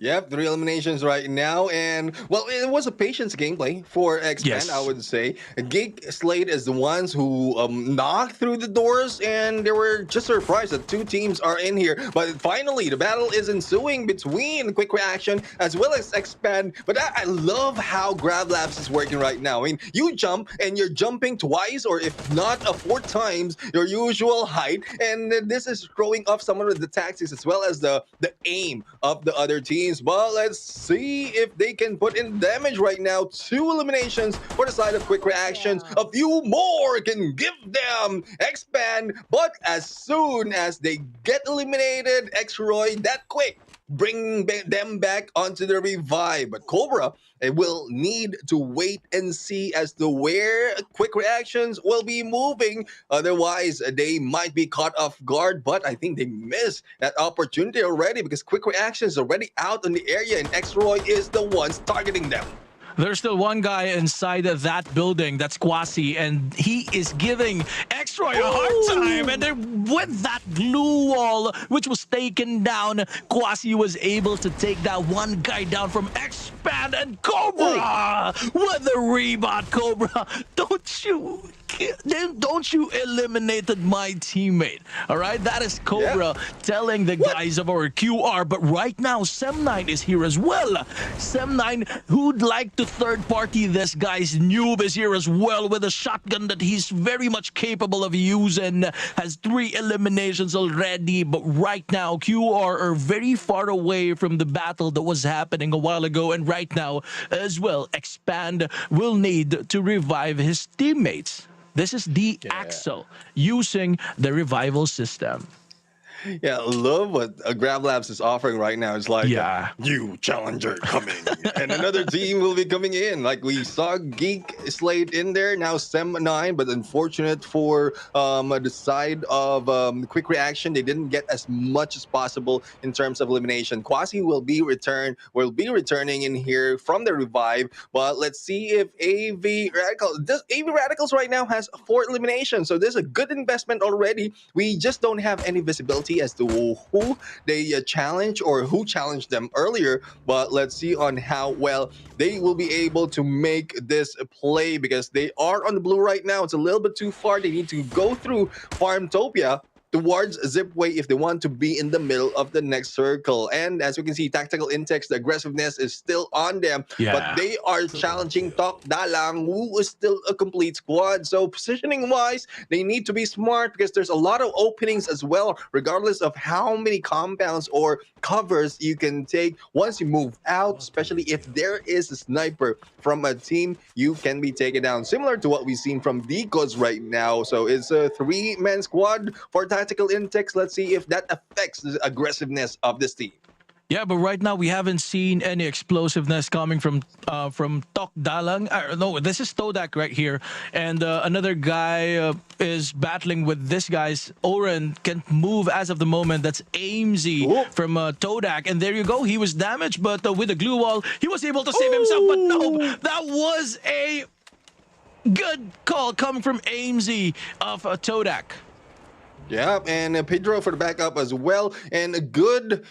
Yep, 3 eliminations right now, and well, it was a patience gameplay for Expand, Yes. I would say. Geek Slate is the ones who knocked through the doors, and they were just surprised that two teams are in here. But finally, the battle is ensuing between Quick Reaction as well as Expand. But I love how Grab Labs is working right now. I mean, you jump, and you're jumping twice, or if not, 4 times your usual height, and this is throwing off some of the tactics as well as the aim of the other teams. But let's see if they can put in damage right now. 2 eliminations for the side of Quick Reactions. A few more can give them Expand, but as soon as they get eliminated, X-Roy that quick bring them back onto the revive. But Cobra will need to wait and see as to where Quick Reactions will be moving. Otherwise, they might be caught off guard. But I think they missed that opportunity already because Quick Reactions is already out in the area and X-Roy is the ones targeting them. There's still one guy inside of that building. That's Kwasi, and he is giving X-Roy a hard time. And then with that glue wall, which was taken down, Kwasi was able to take that one guy down from Expand and Cobra with the rebound. Cobra, don't you eliminated my teammate. All right, that is Cobra telling the guys of our QR. But right now, Sem9 is here as well. Sem9, who'd like to third party this guy's noob, is here as well with a shotgun that he's very much capable of using. Has 3 eliminations already, but right now QR are very far away from the battle that was happening a while ago, and right now as well, Expand will need to revive his teammates. This is the Axel using the revival system. Yeah, I love what Grab Labs is offering right now. It's like, Yeah. new challenger coming. And another team will be coming in. Like we saw Geek Slate in there, now Sem9, but unfortunate for the side of Quick Reaction, they didn't get as much as possible in terms of elimination. Kwasi will be returning in here from the revive, but let's see if AV Radicals right now has 4 eliminations, so there's a good investment already. We just don't have any visibility as to who they challenge or who challenged them earlier, but let's see on how well they will be able to make this play because they are on the blue right now. It's a little bit too far. They need to go through Farmtopia towards Zipway if they want to be in the middle of the next circle. And as we can see, Tactical Intex, the aggressiveness is still on them, but they are challenging Tok Dalang, who is still a complete squad. So positioning wise, they need to be smart because there's a lot of openings as well, regardless of how many compounds or covers you can take. Once you move out, especially if there is a sniper from a team, you can be taken down, similar to what we've seen from Decos right now. So it's a 3-man squad for Tactical Intex. Let's see if that affects the aggressiveness of this team. Yeah, but right now we haven't seen any explosiveness coming from Tok Dalang. No, this is Todak right here, and another guy is battling with this guy's. Oren can't move as of the moment. That's Amesy from Todak, and there you go. He was damaged, but with the glue wall, he was able to save himself. But no, that was a good call coming from Amesy of Todak. Yeah, and Pedro for the backup as well, and a good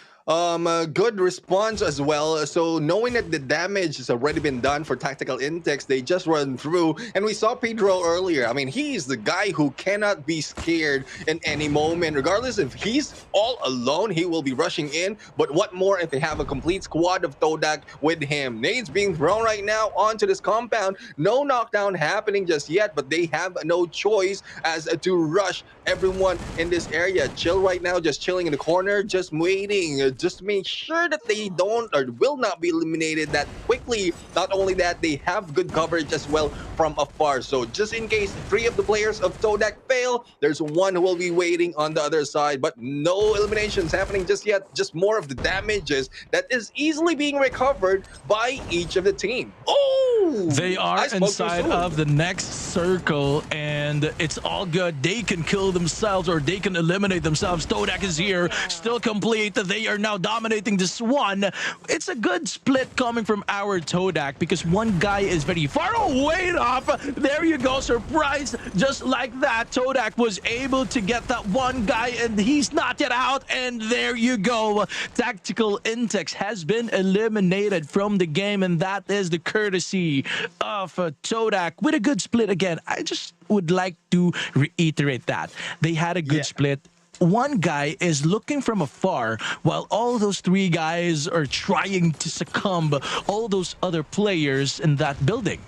response as well. So knowing that the damage has already been done for Tactical Intex, they just run through. And we saw Pedro earlier. I mean, he's the guy who cannot be scared in any moment. Regardless if he's all alone, he will be rushing in. But what more if they have a complete squad of Todak with him? Nades being thrown right now onto this compound. No knockdown happening just yet, but they have no choice as to rush everyone in this area. Chill right now, just chilling in the corner, just waiting, just to make sure that they don't or will not be eliminated that quickly. Not only that, they have good coverage as well from afar. So just in case 3 of the players of Todak fail, there's one who will be waiting on the other side. But no eliminations happening just yet. Just more of the damages that is easily being recovered by each of the team. Oh! They are inside of the next circle, and and it's all good. They can kill themselves or they can eliminate themselves. Todak is here, still complete. They are now dominating this one. It's a good split coming from our Todak because one guy is very far away off. There you go, surprise. Just like that, Todak was able to get that one guy and he's not yet out. And there you go. Tactical Intex has been eliminated from the game, and that is the courtesy of Todak with a good split again. I just would like to reiterate that. They had a good split. One guy is looking from afar while all those three guys are trying to succumb all those other players in that building.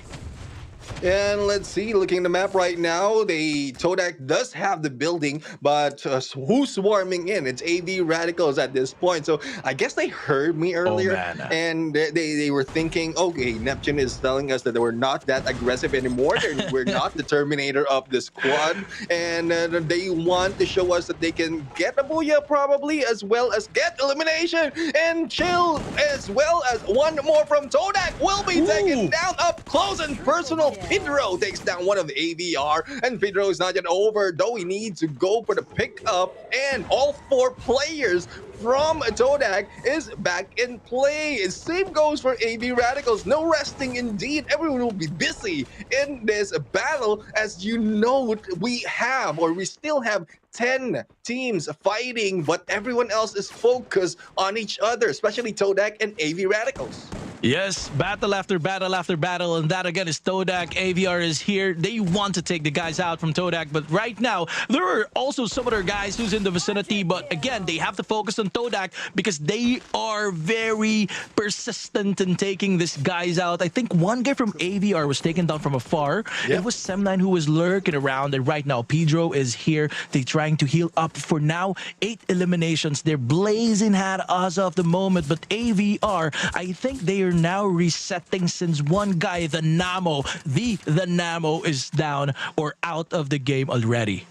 And let's see, looking at the map right now, Todak does have the building, but who's swarming in? It's AV Radicals at this point. So I guess they heard me earlier, and they were thinking, okay, Neptune is telling us that we're not that aggressive anymore. We're not the Terminator of the squad, and they want to show us that they can get a booyah probably, as well as get elimination and chill, as well as one more from Todak will be taken down up close and personal. Pedro takes down one of the AVR, and Pedro is not yet over, though he needs to go for the pickup, and all four players from Todak is back in play. Same goes for AV Radicals. No resting indeed. Everyone will be busy in this battle. As you know, we still have 10 teams fighting, but everyone else is focused on each other, especially Todak and AV Radicals. Yes, battle after battle after battle, and that again is Todak. AVR is here. They want to take the guys out from Todak, but right now, there are also some other guys who's in the vicinity, but again, they have to focus on Todak because they are very persistent in taking these guys out. I think one guy from AVR was taken down from afar. It was Sem9 who was lurking around, and right now, Pedro is here. They're trying to heal up for now. 8 eliminations. They're blazing hot as of the moment, but AVR, I think they are now resetting since one guy, the Namo is down or out of the game already.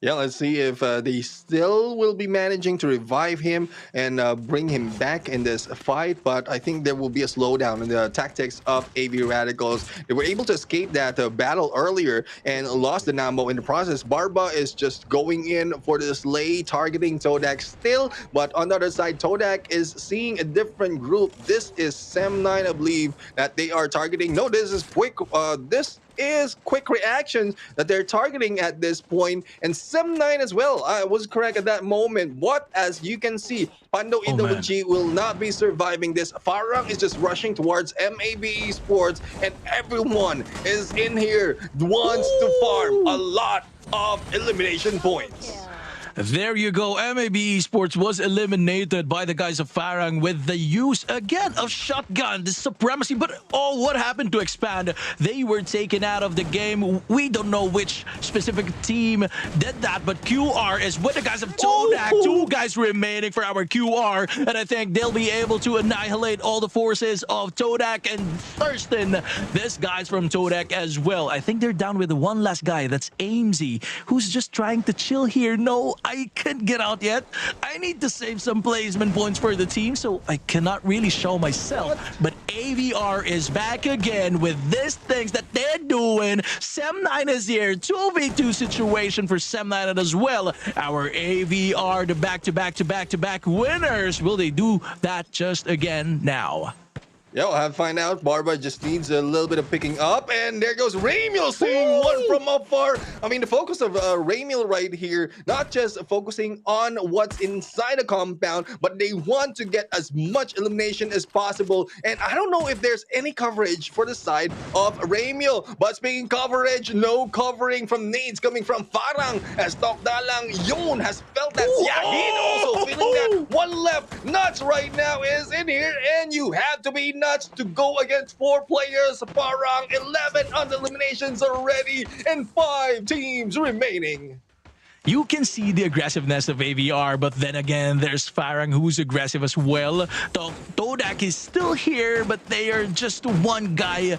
Yeah, let's see if they still will be managing to revive him and bring him back in this fight. But I think there will be a slowdown in the tactics of AV Radicals. They were able to escape that battle earlier and lost the Nambo in the process. Barba is just going in for the slay, targeting Todak still. But on the other side, Todak is seeing a different group. This is Sem9, I believe, that they are targeting. No, this is quick. This is quick reactions that they're targeting at this point, and Sem9 as well. I was correct at that moment. What, as you can see, Pando Idaguchi will not be surviving this. Farang is just rushing towards MAB Sports, and everyone is in here, wants to farm a lot of elimination points. There you go. MAB Esports was eliminated by the guys of Farang with the use again of shotgun, the supremacy. But what happened to Expand? They were taken out of the game. We don't know which specific team did that, but QR is with the guys of Todak. 2 guys remaining for our QR, and I think they'll be able to annihilate all the forces of Todak and Thurston. This guy's from Todak as well. I think they're down with the one last guy. That's Amesy, who's just trying to chill here. No, I can't get out yet. I need to save some placement points for the team, so I cannot really show myself. But AVR is back again with these things that they're doing. Sem9 is here. 2v2 situation for Sem9 as well. Our AVR, the back-to-back winners. Will they do that just again now? Yeah, we'll have to find out. Barba just needs a little bit of picking up. And there goes Ramiel seeing one from afar. I mean, the focus of Ramiel right here, not just focusing on what's inside the compound, but they want to get as much elimination as possible. And I don't know if there's any coverage for the side of Ramiel. But speaking coverage, no covering from nades coming from Farang. As Tokdalang Yun has felt that. Yagin also feeling that. One left. Nuts right now is in here. And you have to be nuts to go against 4 players. Farang 11 on the eliminations already, and 5 teams remaining. You can see the aggressiveness of AVR, but then again, there's Farang who's aggressive as well. Todak is still here, but they are just one guy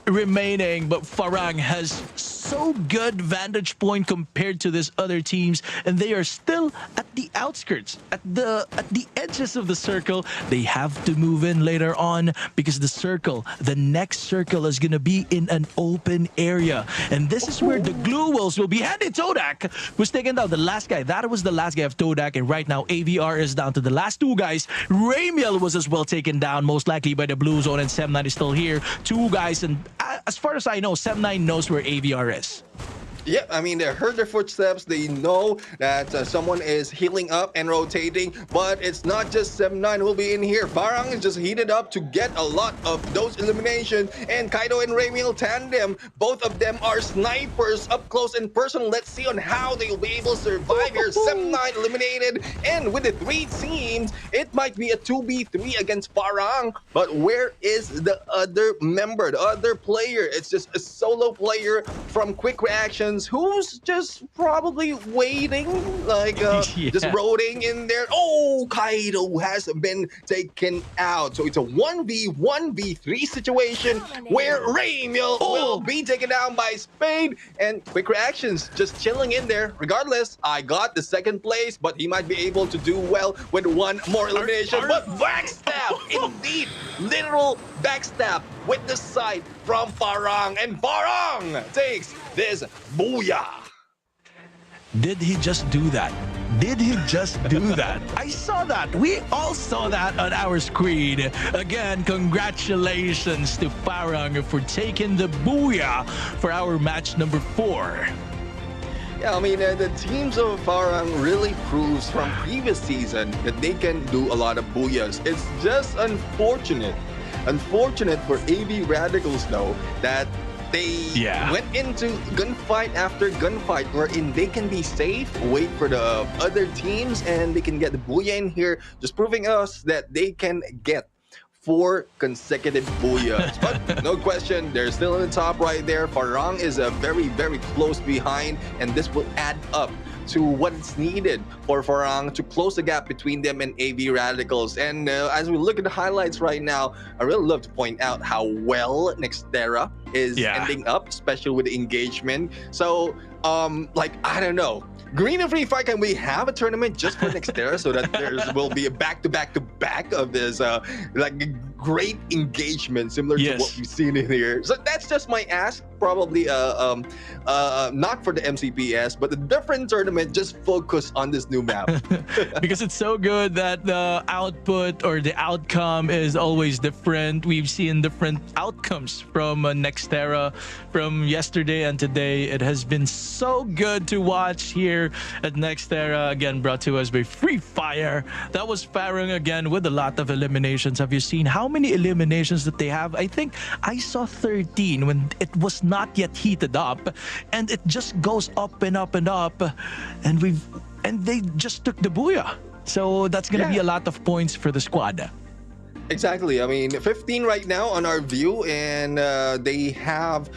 remaining. But Farang has so good vantage point compared to these other teams, and they are still at the outskirts, at the edges of the circle. They have to move in later on because the next circle is gonna be in an open area, and this is where the glue walls will be. Handy Todak was taken down. The last guy, that was the last guy of Todak, and right now AVR is down to the last two guys. Ramiel was as well taken down, most likely by the blue zone, and Sem9 is still here. Two guys, and as far as I know, Sem9 knows where AVR is. Yeah, I mean, they heard their footsteps. They know that someone is healing up and rotating, but it's not just Sem9 who will be in here. Farang is just heated up to get a lot of those eliminations, and Kaido and Ramiel tandem, both of them are snipers up close and personal. Let's see on how they'll be able to survive here. Sem9 eliminated, and with the 3 teams, it might be a 2v3 against Farang, but where is the other member, the other player? It's just a solo player from Quick Reactions who's just probably waiting, like just rotating in there. Oh, Kaido has been taken out. So it's a 1v1v3 situation where Ramiel will be taken down by Spade, and Quick Reactions just chilling in there. Regardless, I got the 2nd place, but he might be able to do well with 1 more elimination. But backstab, indeed, literal backstab with the side from Farang, and Farang takes this booyah. Did he just do that? Did he just do that? I saw that. We all saw that on our screen. Again, congratulations to Farang for taking the booyah for our match number 4. Yeah, I mean, the teams of Farang really proves from previous season that they can do a lot of booyahs. It's just unfortunate for AV Radicals, though, that they went into gunfight after gunfight wherein they can be safe, wait for the other teams, and they can get the booyah in here, just proving us that they can get 4 consecutive booyahs. But no question, they're still in the top right there. Farang is very, very close behind, and this will add up to what's needed for Farang to close the gap between them and AV Radicals. And as we look at the highlights right now, I really love to point out how well Nextera is ending up, especially with the engagement. So, like, I don't know. Green and Free Fire, can we have a tournament just for Nextera so that there will be a back-to-back of this like great engagement similar to what we've seen in here? So that's just my ask. Probably not for the MCPS, but a different tournament, just focus on this new map. Because it's so good that the output or the outcome is always different. We've seen different outcomes from Nextera from yesterday and today. It has been so good to watch here at Nextera, again brought to us by Free Fire. That was Farang again with a lot of eliminations. Have you seen how many eliminations that they have? I think I saw 13 when it was not yet heated up, and it just goes up and up and up, and they just took the booyah. So that's gonna be a lot of points for the squad. Exactly. I mean, 15 right now on our view, and they have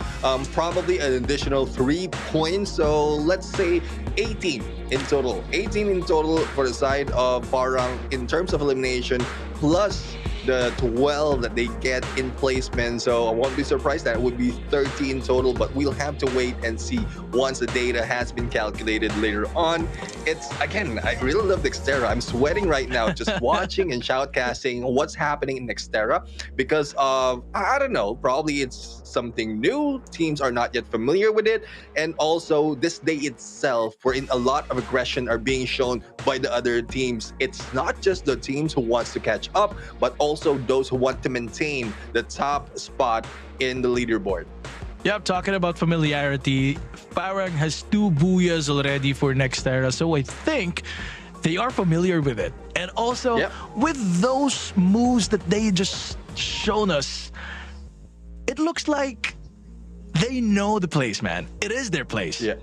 probably an additional 3 points. So let's say 18 in total. 18 in total for the side of Farang in terms of elimination, plus the 12 that they get in placement. So I won't be surprised that it would be 30 in total, but we'll have to wait and see once the data has been calculated later on. It's, again, I really love Nextera. I'm sweating right now just watching and shoutcasting what's happening in Nextera because of, I don't know, probably it's something new. Teams are not yet familiar with it. And also this day itself, wherein a lot of aggression are being shown by the other teams. It's not just the teams who wants to catch up, but also those who want to maintain the top spot in the leaderboard. Yep, talking about familiarity, Farang has 2 booyahs already for Nextera, so I think they are familiar with it. And also, with those moves that they just shown us, it looks like they know the place, man. It is their place. Yeah.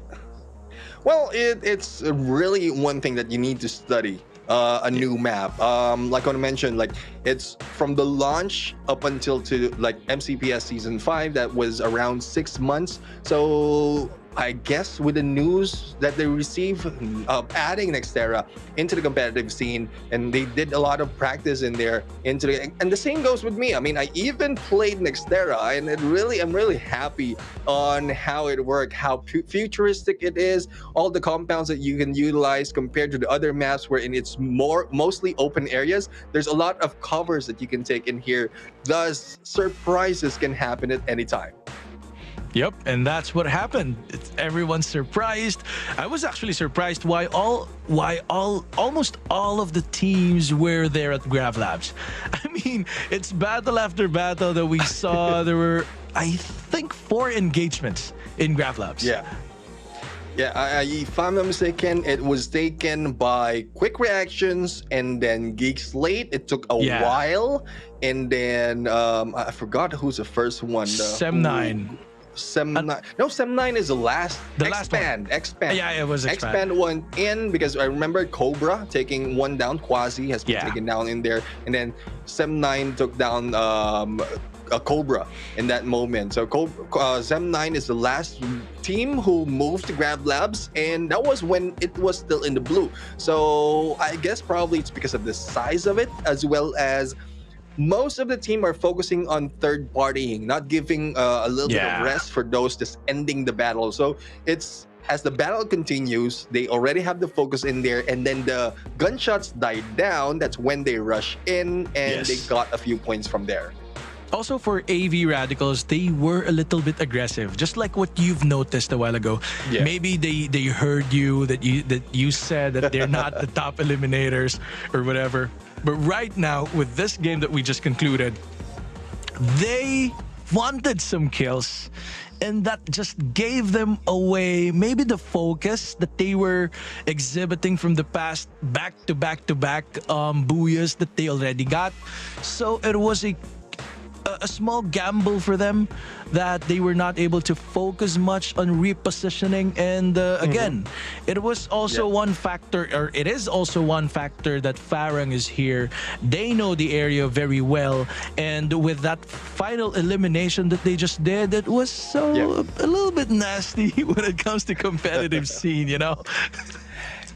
Well, it's really one thing that you need to study. A new map. Like I mentioned, like It's from the launch up until to like MCPS Season 5, that was around 6 months. So I guess with the news that they received of adding Nextera into the competitive scene, and they did a lot of practice in there into the, and the same goes with me. I mean, I even played Nextera, and I'm really happy on how it worked, how futuristic it is, all the compounds that you can utilize compared to the other maps wherein it's mostly open areas. There's a lot of covers that you can take in here, thus surprises can happen at any time. Yep, and that's what happened. Everyone's surprised. I was actually surprised why almost all of the teams were there at Grav Labs. I mean, it's battle after battle that we saw. There were, I think, 4 engagements in Grav Labs. Yeah, if I'm not mistaken, it was taken by Quick Reactions and then Geek Slate. It took a while, and then I forgot who's the first one. Sem9. Sem9. No, Sem9 is the last. Expand. Yeah, it was Expand one in, because I remember Cobra taking one down. Quasi has been taken down in there, and then Sem9 took down a Cobra in that moment. So Sem9 is the last team who moved to Grav Labs, and that was when it was still in the blue. So I guess probably it's because of the size of it, as well as most of the team are focusing on third partying, not giving a little bit of rest for those just ending the battle. So it's, as the battle continues, they already have the focus in there, and then the gunshots died down. That's when they rush in, and they got a few points from there. Also, for AV Radicals, they were a little bit aggressive, just like what you've noticed a while ago. Maybe they heard you that you said that they're not the top eliminators or whatever. But right now, with this game that we just concluded, they wanted some kills, and that just gave them away maybe the focus that they were exhibiting from the past back-to-back booyahs that they already got. So it was a small gamble for them that they were not able to focus much on repositioning, and again, it was also one factor, or it is also one factor, that Farang is here. They know the area very well, and with that final elimination that they just did, it was so a little bit nasty when it comes to competitive scene, you know.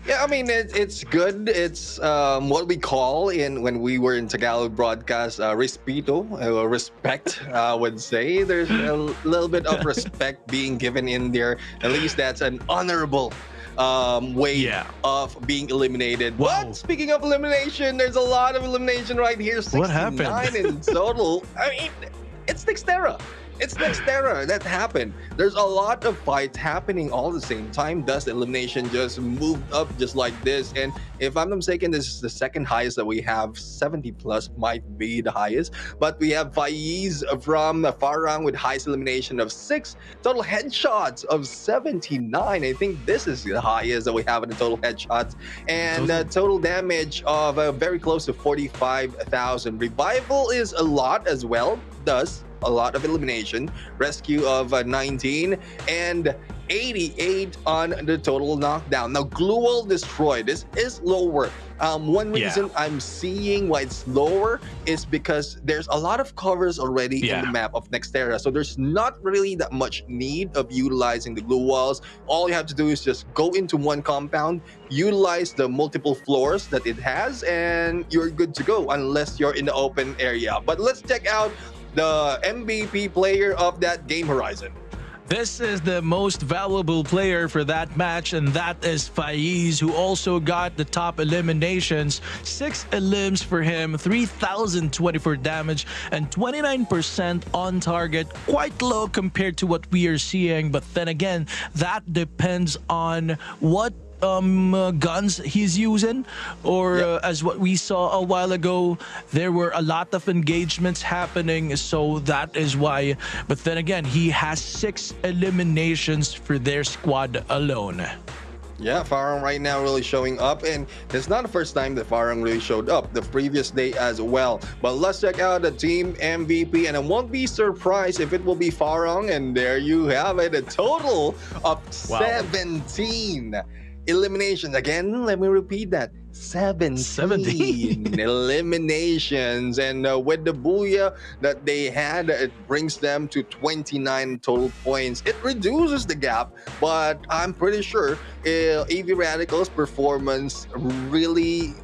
Yeah, I mean, it's good. It's what we call when we were in Tagalog broadcast, respeto, respect, I would say. There's a little bit of respect being given in there. At least that's an honorable way of being eliminated. Wow. But speaking of elimination, there's a lot of elimination right here. 69 what happened? in total. I mean, it's Nextera. It's Nextera that happened. There's a lot of fights happening all at the same time. Thus, the elimination just moved up just like this. And if I'm not mistaken, this is the second highest that we have. 70 plus might be the highest. But we have Faiz from Farang with highest elimination of 6. Total headshots of 79. I think this is the highest that we have in the total headshots. And total damage of very close to 45,000. Revival is a lot as well. Thus, a lot of elimination. Rescue of 19 and 88 on the total knockdown. Now, Glual destroyed. This is lower. One reason I'm seeing why it's lower is because there's a lot of covers already in the map of Nextera. So there's not really that much need of utilizing the glue walls. All you have to do is just go into one compound, utilize the multiple floors that it has, and you're good to go unless you're in the open area. But let's check out the MVP player of that game horizon. This is the most valuable player for that match, and that is Faiz, who also got the top eliminations. 6 elims for him, 3,024 damage, and 29% on target. Quite low compared to what we are seeing, but then again, that depends on what guns he's using, or as what we saw a while ago, there were a lot of engagements happening, so that is why. But then again, he has 6 eliminations for their squad alone. Yeah, Farang right now really showing up, and it's not the first time that Farang really showed up, the previous day as well. But let's check out the team MVP, and I won't be surprised if it will be Farang, and there you have it, a total of 17 eliminations. Again, let me repeat that. 17 eliminations, and with the booyah that they had, it brings them to 29 total points. It reduces the gap, but I'm pretty sure AV Radical's performance really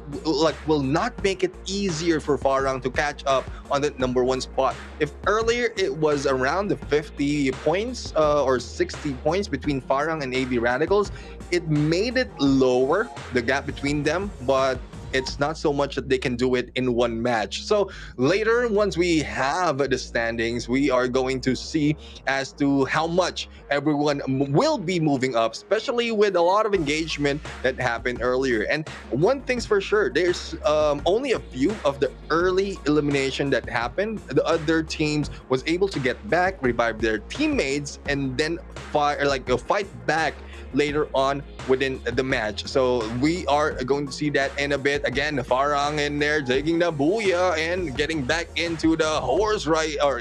will not make it easier for Farang to catch up on the number one spot. If earlier it was around the 50 points or 60 points between Farang and AV Radicals, it made it lower, the gap between them, but it's not so much that they can do it in one match. So later, once we have the standings, we are going to see as to how much everyone will be moving up, especially with a lot of engagement that happened earlier. And one thing's for sure, there's only a few of the early elimination that happened. The other teams was able to get back, revive their teammates, and then fight back later on within the match. So we are going to see that in a bit. Again, Farang in there taking the booyah and getting back into the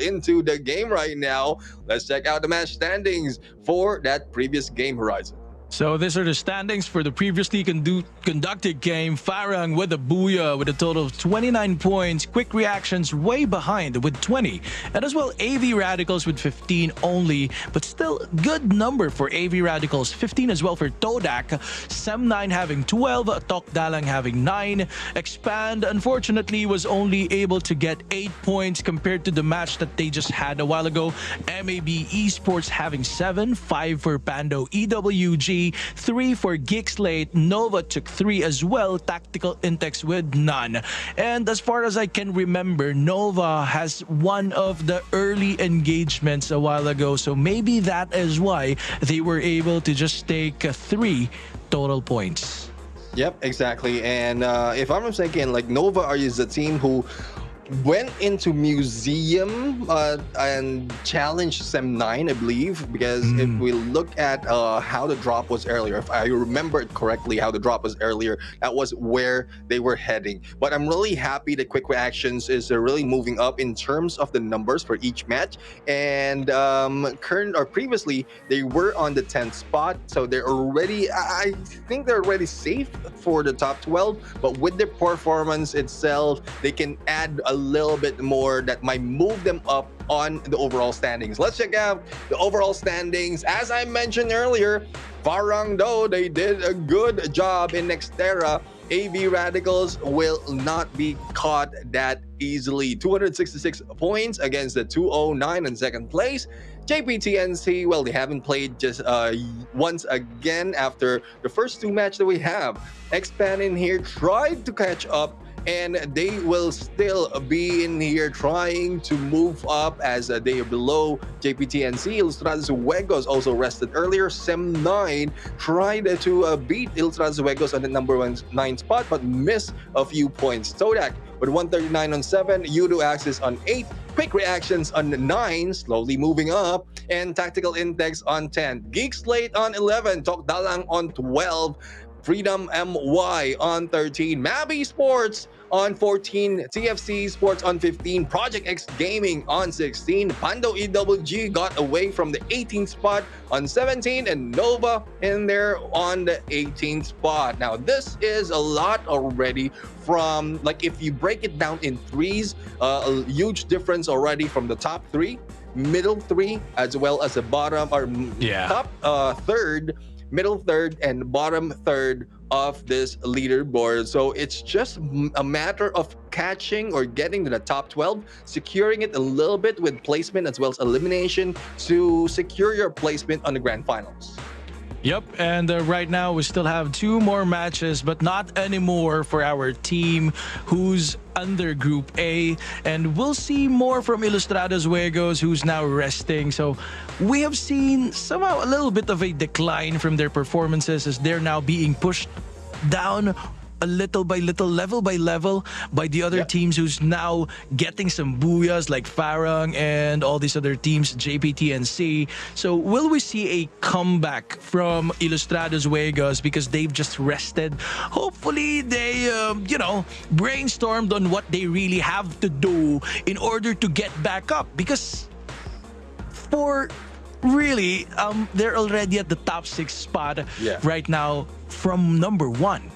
into the game right now. Let's check out the match standings for that previous game horizon. So these are the standings for the previously conducted game. Farang with a booyah with a total of 29 points. Quick Reactions way behind with 20. And as well, AV Radicals with 15 only. But still, good number for AV Radicals. 15 as well for Todak. Sem9 having 12. Tok Dalang having 9. Expand, unfortunately, was only able to get 8 points compared to the match that they just had a while ago. MAB Esports having 7. 5 for Pando EWG. 3 for Geekslate. Nova took 3 as well. Tactical Intex with none. And as far as I can remember, Nova has one of the early engagements a while ago. So maybe that is why they were able to just take 3 total points. Yep, exactly. And if I'm not mistaken, Nova is the team who went into museum and challenged Sem9, I believe, because if we look at how the drop was earlier, if I remember it correctly, how the drop was earlier, that was where they were heading. But I'm really happy that Quick Reactions is really moving up in terms of the numbers for each match. And previously, they were on the 10th spot, so they're already, I think they're already safe for the top 12. But with their performance itself, they can add a little bit more that might move them up on the overall standings. Let's check out the overall standings. As I mentioned earlier, Farang, though they did a good job in Nextera, AV Radicals will not be caught that easily. 266 points against the 209 in second place. JPTNC, well, they haven't played just once again after the first 2 matches that we have. Expand in here tried to catch up, and they will still be in here trying to move up as they are below JPTNC. Ilustrados Juegos also rested earlier. Sem9 tried to beat Ilustrados Juegos on the number 9 spot, but missed a few points. Todak with 139 on 7, Yudo Axis on 8, Quick Reactions on 9, slowly moving up, and Tactical Intex on 10. Geekslate on 11, Tok Dalang on 12, Freedom MY on 13, Mabi Sports on 14, TFC Sports on 15, Project X Gaming on 16, Pando EWG got away from the 18th spot on 17, and Nova in there on the 18th spot. Now, this is a lot already from, if you break it down in threes, a huge difference already from the top 3, middle 3, as well as the bottom, or top third, middle third, and bottom third of this leaderboard. So it's just a matter of catching or getting to the top 12, securing it a little bit with placement as well as elimination to secure your placement on the grand finals. Yep, and right now we still have 2 more matches, but not anymore for our team who's under Group A. And we'll see more from Ilustrados Juegos, who's now resting. So we have seen somehow a little bit of a decline from their performances as they're now being pushed down a little by little, level by level, by the other teams who's now getting some booyahs like Farang and all these other teams, JPTNC. So will we see a comeback from Ilustrados Juegos because they've just rested? Hopefully they, brainstormed on what they really have to do in order to get back up, because really, they're already at the top 6 spot right now from number 1.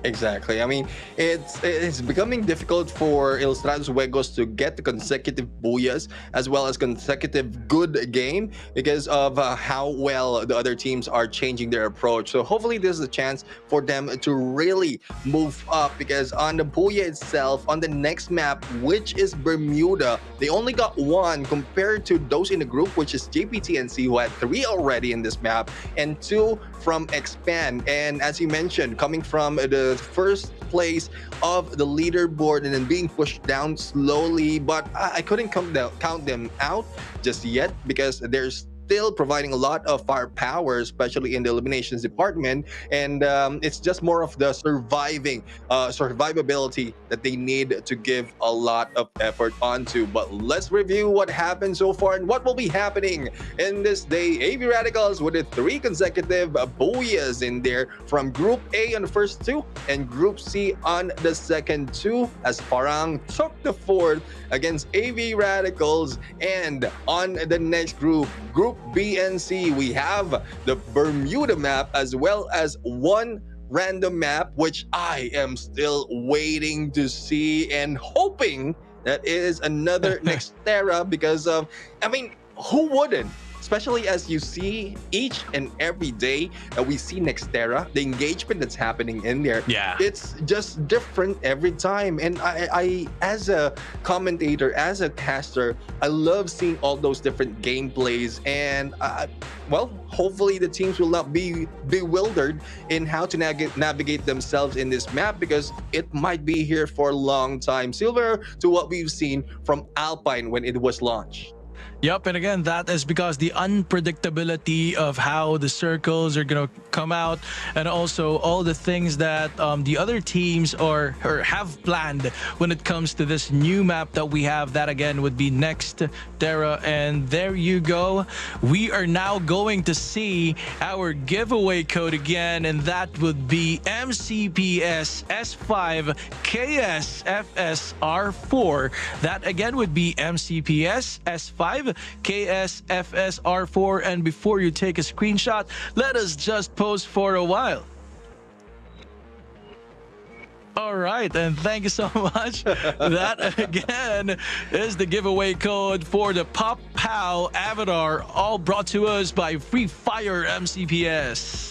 Exactly. I mean, it's becoming difficult for Ilustrados Juegos to get the consecutive booyahs as well as consecutive good game because of how well the other teams are changing their approach. So hopefully this is a chance for them to really move up because on the booyah itself, on the next map, which is Bermuda, they only got one compared to those in the group, which is JPTNC, who had three already in this map, and two from Expand. And as you mentioned, coming from the first place of the leaderboard and then being pushed down slowly, but I couldn't count them out just yet because there's still providing a lot of firepower, especially in the eliminations department, and it's just more of the survivability that they need to give a lot of effort onto. But let's review what happened so far and what will be happening in this day. AV Radicals with the three consecutive booyahs in there from Group A on the first two and Group C on the second two, as Farang took the fourth against AV Radicals. And on the next group, Group B and C, we have the Bermuda map as well as one random map, which I am still waiting to see and hoping that is another Nextera because of, I mean, who wouldn't? Especially as you see each and every day that we see Nextera, the engagement that's happening in there, it's just different every time. And I as a commentator, as a caster, I love seeing all those different gameplays. And well, hopefully the teams will not be bewildered in how to navigate themselves in this map because it might be here for a long time, similar to what we've seen from Alpine when it was launched. Yep, and again, that is because the unpredictability of how the circles are going to come out, and also all the things that the other teams or have planned when it comes to this new map that we have. That again would be Nextera, and there you go. We are now going to see our giveaway code again, and that would be MCPS S5 KSFSR4. That again would be MCPS S5 KSFSR4. And before you take a screenshot, let us just pause for a while. All right, and thank you so much. That again is the giveaway code for the Pop-Pow avatar, all brought to us by Free Fire MCPS.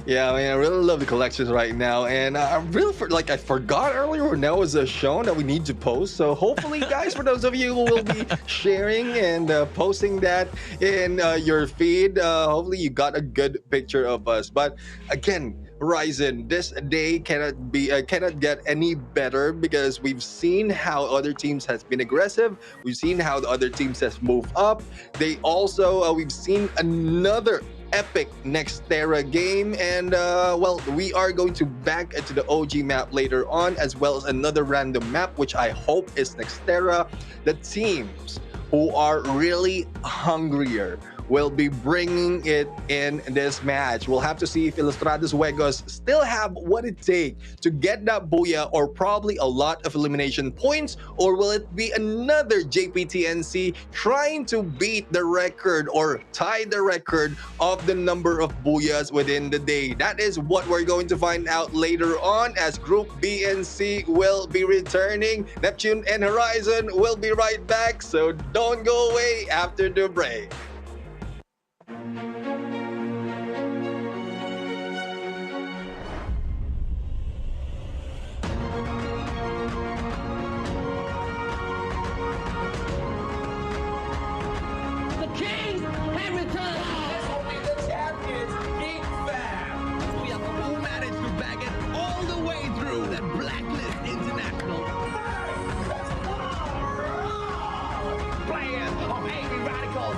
Yeah, I mean, I really love the collections right now, and I really I forgot earlier when that was shown that we need to post. So hopefully, guys, for those of you who will be sharing and posting that in your feed, hopefully you got a good picture of us. But again, Horizon, this day cannot get any better because we've seen how other teams has been aggressive. We've seen how the other teams has moved up. They also we've seen another epic Nextera game, and well, we are going to back to the OG map later on, as well as another random map, which I hope is Nextera. The teams who are really hungrier will be bringing it in this match. We'll have to see if Ilustrados Juegos still have what it takes to get that booyah, or probably a lot of elimination points, or will it be another JPTNC trying to beat the record or tie the record of the number of booyahs within the day? That is what we're going to find out later on, as Group B and C will be returning. Neptune and Horizon will be right back, so don't go away after the break.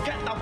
Get the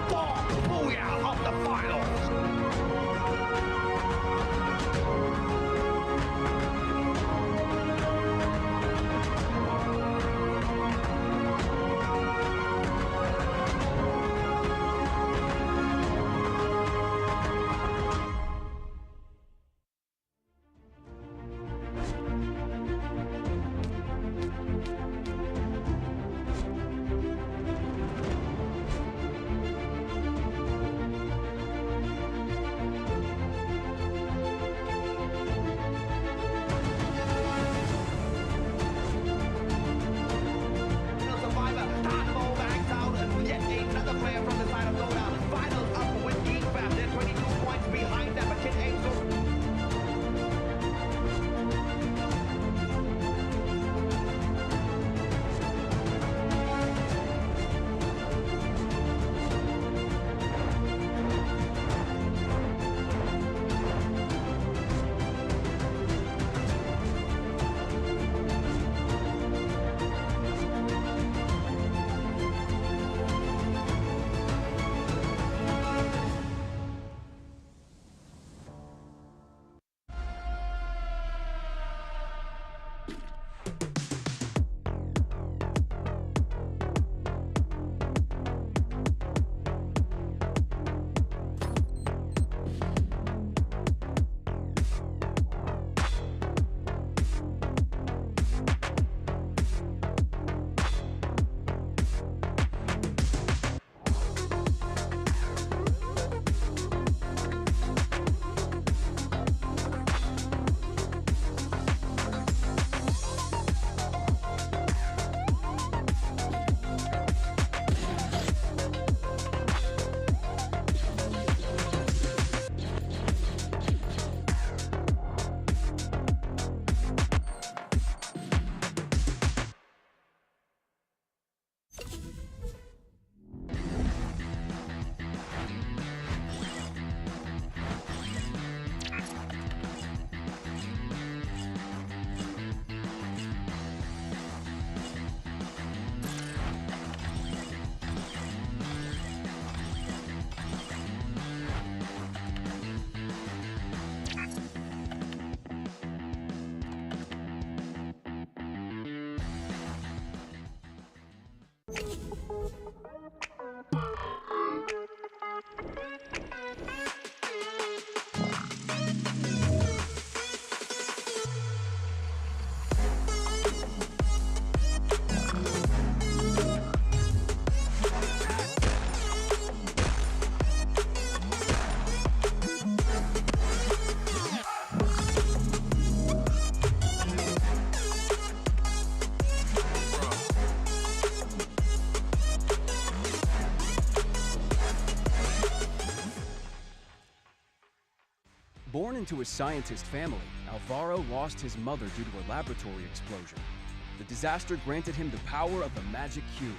Born into a scientist family, Alvaro lost his mother due to a laboratory explosion. The disaster granted him the power of the magic cube.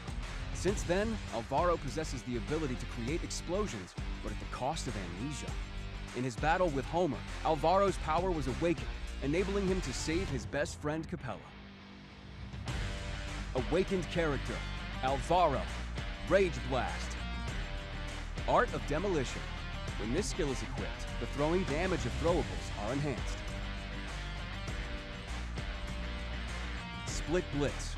Since then, Alvaro possesses the ability to create explosions, but at the cost of amnesia. In his battle with Homer, Alvaro's power was awakened, enabling him to save his best friend Capella. Awakened character, Alvaro, Rage Blast. Art of Demolition. When this skill is equipped, the throwing damage of throwables are enhanced. Split Blitz.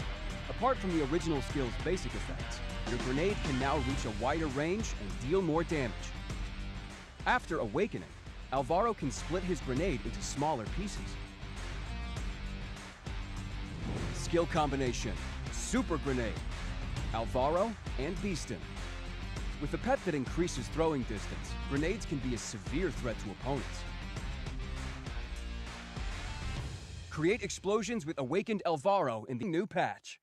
Apart from the original skill's basic effects, your grenade can now reach a wider range and deal more damage. After awakening, Alvaro can split his grenade into smaller pieces. Skill combination, Super Grenade, Alvaro and Beastin. With a pet that increases throwing distance, grenades can be a severe threat to opponents. Create explosions with Awakened Alvaro in the new patch.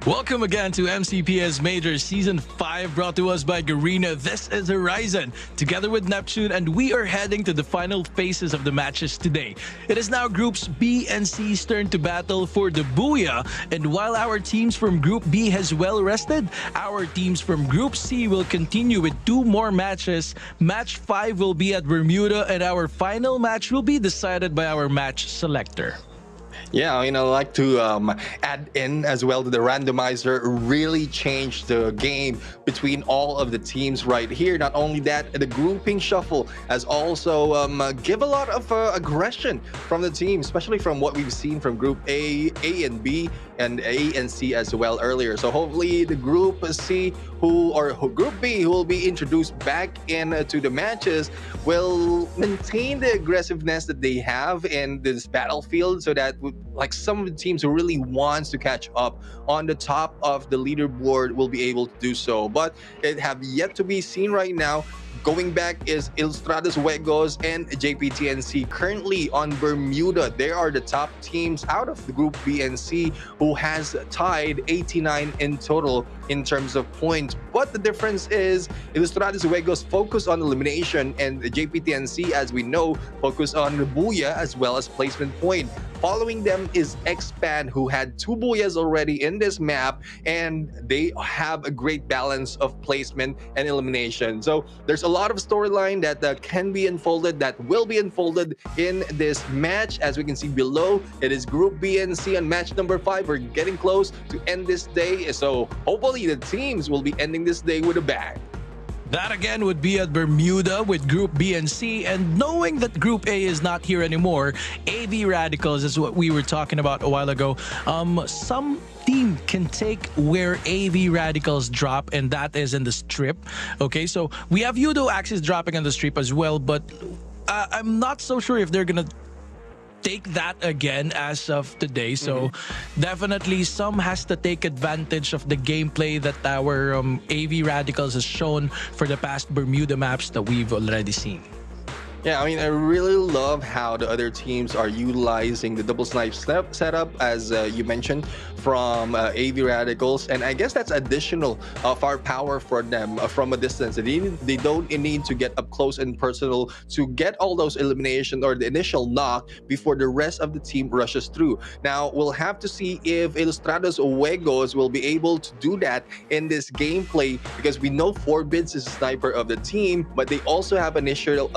Welcome again to MCPS Majors Season 5, brought to us by Garena. This is Horizon, together with Neptune, and we are heading to the final phases of the matches today. It is now Groups B and C's turn to battle for the Booyah, and while our teams from Group B has well rested, our teams from Group C will continue with 2 more matches. Match 5 will be at Bermuda, and our final match will be decided by our match selector. Yeah, I'd like to add in as well to the randomizer really changed the game between all of the teams right here. Not only that, the grouping shuffle has also give a lot of aggression from the team, especially from what we've seen from Group A and B, and A and C as well earlier. So hopefully the Group C or Group B, who will be introduced back into the matches, will maintain the aggressiveness that they have in this battlefield, so that like some of the teams who really wants to catch up on the top of the leaderboard will be able to do so. But it have yet to be seen right now. Going back is Ilustrados Juegos and JPTNC currently on Bermuda. They are the top teams out of the Group B and C, who has tied 89 in total in terms of points. But the difference is Ilustrados Juegos focus on elimination, and JPTNC, as we know, focus on the Booyah as well as placement point. Following them is Expand, who had 2 Booyahs already in this map, and they have a great balance of placement and elimination. So there's a lot of storyline that can be unfolded, that will be unfolded in this match. As we can see below, it is Group B and C on match number 5. We're getting close to end this day, so hopefully the teams will be ending this day with a bang. That again would be at Bermuda with Group B and C. And knowing that Group A is not here anymore, AV Radicals is what we were talking about a while ago. Some team can take where AV Radicals drop, and that is in the strip. Okay, so we have Yudo Axis dropping on the strip as well, but I'm not so sure if they're going to take that again as of today. So definitely some has to take advantage of the gameplay that our AV Radicals has shown for the past Bermuda maps that we've already seen. Yeah, I mean, I really love how the other teams are utilizing the double snipe setup, as you mentioned, from AV Radicals. And I guess that's additional firepower for them from a distance. They don't need to get up close and personal to get all those elimination or the initial knock before the rest of the team rushes through. Now, we'll have to see if Ilustrados Uegos will be able to do that in this gameplay, because we know Forbids is a sniper of the team, but they also have initial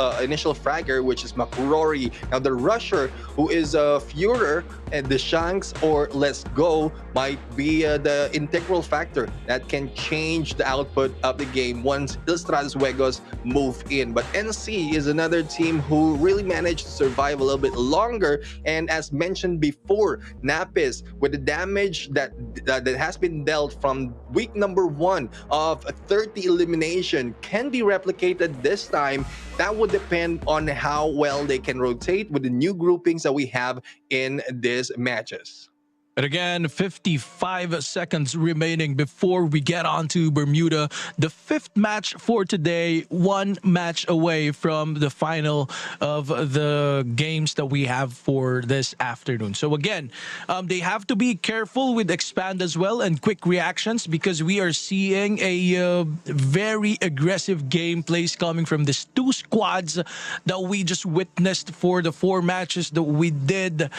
fragger, which is Makurori. Now the rusher, who is a Führer, and the Shanks or Let's Go might be the integral factor that can change the output of the game once Ilustrados Uegos move in. But NC is another team who really managed to survive a little bit longer, and as mentioned before, Napis, with the damage that has been dealt from week number 1 of 30 elimination, can be replicated this time. That would depend on how well they can rotate with the new groupings that we have in these matches. And again, 55 seconds remaining before we get on to Bermuda. The 5th match for today, 1 match away from the final of the games that we have for this afternoon. So again, they have to be careful with Expand as well and quick reactions, because we are seeing a very aggressive gameplays coming from these 2 squads that we just witnessed for the 4 matches that we did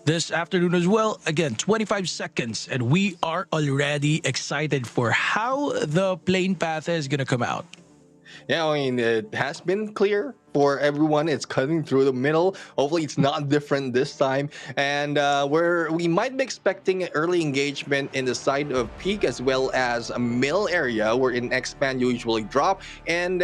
this afternoon as well. Again, 25 seconds, and we are already excited for how the plane path is going to come out. Yeah, I mean, it has been clear for everyone. It's cutting through the middle. Hopefully it's not different this time, and we might be expecting an early engagement in the side of peak as well as a mill area where in Expand usually drop, and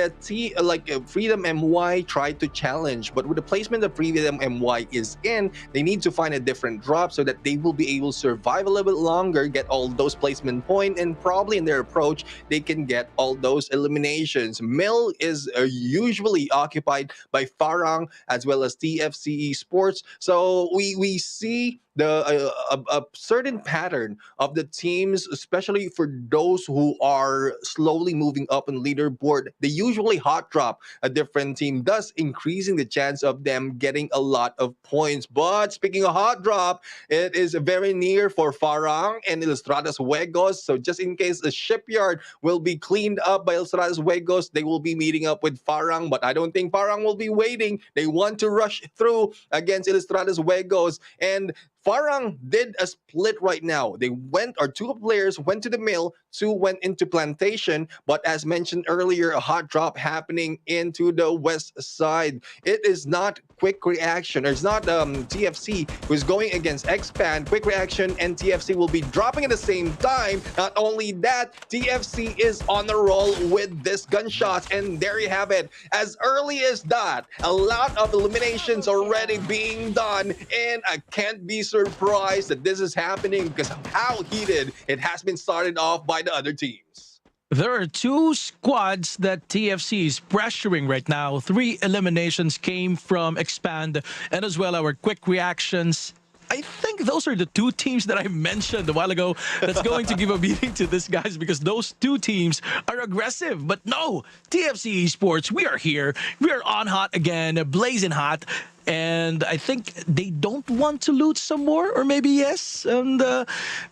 Freedom MY tried to challenge, but with the placement of Freedom MY is in, they need to find a different drop so that they will be able to survive a little bit longer, get all those placement points, and probably in their approach they can get all those eliminations. Mill is usually occupied by Farang as well as TFC Esports. So we see a certain pattern of the teams, especially for those who are slowly moving up in leaderboard. They usually hot drop a different team, thus increasing the chance of them getting a lot of points. But speaking of hot drop, it is very near for Farang and Ilustrados Uegos. So just in case the shipyard will be cleaned up by Ilustrados Uegos, they will be meeting up with Farang. But I don't think Farang will be waiting. They want to rush through against Ilustrados Uegos, and Farang did a split right now. They went, or 2 players went to the mill, 2 went into plantation, but as mentioned earlier, a hot drop happening into the west side. It is not quick reaction, or it's not TFC who's going against Expand. Quick reaction and TFC will be dropping at the same time. Not only that, TFC is on the roll with this gunshots, and there you have it. As early as that, a lot of eliminations already being done, and I can't be surprised that this is happening because of how heated it has been started off by the other teams. There are 2 squads that TFC is pressuring right now. 3 eliminations came from Expand, and as well our quick reactions. I think those are the 2 teams that I mentioned a while ago that's going to give a beating to these guys, because those 2 teams are aggressive. But no, TFC Esports, we are here. We are on hot again, blazing hot. And I think they don't want to loot some more, or maybe yes. And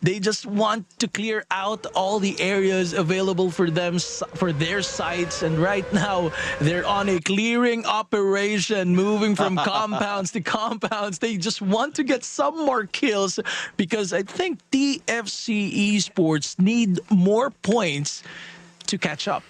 they just want to clear out all the areas available for them, for their sites. And right now, they're on a clearing operation, moving from compounds to compounds. They just want to get some more kills, because I think TFC Esports need more points to catch up.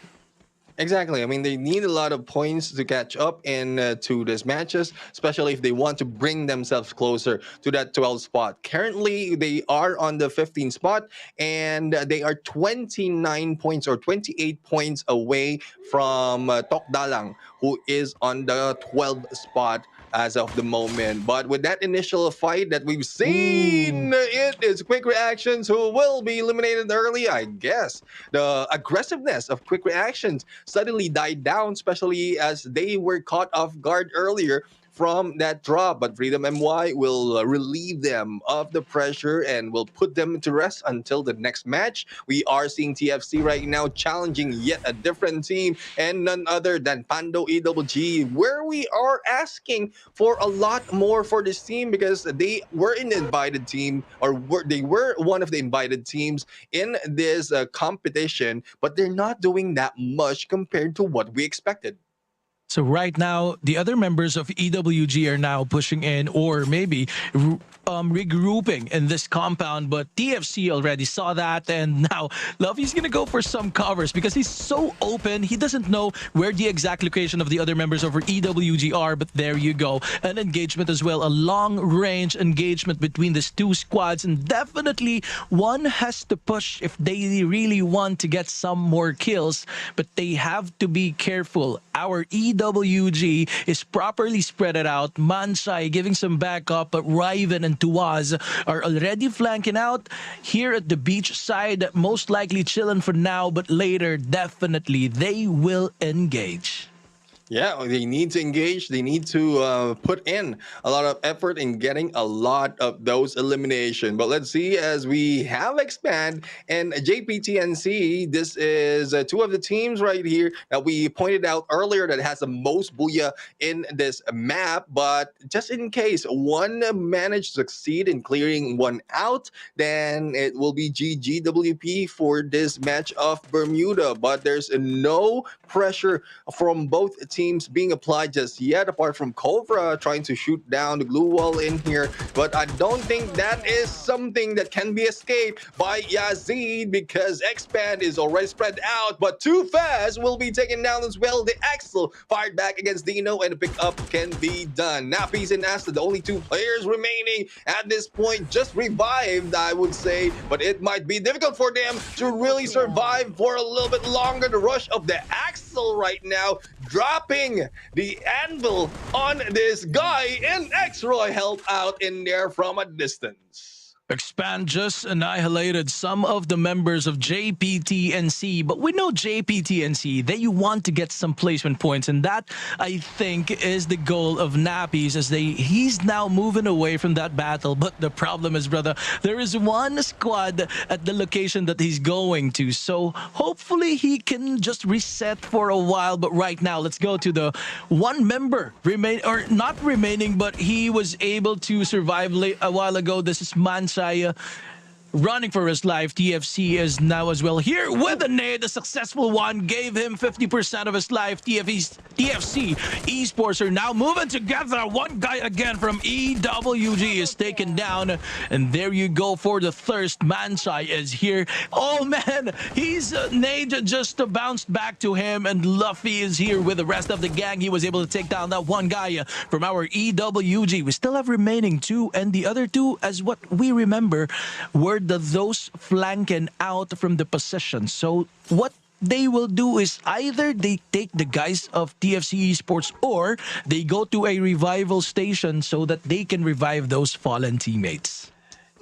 Exactly. I mean, they need a lot of points to catch up in to these matches, especially if they want to bring themselves closer to that 12 spot. Currently, they are on the 15 spot, and they are 29 points or 28 points away from Tok Dalang, who is on the 12 spot as of the moment. But with that initial fight that we've Ooh. seen, it is Quick Reactions who will be eliminated early, I guess. The aggressiveness of Quick Reactions suddenly died down, especially as they were caught off guard earlier from that drop. But Freedom MY will relieve them of the pressure and will put them to rest until the next match. We are seeing TFC right now challenging yet a different team and none other than Pando EWG, where we are asking for a lot more for this team because they were an invited team, or they were one of the invited teams in this competition, but they're not doing that much compared to what we expected. So right now, the other members of EWG are now pushing in, or maybe regrouping in this compound. But TFC already saw that, and now Luffy's gonna go for some covers because he's so open. He doesn't know where the exact location of the other members of EWG are. But there you go, an engagement as well, a long-range engagement between these two squads, and definitely one has to push if they really want to get some more kills. But they have to be careful. Our EWG is properly spread it out. Mansai giving some backup, but Riven and Tuaz are already flanking out here at the beach side, most likely chilling for now, but later definitely they will engage. Yeah, they need to engage. They need to put in a lot of effort in getting a lot of those elimination. But let's see, as we have Expand and JPTNC, this is two of the teams right here that we pointed out earlier that has the most booyah in this map. But just in case one managed to succeed in clearing one out, then it will be GGWP for this match of Bermuda. But there's no pressure from both teams being applied just yet, apart from Cobra trying to shoot down the glue wall in here. But I don't think that is something that can be escaped by Yazid because Expand is already spread out, but Too Fast will be taken down as well. The Axel fired back against Dino, and the pickup can be done. Nappies and Asta, the only two players remaining at this point, just revived, I would say, but it might be difficult for them to really survive for a little bit longer. The rush of the Axel right now, dropping the anvil on this guy, and X-Roy helped out in there from a distance. Expand just annihilated some of the members of JPTNC, but we know JPTNC, they want to get some placement points, and that, I think, is the goal of Nappies as he's now moving away from that battle. But the problem is, brother, there is one squad at the location that he's going to, so hopefully he can just reset for a while. But right now, let's go to the one member not remaining, but he was able to survive a while ago. This is Mansa running for his life. TFC is now as well here with a nade, a successful one, gave him 50% of his life. TFC Esports are now moving together. One guy again from EWG is taken down, and there you go for the thirst. Mansai is here. Oh man, he's nade just bounced back to him, and Luffy is here with the rest of the gang. He was able to take down that one guy from our EWG. We still have remaining two, and the other two, as what we remember, were those flanking out from the position. So what they will do is either they take the guys of TFC Esports or they go to a revival station so that they can revive those fallen teammates.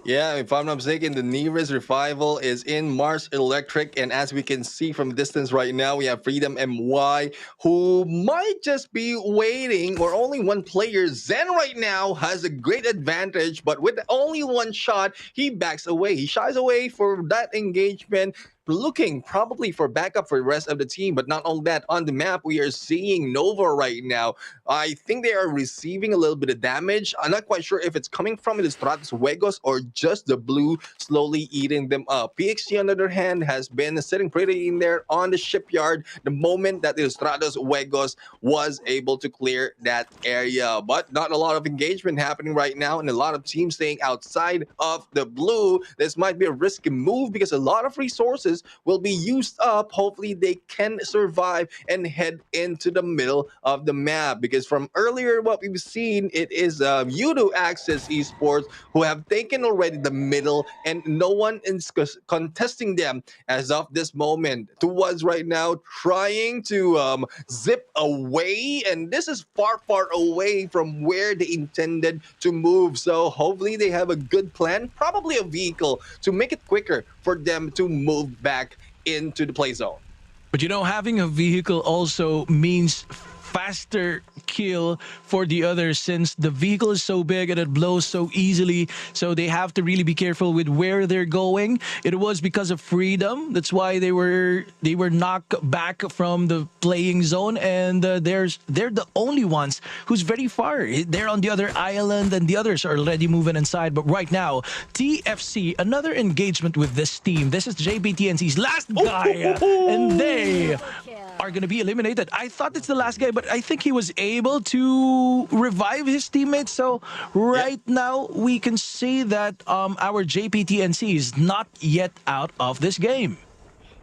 Yeah, if I'm not mistaken, the nearest revival is in Mars Electric. And as we can see from distance right now, we have Freedom MY, who might just be waiting, or only one player. Zen right now has a great advantage, but with only one shot, he backs away. He shies away for that engagement, looking probably for backup for the rest of the team. But not only that, on the map, we are seeing Nova right now. I think they are receiving a little bit of damage. I'm not quite sure if it's coming from the Stratos Huegos or just the blue slowly eating them up. PXG, on the other hand, has been sitting pretty in there on the shipyard the moment that the Stratos Huegos was able to clear that area. But not a lot of engagement happening right now, and a lot of teams staying outside of the blue. This might be a risky move because a lot of resources resources will be used up, hopefully they can survive and head into the middle of the map. Because from earlier, what we've seen, it is Yudo Access Esports who have taken already the middle, and no one is contesting them as of this moment. Towards right now, trying to zip away, and this is far away from where they intended to move. So hopefully they have a good plan, probably a vehicle to make it quicker for them to move back into the play zone. But having a vehicle also means faster kill for the others, since the vehicle is so big and it blows so easily. So they have to really be careful with where they're going. It was because of freedom. That's why they were knocked back from the playing zone, and they're the only ones who's very far. They're on the other island, and the others are already moving inside. But right now, TFC, another engagement with this team. This is JPTNC's last guy, and they are going to be eliminated. I thought it's the last guy, but I think he was able to revive his teammates. So right now, we can see that our JPTNC is not yet out of this game.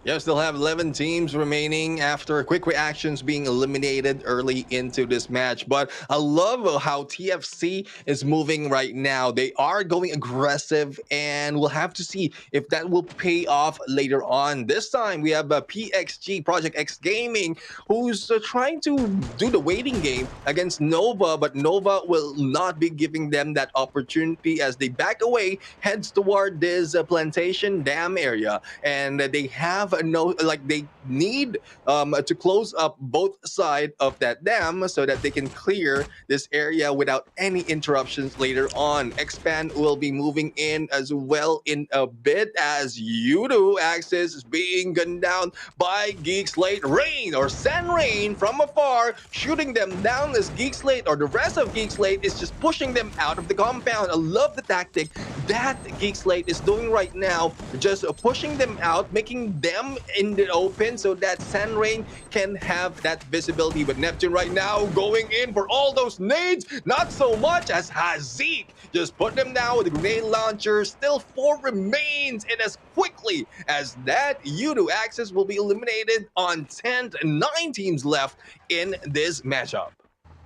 Yeah, still have 11 teams remaining after quick reactions being eliminated early into this match. But I love how TFC is moving right now. They are going aggressive, and we'll have to see if that will pay off later on. This time, we have PXG, Project X Gaming, who's trying to do the waiting game against Nova, but Nova will not be giving them that opportunity as they back away, heads toward this plantation dam area. And they have they need to close up both sides of that dam so that they can clear this area without any interruptions later on. Expand will be moving in as well in a bit, as Yudo Access is being gunned down by Geek Slate Rain, or Sand Rain, from afar, shooting them down, as Geek Slate, or the rest of Geek Slate, is just pushing them out of the compound. I love the tactic that Geek Slate is doing right now, just pushing them out, making them in the open so that Sand Rain can have that visibility. But Neptune right now going in for all those nades, not so much, as Hazik just put them down with the grenade launcher. Still 4 remains, and as quickly as that, Yudo Access will be eliminated on 10 and 9 teams left in this matchup.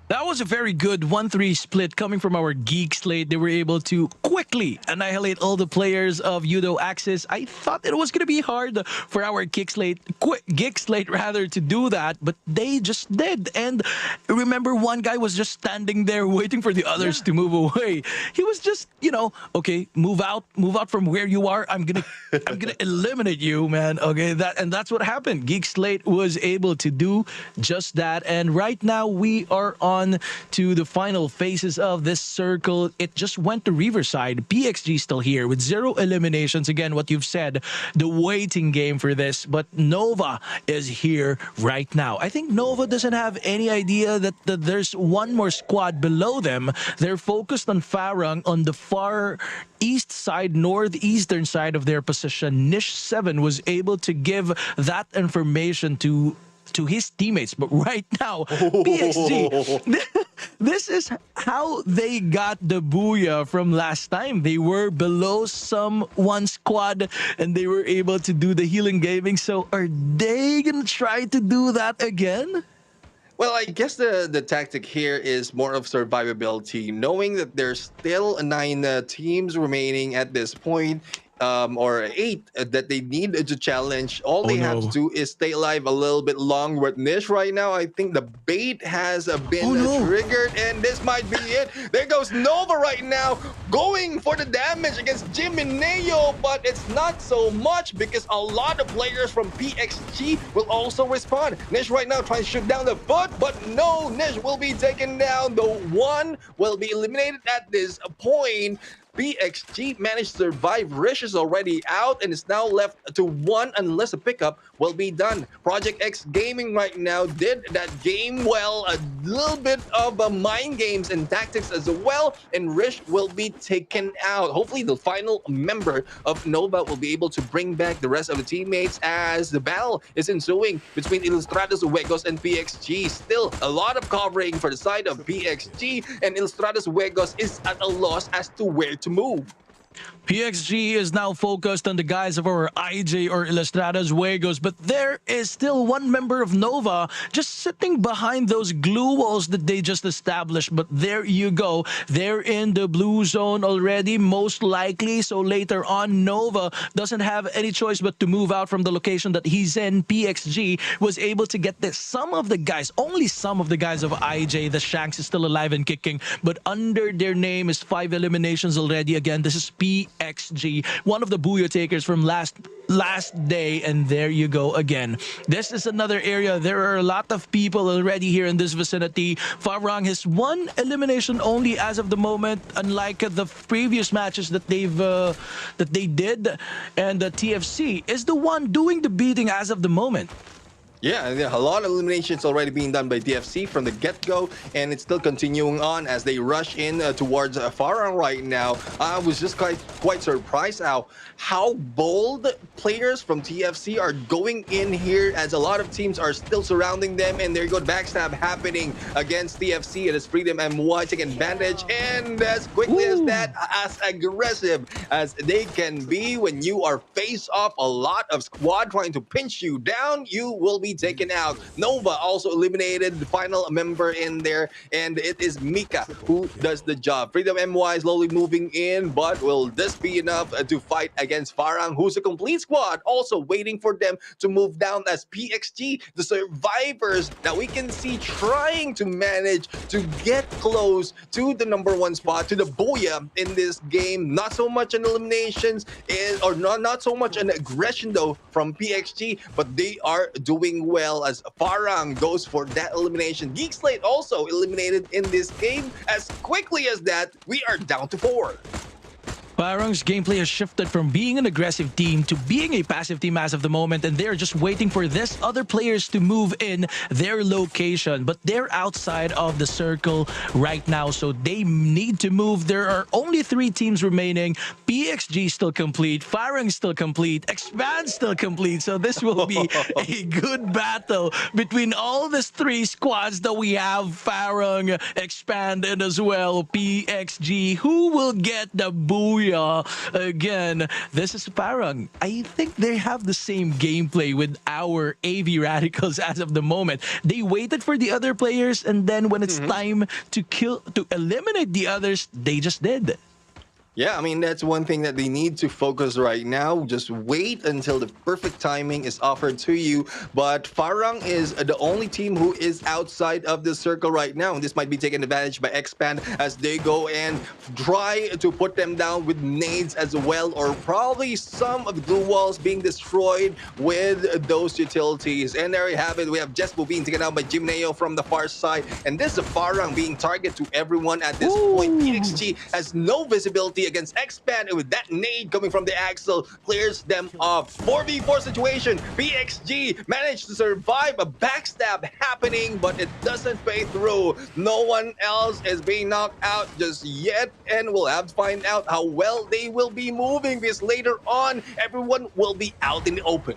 That was a very good 1-3 split coming from our Geek Slate. They were able to quickly annihilate all the players of Yudo Access. I thought it was going to be hard for our Geek Slate rather, to do that, but they just did. And remember, one guy was just standing there waiting for the others to move away. He was just, okay, move out from where you are. I'm gonna eliminate you, man. Okay, that's what happened. Geek Slate was able to do just that. And right now we are on to the final phases of this circle. It just went to Riverside. PXG still here with 0 eliminations. Again, what you've said, the waiting game for this. But Nova is here right now. I think Nova doesn't have any idea that there's one more squad below them. They're focused on Farang on the far east side, northeastern side of their position. Nish 7 was able to give that information to his teammates. But right now, PXG, this is how they got the booyah from last time. They were below one squad, and they were able to do the healing gaming. So are they going to try to do that again? Well, I guess the tactic here is more of survivability, knowing that there's still 9 teams remaining at this point. Or 8 that they need to challenge. All they have to do is stay alive a little bit longer. With Nish right now, I think the bait has been triggered, and this might be it. There goes Nova right now, going for the damage against Jim and Neo, but it's not so much because a lot of players from PXG will also respond. Nish right now trying to shoot down the foot, but no, Nish will be taken down. The one will be eliminated at this point. PXG managed to survive. Rish is already out and is now left to 1 unless a pickup will be done. Project X Gaming right now did that game well. A little bit of mind games and tactics as well, and Rish will be taken out. Hopefully the final member of Nova will be able to bring back the rest of the teammates as the battle is ensuing between Ilustrados Uegos and PXG. Still a lot of covering for the side of PXG, and Ilustrados Uegos is at a loss as to where to move. PXG is now focused on the guys of our IJ or Ilustradas Juegos, but there is still one member of Nova just sitting behind those glue walls that they just established. But there you go. They're in the blue zone already, most likely. So later on, Nova doesn't have any choice but to move out from the location that he's in. PXG was able to get this. Some of the guys, only some of the guys of IJ, the Shanks is still alive and kicking, but under their name is 5 eliminations already. Again, this is PXG, one of the Booyah takers from last day, and there you go again. This is another area. There are a lot of people already here in this vicinity. Farang has one elimination only as of the moment, unlike the previous matches that they did, and the TFC is the one doing the beating as of the moment. Yeah, a lot of eliminations already being done by DFC from the get-go, and it's still continuing on as they rush in towards Farang right now. I was just quite surprised how bold players from TFC are going in here, as a lot of teams are still surrounding them, and there you go, backstab happening against TFC. It is Freedom MY taking advantage, and as quickly as that, as aggressive as they can be, when you are face off a lot of squad trying to pinch you down, you will be taken out. Nova also eliminated the final member in there, and it is Mika who does the job. Freedom MY slowly moving in, but will this be enough to fight against Farang, who's a complete squad, also waiting for them to move down, as PXG, the survivors that we can see trying to manage to get close to the #1 spot, to the Booyah in this game. Not so much an eliminations, or not so much an aggression though from PXG, but they are doing well as Farang goes for that elimination. Geekslate also eliminated in this game. As quickly as that, we are down to 4. Farang's gameplay has shifted from being an aggressive team to being a passive team as of the moment, and they're just waiting for this other players to move in their location. But they're outside of the circle right now, so they need to move. There are only 3 teams remaining. PXG still complete, Farang still complete, Expand still complete. So this will be a good battle between all these 3 squads that we have. Farang, Expand, and as well PXG. Who will get the Booyah? Again, this is Farang. I think they have the same gameplay with our AV Radicals as of the moment. They waited for the other players, and then when it's time to eliminate the others, they just did. Yeah, I mean, that's one thing that they need to focus right now. Just wait until the perfect timing is offered to you. But Farang is the only team who is outside of the circle right now. And this might be taken advantage by Expand as they go and try to put them down with nades as well. Or probably some of the glue walls being destroyed with those utilities. And there you have it. We have Jespo being taken out by Jimneo from the far side. And this is Farang being targeted to everyone at this point. PXG has no visibility against Expand, and with that nade coming from the Axel, clears them off. 4v4 situation. PXG managed to survive a backstab happening, but it doesn't pay through. No one else is being knocked out just yet, and we'll have to find out how well they will be moving, because later on, everyone will be out in the open.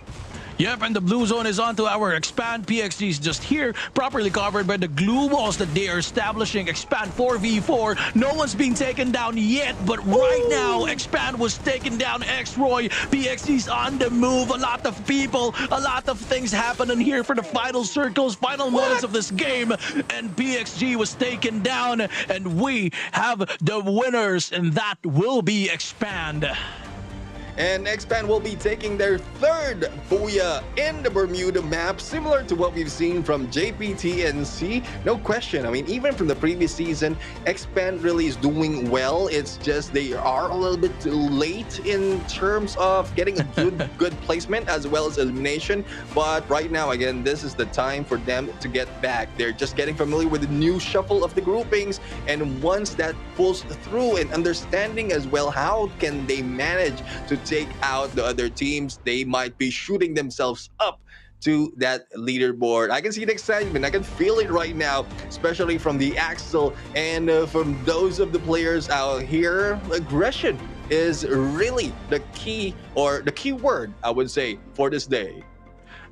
Yep, and the blue zone is onto our Expand. PXG is just here, properly covered by the glue walls that they are establishing. Expand 4v4. No one's being taken down yet, but right now, Expand was taken down. X-Roy, PXG's on the move. A lot of people, a lot of things happening here for the final circles, final moments of this game. And PXG was taken down, and we have the winners, and that will be Expand. And Expand will be taking their 3rd Booyah in the Bermuda map, similar to what we've seen from JPTNC. No question. I mean, even from the previous season, Expand really is doing well. It's just they are a little bit late in terms of getting a good placement as well as elimination. But right now, again, this is the time for them to get back. They're just getting familiar with the new shuffle of the groupings. And once that pulls through, and understanding as well how can they manage to take out the other teams, they might be shooting themselves up to that leaderboard. I can see the excitement. I can feel it right now, especially from the Axel and from those of the players out here. Aggression is really the key, or the key word, I would say, for this day.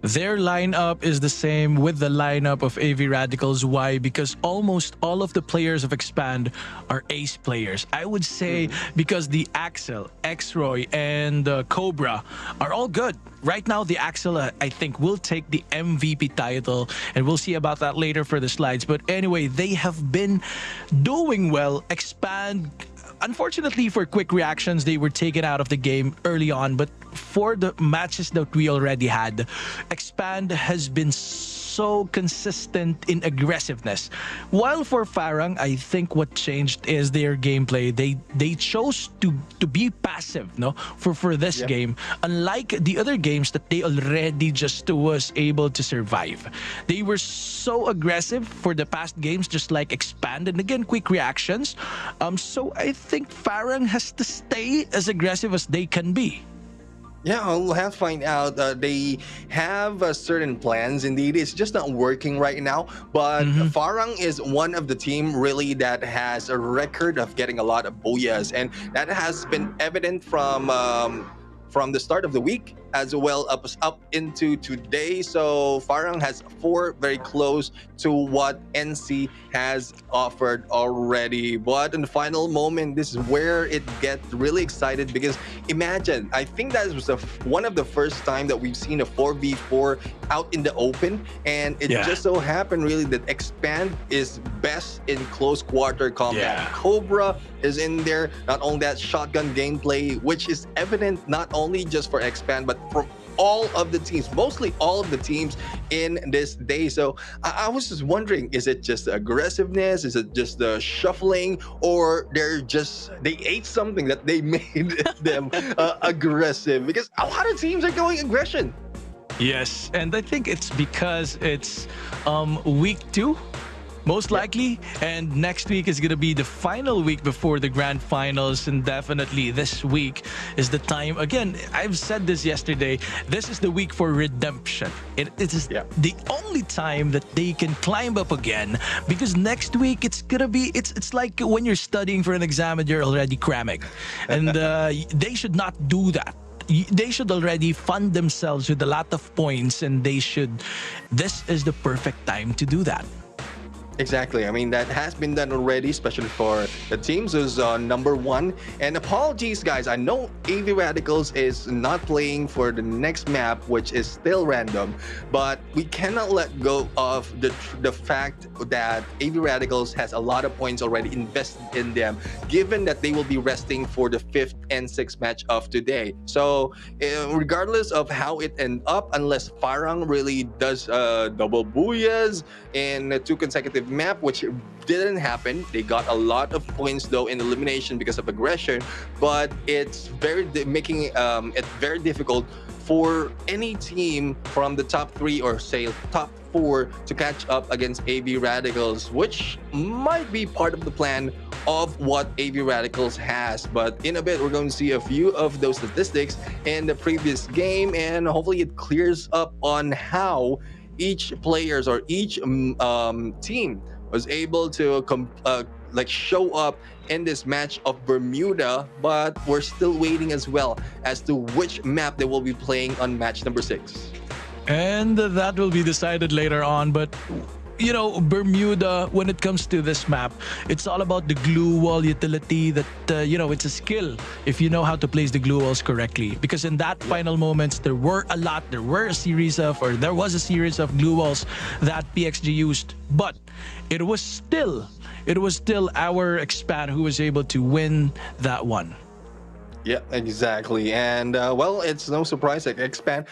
Their lineup is the same with the lineup of AV Radicals. Why? Because almost all of the players of Expand are ace players. I would say because the Axel, X-Roy, and Cobra are all good. Right now, the Axel, I think, will take the MVP title, and we'll see about that later for the slides. But anyway, they have been doing well. Expand, unfortunately for quick reactions, they were taken out of the game early on, but for the matches that we already had, Expand has been so consistent in aggressiveness. While for Farang, I think what changed is their gameplay. They chose to be passive, no, for this game. Unlike the other games that they already just was able to survive. They were so aggressive for the past games, just like Expand, and again, quick reactions. So I think Farang has to stay as aggressive as they can be. Yeah, we'll have to find out. They have certain plans. Indeed, it's just not working right now. But Farang is one of the team really that has a record of getting a lot of booyahs, and that has been evident from the start of the week as well up into today. So Farang has 4 very close to what NC has offered already. But in the final moment, this is where it gets really excited, because imagine, I think that was one of the first time that we've seen a 4v4 out in the open, and it just so happened really that Expand is best in close quarter combat. Cobra is in there. Not only that, shotgun gameplay, which is evident not only just for Expand but from all of the teams, mostly all of the teams in this day. So I was just wondering, is it just the aggressiveness? Is it just the shuffling? Or they ate something that they made them aggressive? Because a lot of teams are going aggression. Yes, and I think it's because it's week 2. Most likely, and next week is going to be the final week before the grand finals, and definitely this week is the time. Again, I've said this yesterday, this is the week for redemption. It is the only time that they can climb up again, because next week it's going to be, it's like when you're studying for an exam and you're already cramming, and they should not do that. They should already fund themselves with a lot of points, and this is the perfect time to do that. Exactly. I mean, that has been done already, especially for the teams who's number 1. And apologies, guys. I know AV Radicals is not playing for the next map, which is still random. But we cannot let go of the fact that AV Radicals has a lot of points already invested in them, given that they will be resting for the 5th and 6th match of today. So regardless of how it ends up, unless Farang really does double booyahs in 2 consecutive map, which didn't happen. They got a lot of points though in elimination because of aggression, but it's making it very difficult for any team from the top 3 or say top 4 to catch up against AV Radicals, which might be part of the plan of what AV Radicals has. But in a bit, we're going to see a few of those statistics in the previous game, and hopefully it clears up on how each players or each team was able to show up in this match of Bermuda. But we're still waiting as well as to which map they will be playing on match number 6, and that will be decided later on. But you know, Bermuda, when it comes to this map, it's all about the glue wall utility that, it's a skill if you know how to place the glue walls correctly. Because in that final moments, there was a series of glue walls that PXG used, but it was still our Expand who was able to win that one. Yeah, exactly. And well, it's no surprise that Expand,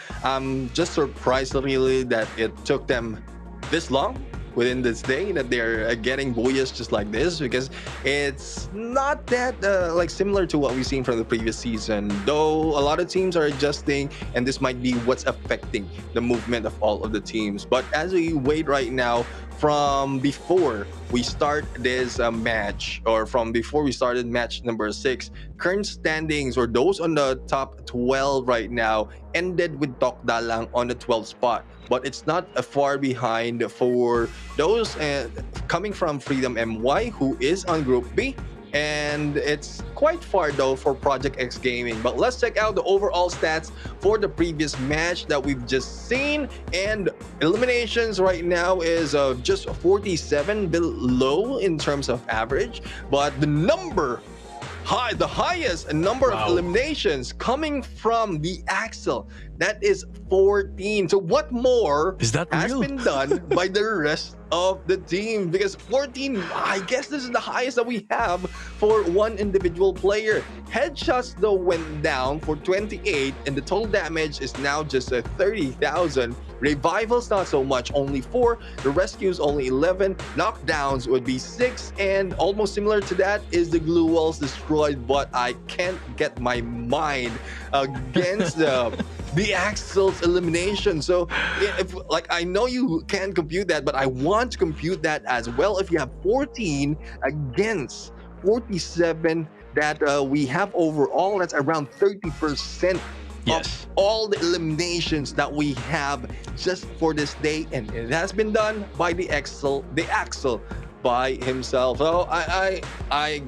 just surprised really that it took them this long within this day that they're getting booyahs just like this, because it's not that similar to what we've seen from the previous season, though a lot of teams are adjusting, and this might be what's affecting the movement of all of the teams. But as we wait right now, from before we start this match, or from before we started match number 6, current standings, or those on the top 12 right now, ended with Tokdalang on the 12th spot. But it's not far behind for those coming from Freedom MY, who is on Group B, and it's quite far though for Project X Gaming. But let's check out the overall stats for the previous match that we've just seen, and eliminations right now is just 47 below in terms of average, but the highest number of eliminations coming from the Axel, that is 14. So what more Is that has real? been done by the rest of the team? Because 14, I guess this is the highest that we have for one individual player. Headshots though went down for 28, and the total damage is now just 30,000. Revivals not so much, only 4. The rescues only 11. Knockdowns would be 6, and almost similar to that is the glue walls destroyed. But I can't get my mind against the Axel's elimination. So if, like, I know you can compute that, but I want to compute that as well. If you have 14 against 47 that we have overall, that's around 30% Yes. of all the eliminations that we have just for this day, and it has been done by the Axel by himself. So I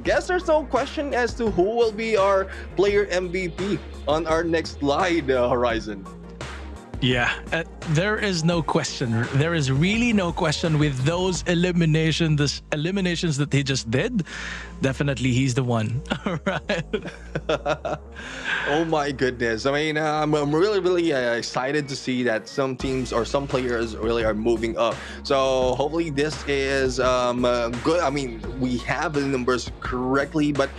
guess there's no question as to who will be our player MVP on our next slide, Horizon. Yeah, there is no question. There is really no question with those eliminations that he just did. Definitely, he's the one. All right. Oh my goodness. I mean, I'm really excited to see that some teams or some players really are moving up. So hopefully this is good. I mean, we have the numbers correctly, but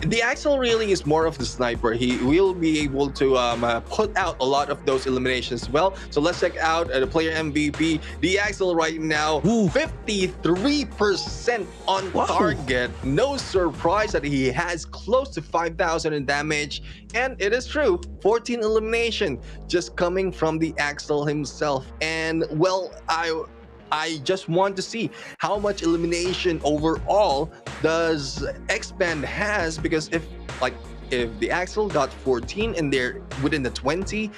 the Axel really is more of the sniper. He will be able to put out a lot of those eliminations as well. So let's check out the player MVP. The Axel right now, 53% on target. No surprise that he has close to 5,000 in damage. And it is true, 14 elimination just coming from the Axel himself. And well, I just want to see how much elimination overall does Expand has, because if the Axel got 14 and they're within the 20,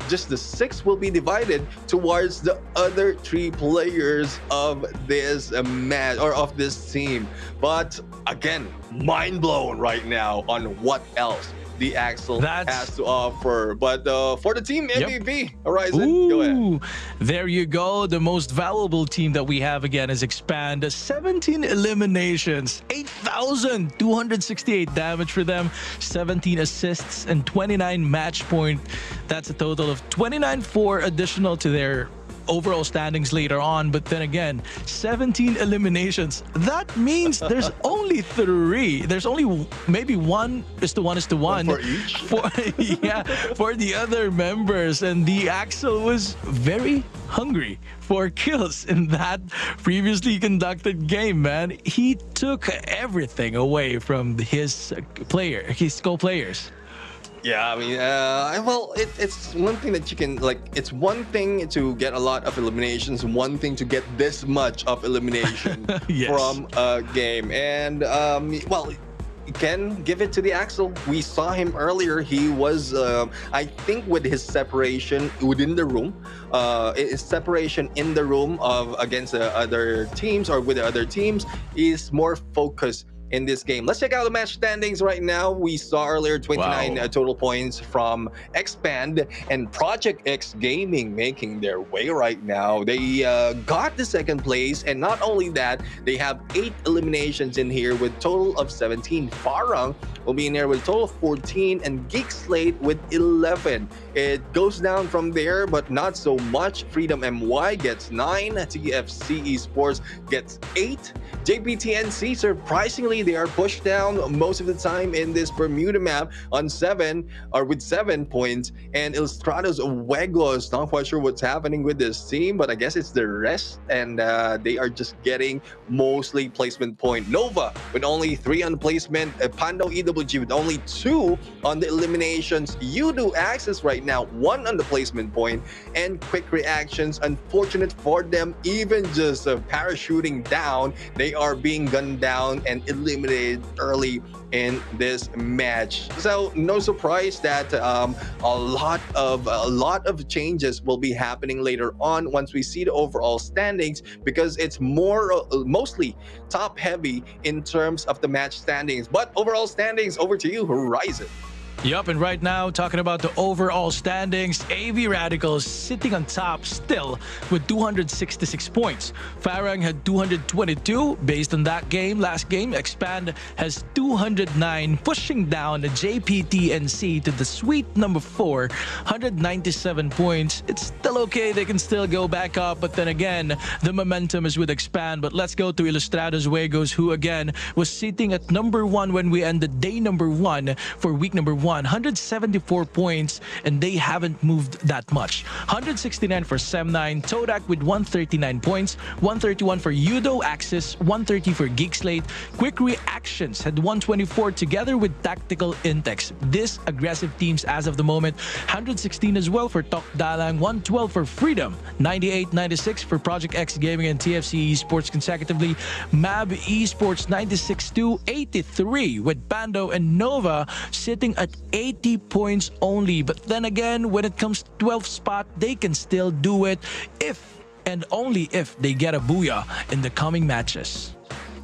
just the 6 will be divided towards the other 3 players of this match or of this team. But again, mind blown right now on what else the Axel has to offer. But for the team MVP, Horizon, go ahead. There you go. The most valuable team that we have again is Expand. 17 eliminations, 8,268 damage for them, 17 assists, and 29 match point. That's a total of 29-4 additional to their overall standings later on. But then again, 17 eliminations. That means there's only 3. There's only maybe 1:1 for each. For the other members. And the Axel was very hungry for kills in that previously conducted game, man. He took everything away from his co-players. Yeah, I mean, well, it's one thing that you can, like, it's one thing to get a lot of eliminations, one thing to get this much of elimination from a game. And, well, you can give it to the Axel. We saw him earlier. He was, I think, with his separation within the room, his separation in the room against the other teams or with the other teams is more focused in this game. Let's check out the match standings right now. We saw earlier 29 total points from Expand and Project X Gaming making their way right now. They got the 2nd place, and not only that, they have 8 eliminations in here with total of 17. Farang will be in there with total of 14, and Geek Slate with 11. It goes down from there, but not so much. Freedom MY gets 9. TFC Esports gets 8. JPTNC, surprisingly, they are pushed down most of the time in this Bermuda map on 7 with 7 points. And Illustrados Wegos, not quite sure what's happening with this team, but I guess it's the rest, and they are just getting mostly placement point. Nova with only 3 on the placement. Pando EWG with only 2 on the eliminations. You do Access right now, 1 on the placement point. And Quick Reactions, unfortunate for them, even just parachuting down, they are being gunned down and eliminated eliminated early in this match. So no surprise that a lot of changes will be happening later on once we see the overall standings, because it's mostly top heavy in terms of the match standings. But overall standings, over to you, Horizon. Yup, and right now, talking about the overall standings, AV Radicals sitting on top still with 266 points. Farang had 222 based on that game. Last game, Expand has 209, pushing down the JPTNC to the sweet number 4, 197 points. It's still okay, they can still go back up, but then again, the momentum is with Expand. But let's go to Ilustrados Juegos, who again was sitting at number 1 when we ended day number 1 for week number 1. 174 points, and they haven't moved that much. 169 for Sem9, Todak with 139 points, 131 for Yudo Axis, 130 for Geek Slate. Quick Reactions had 124 together with Tactical Intex. This aggressive teams as of the moment. 116 as well for Tok Dalang, 112 for Freedom, 98, 96 for Project X Gaming and TFC Esports consecutively. Mab Esports 96 to 83 with Pando and Nova sitting at 80 points only. But then again, when it comes to 12th spot, they can still do it if and only if they get a booyah in the coming matches.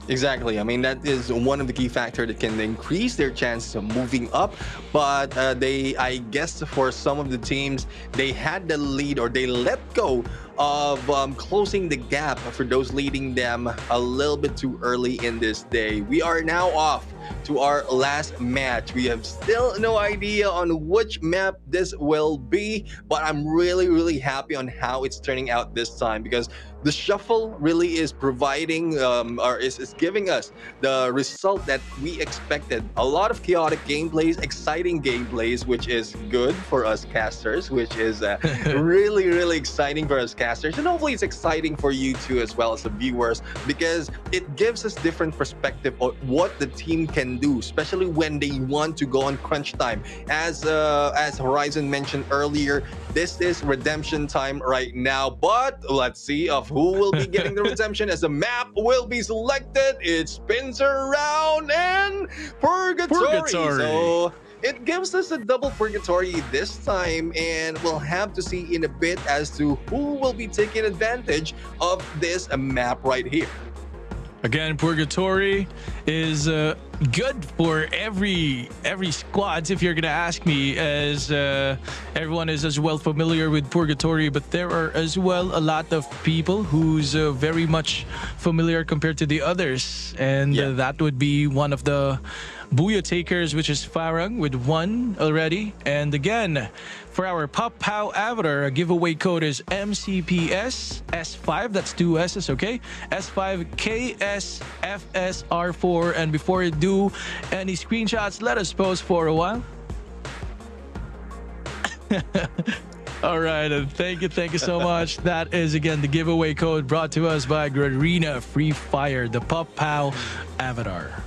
Exactly. I mean, that is one of the key factors that can increase their chances of moving up. But I guess for some of the teams, they had the lead, or they let go of closing the gap for those leading them a little bit too early in this day. We are now off to our last match. We have still no idea on which map this will be, but I'm really happy on how it's turning out this time, because the shuffle really is providing or is giving us the result that we expected. A lot of chaotic gameplays, exciting gameplays, which is good for us casters, which is really exciting for us casters, and hopefully it's exciting for you too, as well as the viewers, because it gives us different perspective of what the team can do, especially when they want to go on crunch time. As Horizon mentioned earlier, this is redemption time right now, but let's see of who will be getting the redemption as the map will be selected. It spins around in Purgatory. So it gives us a double Purgatory this time, and we'll have to see in a bit as to who will be taking advantage of this map right here. Again, Purgatory is good for every squads, if you're gonna ask me, as everyone is as well familiar with Purgatory, but there are as well a lot of people who's very much familiar compared to the others, and that would be one of the Booyah takers, which is Farang with 1 already. And again, for our Pop-Pow avatar, a giveaway code is MCPS S5. That's 2 S's, okay? S5KSFSR4. And before you do any screenshots, let us pause for a while. All right, and thank you so much. That is again the giveaway code brought to us by Garena Free Fire, the Pop-Pow avatar.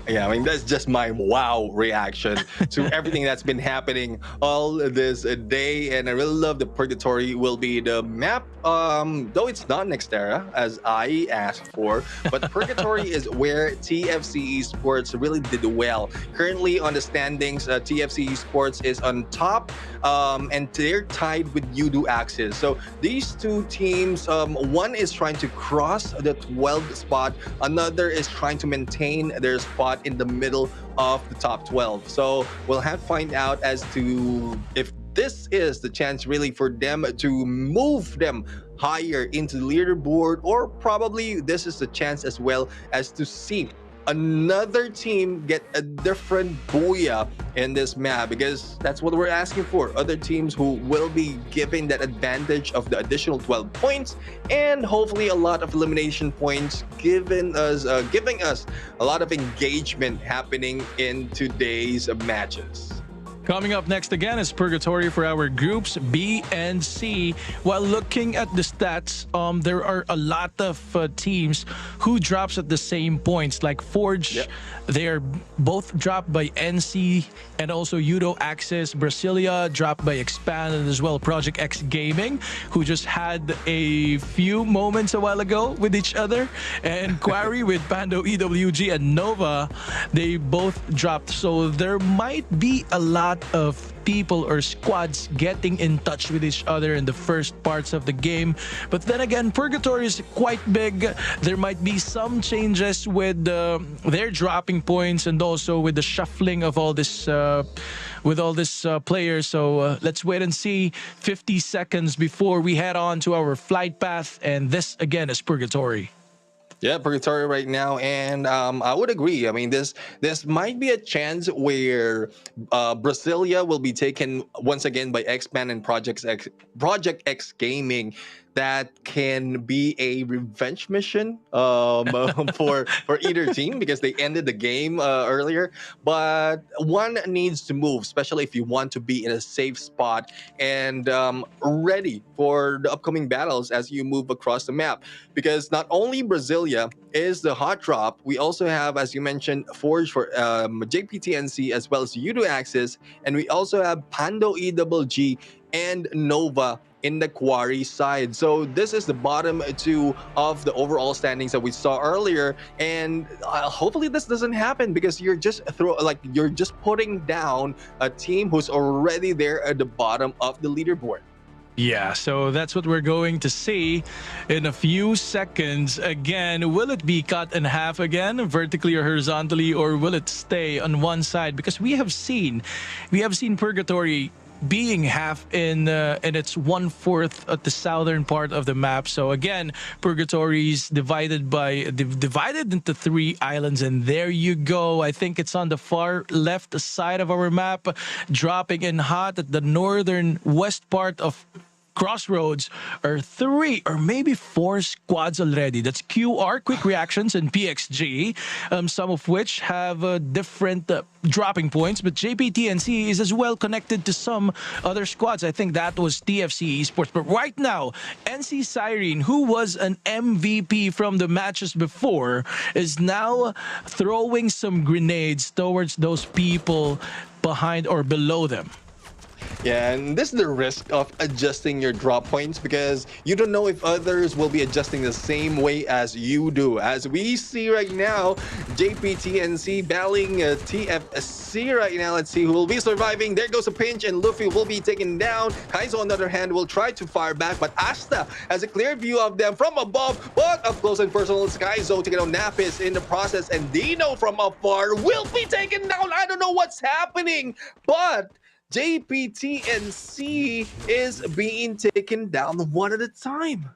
Yeah, I mean, that's just my wow reaction to everything that's been happening all this day. And I really love the Purgatory will be the map, though it's not Nextera, as I asked for. But Purgatory is where TFC Esports really did well. Currently on the standings, TFC Esports is on top, and they're tied with Yudo Axis. So these two teams, one is trying to cross the 12th spot, another is trying to maintain their spot in the middle of the top 12. So we'll have to find out as to if this is the chance really for them to move them higher into the leaderboard, or probably this is the chance as well as to see another team get a different booyah in this map, because that's what we're asking for. Other teams who will be given that advantage of the additional 12 points, and hopefully a lot of elimination points, giving us a lot of engagement happening in today's matches. Coming up next again is purgatory for our groups B and C. While looking at the stats, there are a lot of teams who drops at the same points. Like Forge, Yep. they are both dropped by NC and also Udo Access. Brasilia dropped by Expand and as well Project X Gaming, who just had a few moments a while ago with each other. And Quarry with Pando EWG and Nova, they both dropped. So there might be a lot of people or squads getting in touch with each other in the first parts of the game. But then again, Purgatory is quite big. There might be some changes with their dropping points and also with the shuffling of all this players. So let's wait and see. 50 seconds before we head on to our flight path. And this again is Purgatory. Yeah, purgatory right now, and I would agree. I mean, this might be a chance where Brasilia will be taken once again by X-Man and Project X Gaming. That can be a revenge mission for either team because they ended the game earlier. But one needs to move, especially if you want to be in a safe spot and ready for the upcoming battles as you move across the map. Because not only Brasilia is the hot drop, we also have, as you mentioned, Forge for JPTNC as well as Udo Axis, and we also have Pando EWG and Nova in the Quarry side. So this is the bottom two of the overall standings that we saw earlier, and hopefully this doesn't happen because you're just putting down a team who's already there at the bottom of the leaderboard. Yeah, so that's what we're going to see in a few seconds. Again, will it be cut in half again, vertically or horizontally, or will it stay on one side? Because we have seen Purgatory being half in its 1/4 at the southern part of the map. So again, Purgatory is divided into 3 islands, and there you go. I think it's on the far left side of our map, dropping in hot at the northern west part of Crossroads are 3 or maybe 4 squads already. That's QR, Quick Reactions, and PXG, some of which have different dropping points. But JPTNC is as well connected to some other squads. I think that was TFC Esports. But right now, NC Siren, who was an MVP from the matches before, is now throwing some grenades towards those people behind or below them. Yeah, and this is the risk of adjusting your drop points because you don't know if others will be adjusting the same way as you do. As we see right now, JPTNC battling TFC right now. Let's see who will be surviving. There goes a pinch, and Luffy will be taken down. Kaizo, on the other hand, will try to fire back, but Asta has a clear view of them from above, but up close and personal, it's Kaizo taking on Napis in the process, and Dino from afar will be taken down. I don't know what's happening, but JPTNC is being taken down one at a time.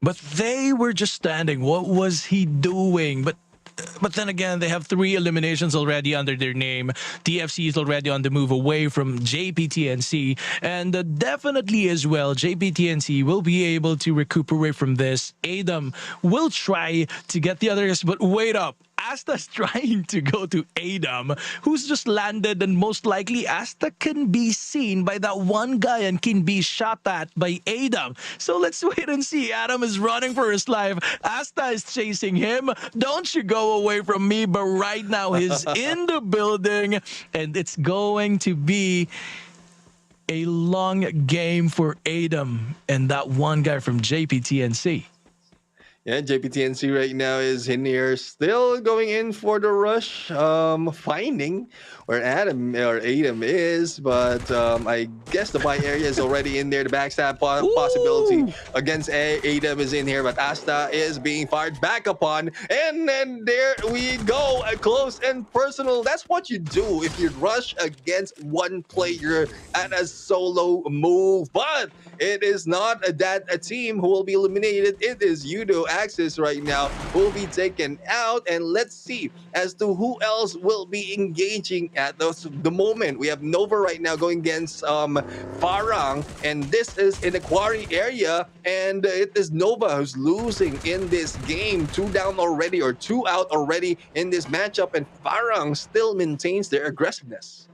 But they were just standing. What was he doing? But then again, they have 3 eliminations already under their name. TFC is already on the move away from JPTNC. And definitely as well, JPTNC will be able to recuperate from this. Adam will try to get the others, but wait up. Asta's trying to go to Adam, who's just landed, and most likely Asta can be seen by that one guy and can be shot at by Adam. So let's wait and see. Adam is running for his life. Asta is chasing him. Don't you go away from me, but right now he's in the building, and it's going to be a long game for Adam and that one guy from JPTNC. Yeah, JPTNC right now is in here, still going in for the rush, finding where Adam is, but I guess the buy area is already in there. The backstab possibility against Adam is in here, but Asta is being fired back upon, and then there we go, close and personal. That's what you do if you rush against one player at a solo move, but it is not that a team who will be eliminated. It is Udo Axis right now who will be taken out, and let's see as to who else will be engaging at the moment. We have Nova right now going against Farang, and this is in the Quarry area, and it is Nova who's losing in this game. 2 down already, or 2 out already in this matchup, and Farang still maintains their aggressiveness.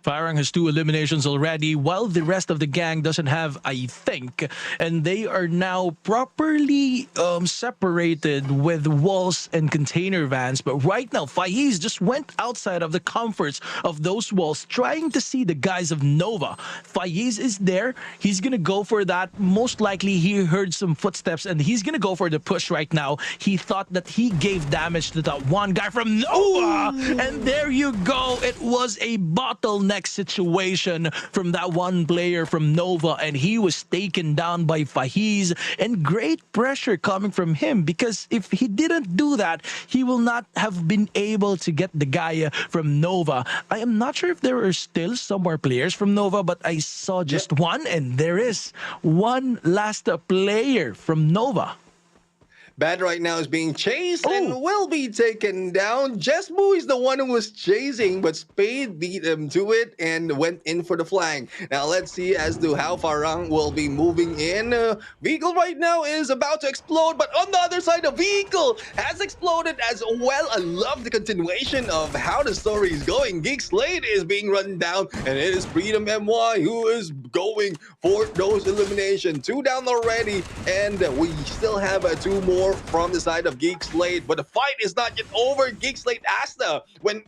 Farang has 2 eliminations already, while the rest of the gang doesn't have, I think. And they are now properly separated with walls and container vans. But right now, Faiz just went outside of the comforts of those walls, trying to see the guys of Nova. Faiz is there. He's going to go for that. Most likely, he heard some footsteps, and he's going to go for the push right now. He thought that he gave damage to that one guy from Nova. And there you go. It was a bottleneck situation from that one player from Nova, and he was taken down by Faiz, and great pressure coming from him, because if he didn't do that, he will not have been able to get the guy from Nova. I am not sure if there are still some more players from Nova, but I saw just one, and there is one last player from Nova. Bad right now is being chased and will be taken down. Jesbu is the one who was chasing, but Spade beat him to it and went in for the flank. Now let's see as to how Farang will be moving in. Vehicle right now is about to explode, but on the other side, the vehicle has exploded as well. I love the continuation of how the story is going. Geek Slate is being run down, and it is Freedom MY who is going for those eliminations. 2 down already, and we still have 2 more from the side of Geek Slate, but the fight is not yet over. Geek Slate Yasa went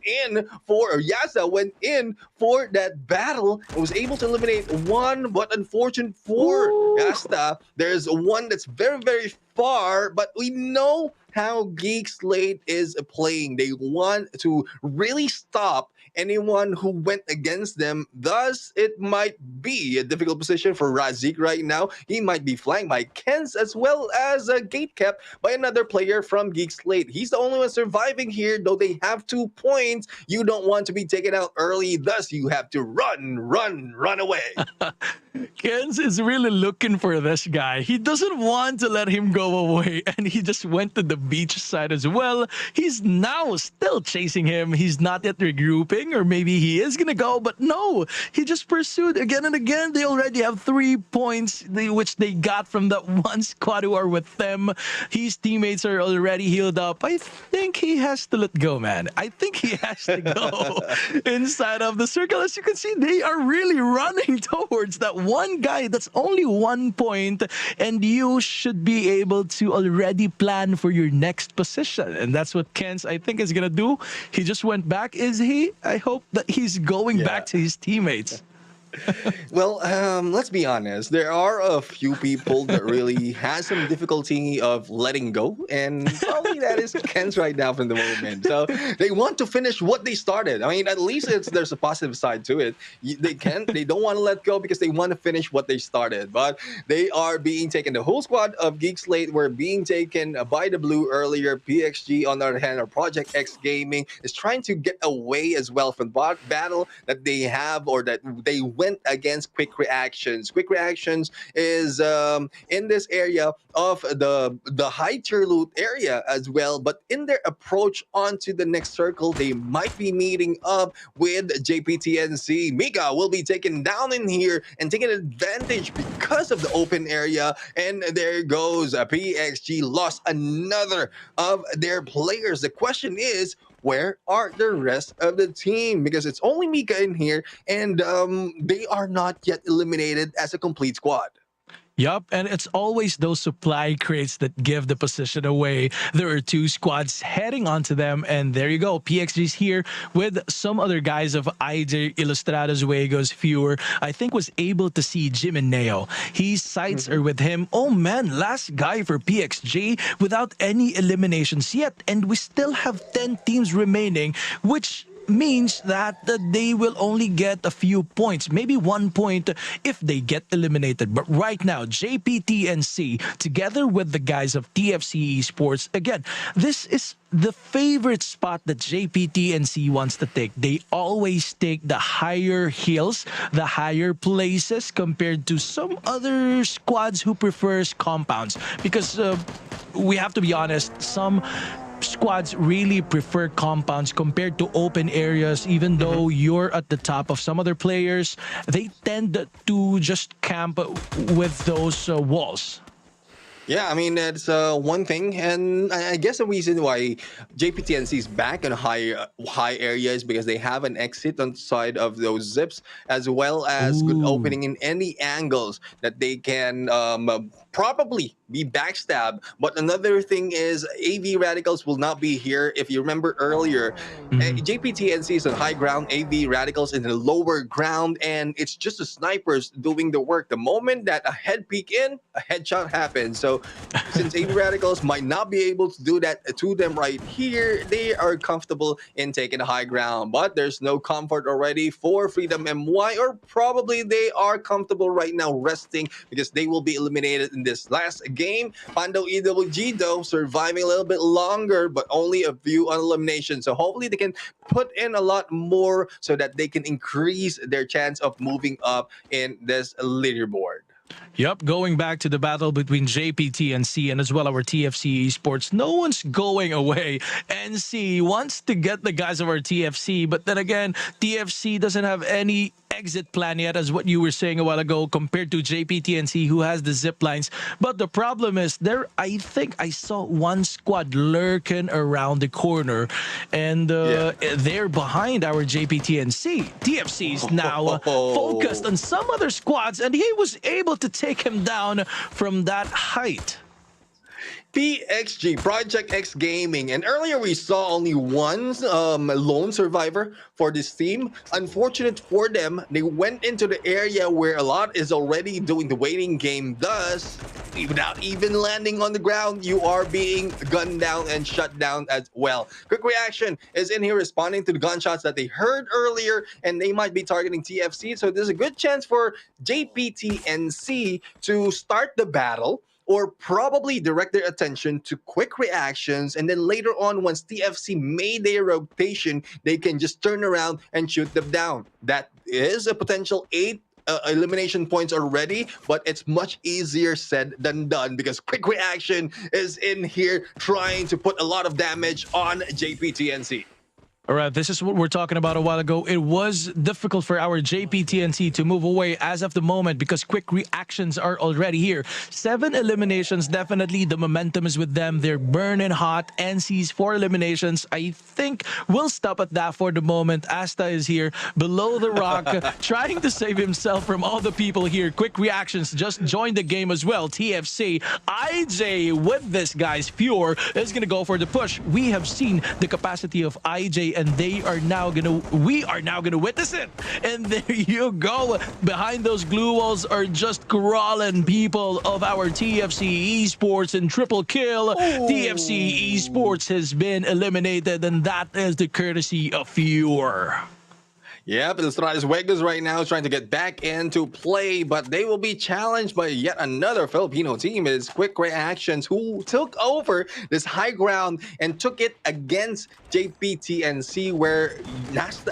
in for that battle and was able to eliminate one, but unfortunate for Yasta, there's one that's very, very far, but we know how Geek Slate is playing. They want to really stop anyone who went against them. Thus, it might be a difficult position for Razik right now. He might be flanked by Kens as well as gate kept by another player from Geek Slate. He's the only one surviving here, though they have 2 points. You don't want to be taken out early, thus you have to run away. Kens is really looking for this guy. He doesn't want to let him go away, and he just went to the beach side as well. He's now still chasing him. He's not yet regrouping, or maybe he is gonna go, but no, he just pursued again and again. They already have 3 points, which they got from that one squad who are with them. His teammates are already healed up. I think he has to let go, man. I think he has to go inside of the circle. As you can see, they are really running towards that one guy. That's only 1 point, and you should be able to already plan for your next position. And that's what Kens, I think, is gonna do. He just went back. Is he? I hope that he's going back to his teammates. Well, let's be honest. There are a few people that really has some difficulty of letting go, and probably that is Ken's right now from the moment. So they want to finish what they started. I mean, at least there's a positive side to it. They don't want to let go because they want to finish what they started. But they are being taken. The whole squad of Geek Slate were being taken by the blue earlier. PXG, on the other hand, or Project X Gaming, is trying to get away as well from the battle that they have, or that they went against Quick Reactions. Quick Reactions is in this area of the high tier loot area as well, but in their approach onto the next circle, they might be meeting up with JPTNC. Mika will be taken down in here and taking advantage because of the open area, and there goes PXG lost another of their players. The question is, where are the rest of the team? Because it's only Mika in here, and they are not yet eliminated as a complete squad. Yup, and it's always those supply crates that give the position away. There are 2 squads heading onto them, and there you go. PXG's here with some other guys of either Ilustrados, Fuegos, Fewer. I think was able to see Jim and Neo. His sights are with him. Oh man, last guy for PXG without any eliminations yet, and we still have 10 teams remaining, which means that they will only get a few points, maybe 1 point if they get eliminated. But right now, JPTNC, together with the guys of TFC Esports, again, this is the favorite spot that JPTNC wants to take. They always take the higher hills, the higher places, compared to some other squads who prefers compounds. Because we have to be honest, some squads really prefer compounds compared to open areas. Even though you're at the top of some other players, they tend to just camp with those walls. Yeah, I mean that's one thing, and I guess the reason why JPTNC is back in high areas because they have an exit on the side of those zips, as well as good Ooh. opening in any angles that they can probably be backstabbed. But another thing is AV radicals will not be here. If you remember earlier, Mhm. JPTNC is on high ground, AV radicals in the lower ground, and it's just the snipers doing the work. The moment that a head peek in, a headshot happens. So since AV radicals might not be able to do that to them right here, they are comfortable in taking the high ground. But there's no comfort already for Freedom MY, or probably they are comfortable right now resting because they will be eliminated in this last game. Pando EWG though surviving a little bit longer, but only a few on elimination. So hopefully they can put in a lot more so that they can increase their chance of moving up in this leaderboard. Yep, going back to the battle between JPT and C and as well our TFC esports, no one's going away. NC wants to get the guys of our TFC, but then again, TFC doesn't have any exit plan yet, as what you were saying a while ago, compared to JPTNC who has the zip lines. But the problem is there, I think I saw one squad lurking around the corner, and Yeah. they're behind our JPTNC. TFC is now focused on some other squads, and he was able to take him down from that height. PXG, Project X Gaming. And earlier we saw only one lone survivor for this team. Unfortunate for them, they went into the area where a lot is already doing the waiting game. Thus, without even landing on the ground, you are being gunned down and shut down as well. Quick Reaction is in here responding to the gunshots that they heard earlier, and they might be targeting TFC. So there's a good chance for JPTNC to start the battle, or probably direct their attention to Quick Reactions, and then later on, once TFC made their rotation, they can just turn around and shoot them down. That is a potential 8 elimination points already, but it's much easier said than done because Quick Reaction is in here trying to put a lot of damage on JPTNC. All right, this is what we're talking about a while ago. It was difficult for our JPTNC to move away as of the moment because quick reactions are already here. 7 eliminations, definitely the momentum is with them. They're burning hot. NC's 4 eliminations. I think we'll stop at that for the moment. Asta is here below the rock trying to save himself from all the people here. Quick reactions just joined the game as well. TFC, IJ with this guy's Pure is going to go for the push. We have seen the capacity of IJ, and we are now gonna witness it. And there you go. Behind those glue walls are just crawling people of our TFC Esports and triple kill. Ooh. TFC Esports has been eliminated, and that is the courtesy of Pure. Yeah, but Estrada's Vegas right now is trying to get back into play, but they will be challenged by yet another Filipino team. It's Quick Reactions, who took over this high ground and took it against JPTNC, where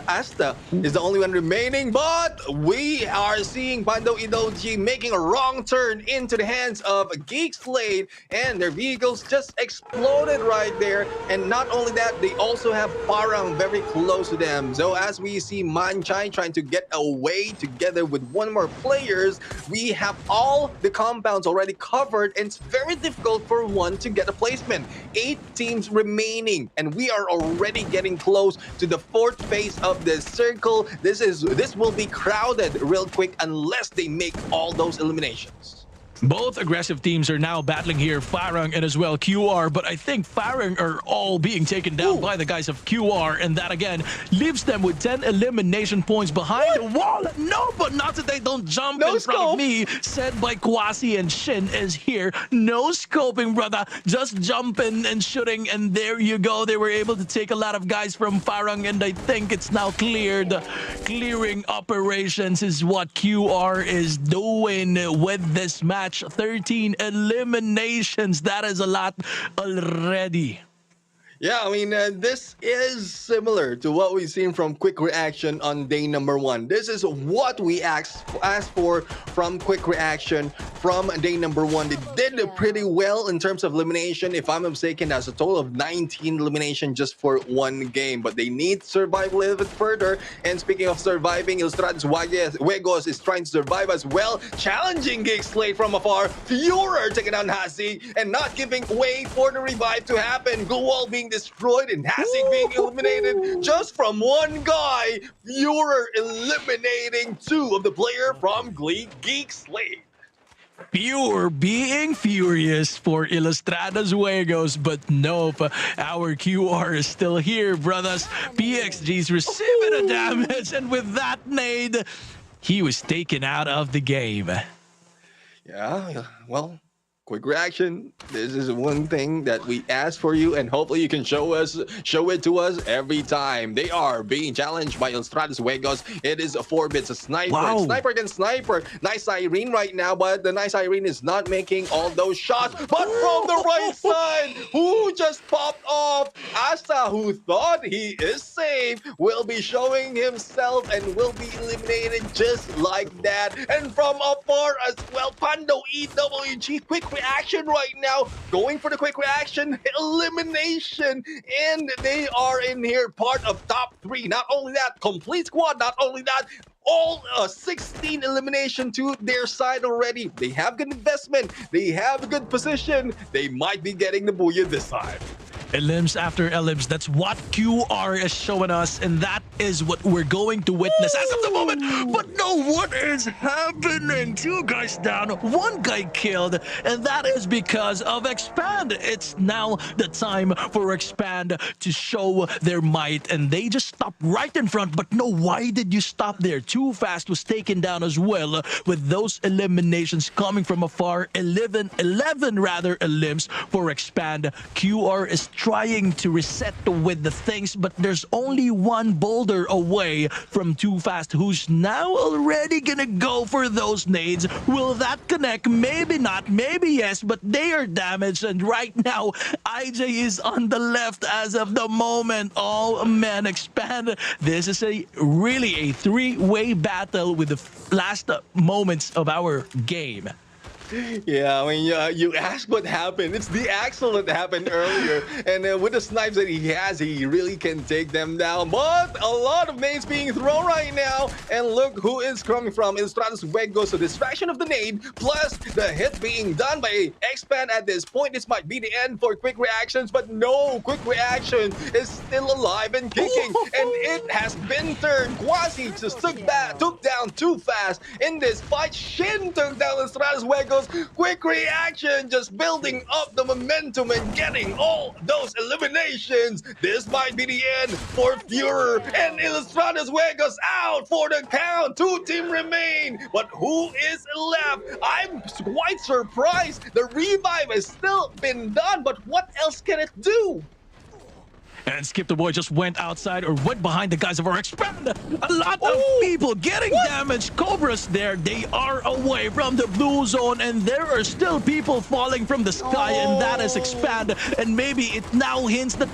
Asta is the only one remaining. But we are seeing Pando Idoji making a wrong turn into the hands of Geek Slade, and their vehicles just exploded right there. And not only that, they also have Parang very close to them. So as we see Manchai trying to get away together with one more players, we have all the compounds already covered, and it's very difficult for one to get a placement. 8 teams remaining, and we are already getting close to the 4th phase of the circle. This will be crowded real quick unless they make all those eliminations. Both aggressive teams are now battling here, Farang and as well QR, but I think Farang are all being taken down by the guys of QR, and that again leaves them with 10 elimination points behind the wall. No, but not that they don't jump in front of me, said by Kwasi, and Shin is here. No scoping, brother, just jumping and shooting, and there you go. They were able to take a lot of guys from Farang, and I think it's now cleared. Clearing operations is what QR is doing with this match. 13 eliminations. That is a lot already. Yeah, I mean, this is similar to what we've seen from Quick Reaction on day number 1. This is what we asked for from Quick Reaction from day number 1. They did pretty well in terms of elimination. If I'm not mistaken, that's a total of 19 elimination just for one game. But they need to survive a little bit further. And speaking of surviving, Ilustrados Juegos is trying to survive as well, challenging Geek Slate from afar. Führer taking down Hasi and not giving way for the revive to happen. Glue wall being destroyed and Hasik being eliminated just from one guy. Führer eliminating 2 of the player from Geek Slate. Pure being furious for Ilustrados Juegos, but nope, our QR is still here, brothers. PXG's receiving a damage, and with that nade, he was taken out of the game. Yeah, well, Quick Reaction. This is one thing that we ask for you, and hopefully you can show it to us every time. They are being challenged by Ilustrados Juegos. It is a 4-bits, a sniper. Wow. Sniper against sniper. Nice Irene right now, but the nice Irene is not making all those shots. But from the right side, who just popped off? Asa, who thought he is safe, will be showing himself and will be eliminated just like that. And from afar as well, Pando EWG, Quick Reaction right now, going for the Quick Reaction elimination, and they are in here part of top 3. Not only that, complete squad, not only that, all 16 elimination to their side already. They have good investment, they have a good position, they might be getting the booyah this time. Elims after elims, that's what QR is showing us, and that is what we're going to witness as of the moment. But no, what is happening? 2 guys down, 1 guy killed, and that is because of Expand. It's now the time for Expand to show their might, and they just stopped right in front. But no, why did you stop there? Too Fast was taken down as well, with those eliminations coming from afar. 11 rather elims for Expand. QR is trying to reset with the things, but there's only 1 boulder away from Too Fast, who's now already gonna go for those nades. Will that connect? Maybe not, maybe yes, but they are damaged, and right now IJ is on the left as of the moment. Oh man, Expand. This is really a 3-way battle with the last moments of our game. Yeah, I mean, you asked what happened. It's the Axel that happened earlier. And with the snipes that he has, he really can take them down. But a lot of nades being thrown right now. And look who is coming from Ilustrados Juegos. So distraction of the nade, plus the hit being done by Expand at this point. This might be the end for Quick Reactions. But no, Quick Reaction is still alive and kicking. And it has been turned. Quasi just took down Too Fast in this fight. Shin took down Ilustrados Juegos. Quick Reaction just building up the momentum and getting all those eliminations. This might be the end for Führer, and Ilustrados Juegos out for the count. 2 teams remain, but who is left? I'm quite surprised. The revive has still been done, but what else can it do? And Skip the Boy just went outside or went behind the guys of our Expand. A lot of people getting damaged. Cobras there. They are away from the blue zone, and there are still people falling from the sky, and that is Expand. And maybe it now hints that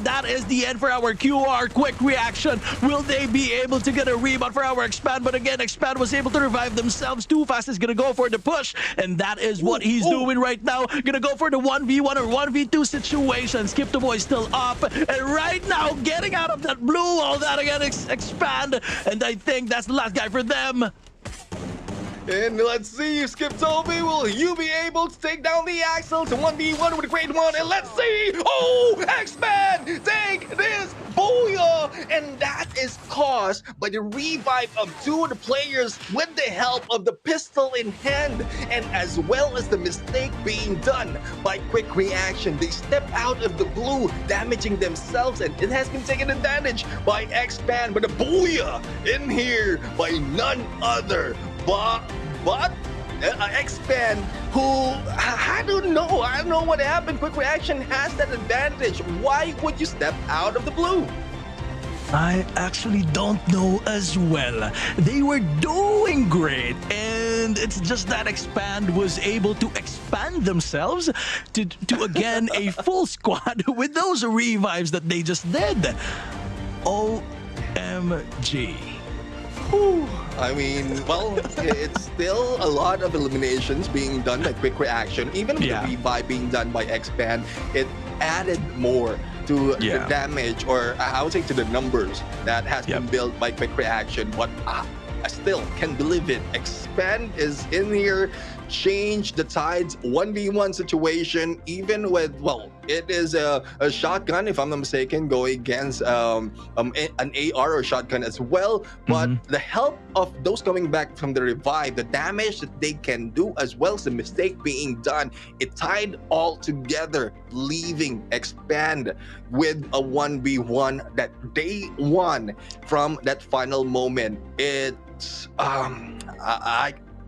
that is the end for our QR. Quick Reaction. Will they be able to get a rebound for our Expand? But again, Expand was able to revive themselves. Too Fast is going to go for the push, and that is what he's doing right now. Going to go for the 1v1 or 1v2 situation. Skip the Boy still up. And right now, getting out of that blue wall, that again Expand, and I think that's the last guy for them. And let's see, Skip Toby, will you be able to take down the Axel to 1v1 with a great one? And let's see, Expand, take this, booyah! And that is caused by the revive of 2 of the players with the help of the pistol in hand, and as well as the mistake being done by Quick Reaction. They step out of the blue, damaging themselves, and it has been taken advantage by Expand, but a booyah in here by none other but Expand, who I don't know what happened. Quick Reaction has that advantage. Why would you step out of the blue? I actually don't know as well. They were doing great, and it's just that Expand was able to expand themselves to again a full squad with those revives that they just did. OMG. Whew. I mean, well, it's still a lot of eliminations being done by quick reaction. Even with the revive being done by Expand, it added more to the damage, or I would say to the numbers that has been built by quick reaction. But I still can't believe it. Expand is in here, change the tides 1v1 situation, even with, well, it is a shotgun, if I'm not mistaken, going against an AR or shotgun as well. But the help of those coming back from the revive, the damage that they can do, as well as the mistake being done, it tied all together, leaving Expand with a 1v1 that they won from that final moment. It's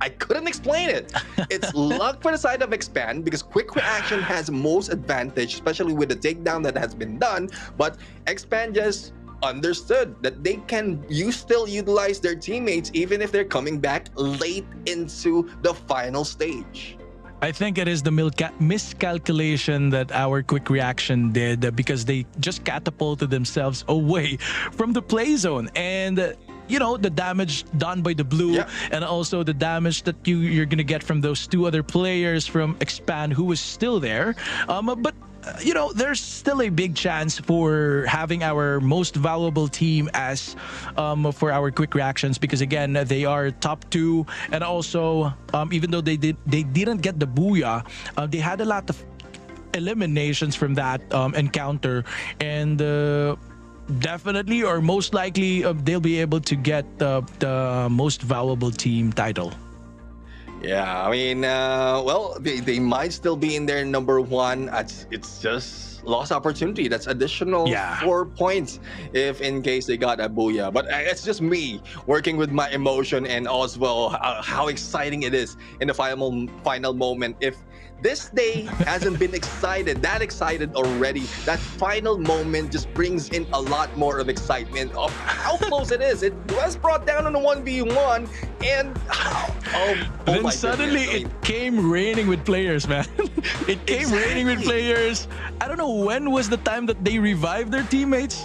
I couldn't explain it. It's luck for the side of Expand because quick reaction has most advantage, especially with the takedown that has been done. But Expand just understood that they can still utilize their teammates even if they're coming back late into the final stage. I think it is the miscalculation that our quick reaction did because they just catapulted themselves away from the play zone. And you know, the damage done by the blue and also the damage that you're gonna get from those two other players from Expand who was still there. But you know, there's still a big chance for having our most valuable team as for our quick reactions, because again, they are top 2, and also even though they didn't get the booyah, they had a lot of eliminations from that encounter, and definitely, or most likely, they'll be able to get the most valuable team title. Yeah, I mean, well, they might still be in their number 1. It's just lost opportunity. That's additional 4 points if in case they got a booyah. But it's just me working with my emotion, and also how exciting it is in the final moment. If this day hasn't been that excited already, that final moment just brings in a lot more of excitement of how close it is. It was brought down on a 1v1, and then suddenly it came raining with players, man. It came raining with players. I don't know when was the time that they revived their teammates.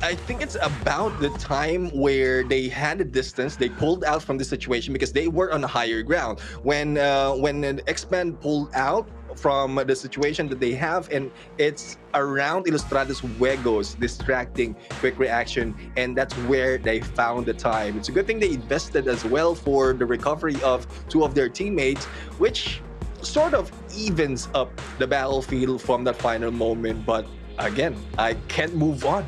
I think it's about the time where they had a distance. They pulled out from the situation because they were on a higher ground. When an Expand pulled out from the situation that they have, and it's around Ilustrados Juegos, distracting quick reaction, and that's where they found the time. It's a good thing they invested as well for the recovery of 2 of their teammates, which sort of evens up the battlefield from that final moment. But again, I can't move on.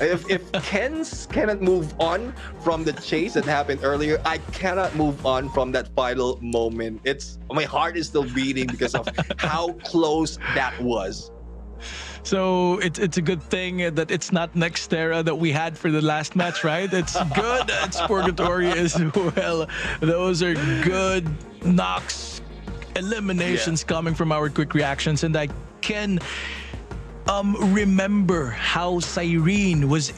If Kens cannot move on from the chase that happened earlier, I cannot move on from that final moment. My heart is still beating because of how close that was. So it's a good thing that it's not Nextera that we had for the last match, right? It's good. It's Purgatory as well. Those are good knocks, eliminations coming from our quick reactions, and I can remember how Cyrene was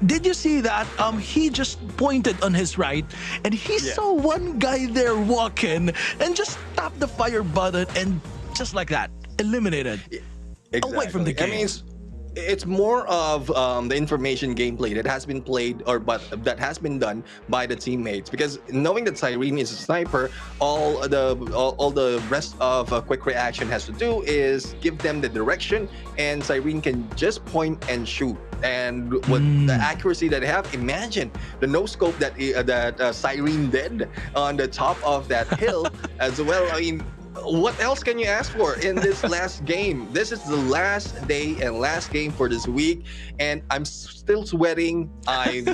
did you see that? He just pointed on his right, and he saw one guy there walking, and just tapped the fire button, and just like that, eliminated. Away from the game. I mean, it's more of the information gameplay that has been played, that has been done by the teammates, because knowing that Cyrene is a sniper, all the rest of quick reaction has to do is give them the direction, and Cyrene can just point and shoot. And with the accuracy that they have, imagine the no scope that Cyrene did on the top of that hill as well. I mean, what else can you ask for in this last game? This is the last day and last game for this week, and I'm still sweating. I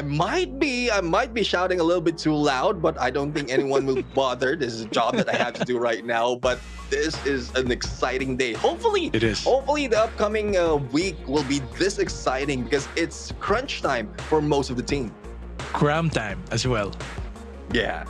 might be shouting a little bit too loud, but I don't think anyone will bother. This is a job that I have to do right now, but this is an exciting day. Hopefully, it is. Hopefully, the upcoming week will be this exciting because it's crunch time for most of the team. Cram time as well. Yeah.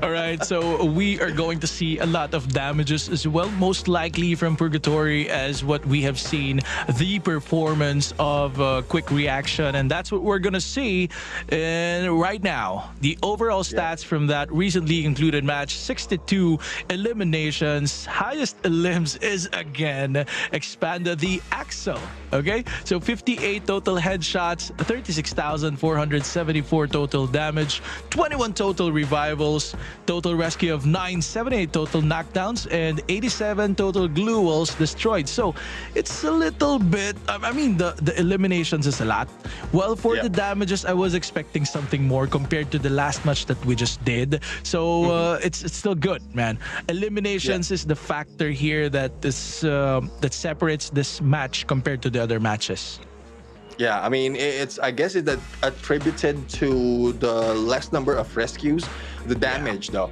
All right, so we are going to see a lot of damages as well, most likely from Purgatory, as what we have seen the performance of Quick Reaction, and that's what we're gonna see. And right now, the overall stats from that recently concluded match: 62 eliminations. Highest elims is again expanded the Axel. Okay, so 58 total headshots, 36,474 total damage, 21 total revivals, total rescue of 9, 78 total knockdowns, and 87 total glue walls destroyed. So it's a little bit, I mean, the eliminations is a lot. Well, for the damages, I was expecting something more compared to the last match that we just did. So it's still good, man. Eliminations is the factor here that is that separates this match compared to the other matches. Yeah, I mean, I guess it's attributed to the less number of rescues, the damage though,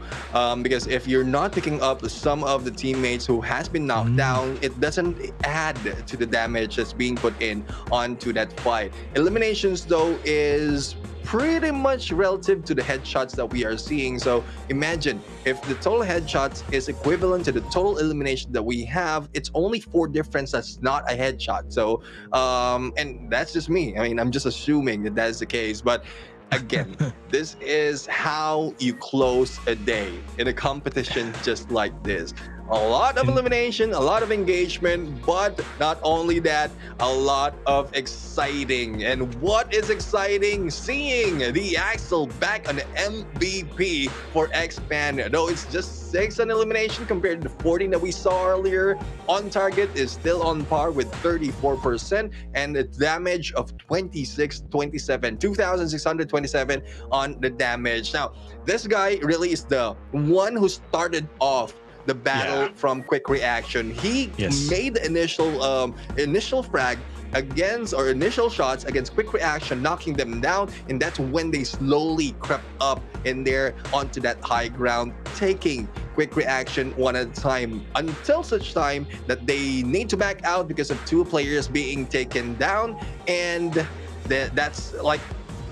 because if you're not picking up some of the teammates who has been knocked down, it doesn't add to the damage that's being put in onto that fight. Eliminations though is pretty much relative to the headshots that we are seeing. So imagine if the total headshots is equivalent to the total elimination that we have, it's only 4 difference that's not a headshot. So and that's just me. I mean, I'm just assuming that that's the case, but again, this is how you close a day in a competition just like this. A lot of elimination, a lot of engagement, but not only that, a lot of exciting. And what is exciting? Seeing the Axel back on the MVP for Expand. Though it's just 6 on elimination compared to the 14 that we saw earlier, on target is still on par with 34%, and the damage of 2,627 on the damage. Now, this guy really is the one who started off the battle from Quick Reaction. He made the initial frag against, or initial shots against Quick Reaction, knocking them down, and that's when they slowly crept up in there onto that high ground, taking Quick Reaction one at a time until such time that they need to back out because of 2 players being taken down, and that's like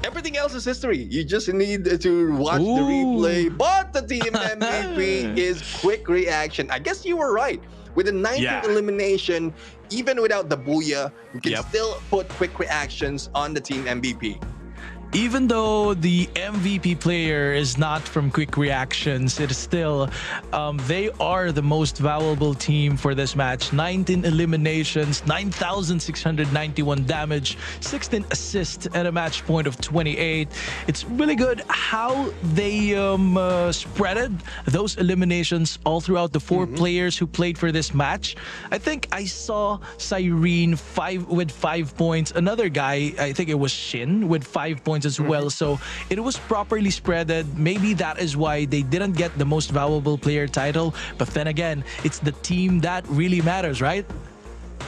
everything else is history. You just need to watch the replay. But the team MVP is Quick Reaction. I guess you were right. With the 19th elimination, even without the Booyah, you can still put Quick Reactions on the team MVP. Even though the MVP player is not from Quick Reactions, it is still, they are the most valuable team for this match. 19 eliminations, 9,691 damage, 16 assists, and a match point of 28. It's really good how they spreaded those eliminations all throughout the 4 players who played for this match. I think I saw Cyrene with 5 points. Another guy, I think it was Shin, with 5 points as well. So it was properly spreaded. Maybe that is why they didn't get the most valuable player title. But then again, it's the team that really matters, right?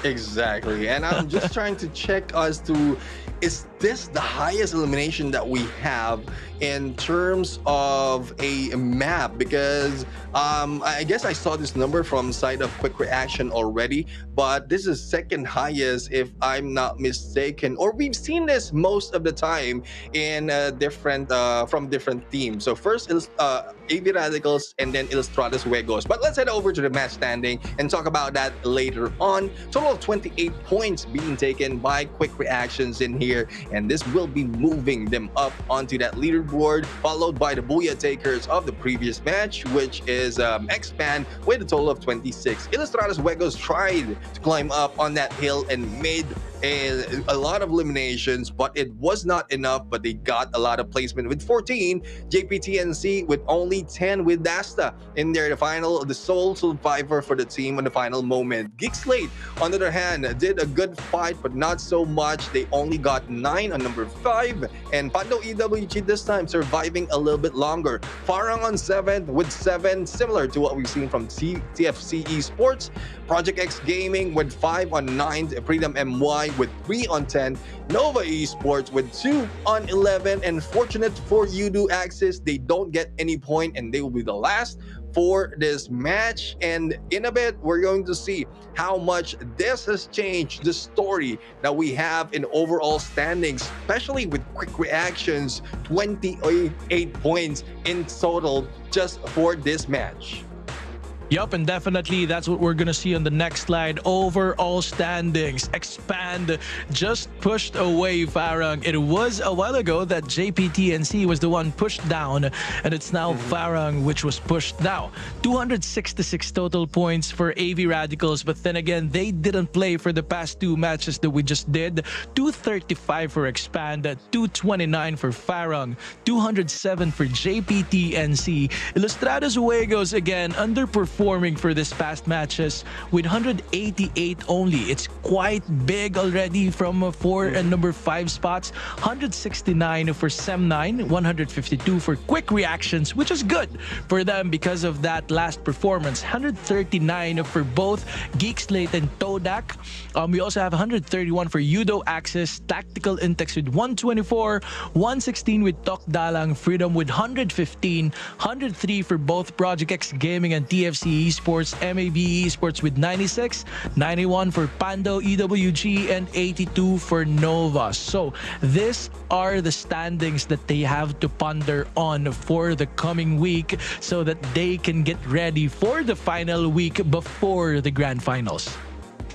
Exactly. And I'm just trying to check as to, is this the highest elimination that we have in terms of a map? Because I guess I saw this number from side of Quick Reaction already, but this is second highest if I'm not mistaken, or we've seen this most of the time in different from different teams. So first is AV Radicals and then Ilustrados Juegos. But let's head over to the match standing and talk about that later on. Total of 28 points being taken by Quick Reactions in here, and this will be moving them up onto that leaderboard, followed by the Booyah takers of the previous match, which is Expand with a total of 26. Ilustrados Juegos tried to climb up on that hill and made a lot of eliminations, but it was not enough. But they got a lot of placement with 14. JPTNC with only 10 with Dasta in there. The sole survivor for the team on the final moment. Geekslate, on the other hand, did a good fight, but not so much. They only got 9 on number 5. And Pando EWG this time surviving a little bit longer. Farang on 7th with 7, similar to what we've seen from TFC Esports. Project X Gaming with 5 on 9th. Freedom MY with 3 on 10. Nova Esports with 2 on 11. And fortunate for Udo Axis, they don't get any point and they will be the last. for this match. And in a bit, we're going to see how much this has changed the story that we have in overall standings, especially with quick reactions, 28 points in total just for this match. Yup, and definitely that's what we're gonna see on the next slide. Overall standings expand, just pushed away Farang. It was a while ago that JPTNC was the one pushed down, and it's now Farang which was pushed now. 266 total points for AV Radicals, but then again, they didn't play for the past two matches that we just did. 235 for Expand, 229 for Farang, 207 for JPTNC. Ilustrados Juegos again underperforming for this past matches with 188 only. It's quite big already from 4 and number 5 spots. 169 for Sem9, 152 for Quick Reactions, which is good for them because of that last performance. 139 for both Geek Slate and Todak. We also have 131 for Yudo Axis, Tactical Intex with 124, 116 with Tok Dalang, Freedom with 115, 103 for both Project X Gaming and TFC Esports, MAB Esports with 96, 91 for Pando EWG, and 82 for Nova. So these are the standings that they have to ponder on for the coming week so that they can get ready for the final week before the grand finals.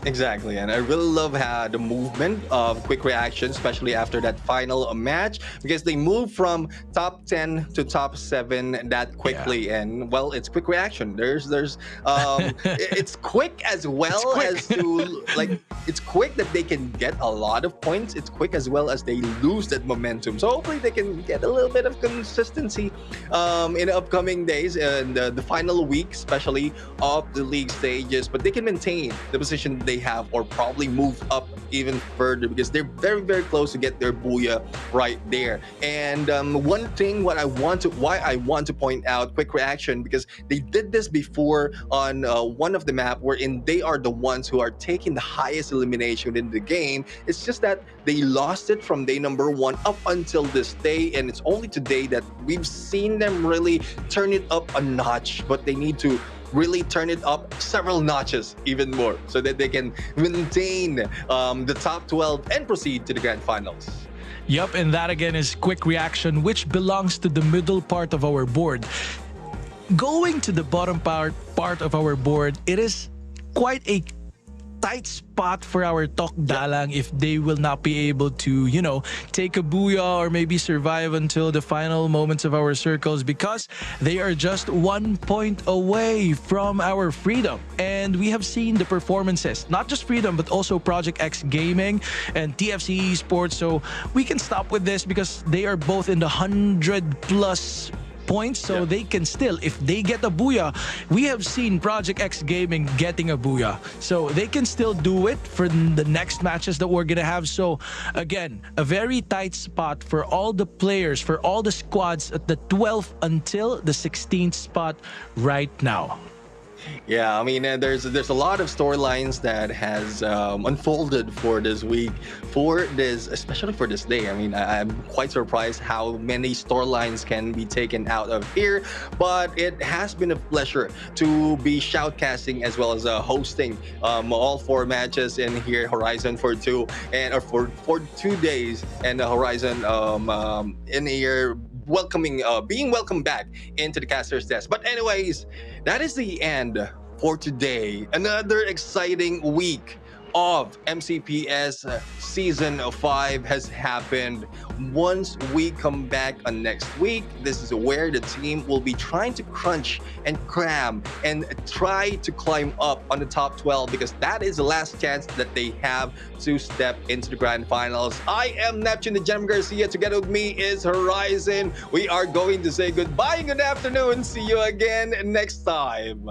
Exactly, and I really love how the movement of Quick Reaction, especially after that final match, because they moved from top 10 to top 7 that quickly. Yeah. And well, it's Quick Reaction. There's it's quick as well as to like it's quick that they can get a lot of points. It's quick as well as they lose that momentum. So hopefully they can get a little bit of consistency in the upcoming days and the final week, especially of the league stages. But they can maintain the position they have or probably move up even further because they're very, very close to get their booyah right there. And one thing why I want to point out Quick Reaction, because they did this before on one of the map wherein they are the ones who are taking the highest elimination in the game. It's just that they lost it from day number 1 up until this day, and it's only today that we've seen them really turn it up a notch, but they need to really turn it up several notches even more so that they can maintain the top 12 and proceed to the grand finals. Yup, and that again is Quick Reaction, which belongs to the middle part of our board. Going to the bottom part of our board, it is quite a tight spot for our Tok Dalang if they will not be able to, you know, take a booyah or maybe survive until the final moments of our circles, because they are just 1 point away from our Freedom. And we have seen the performances, not just Freedom, but also Project X Gaming and TFC Esports. So we can stop with this because they are both in the 100+ points, so they can still, if they get a booyah, we have seen Project X Gaming getting a booyah, so they can still do it for the next matches that we're gonna have. So again, a very tight spot for all the players, for all the squads at the 12th until the 16th spot right now. Yeah, I mean, there's a lot of storylines that has unfolded for this week, for this, especially for this day. I mean, I'm quite surprised how many storylines can be taken out of here, but it has been a pleasure to be shoutcasting as well as hosting all 4 matches in here, Horizon for 2 and or for 2 days, and Horizon in here being welcomed back into the caster's desk. But anyways, that is the end for today. Another exciting week of MCPS Season 5 has happened. Once we come back on next week, this is where the team will be trying to crunch and cram and try to climb up on the top 12, because that is the last chance that they have to step into the grand finals. I am Neptune the Gem Garcia. Together with me is Horizon. We are going to say goodbye and good afternoon. See you again next time.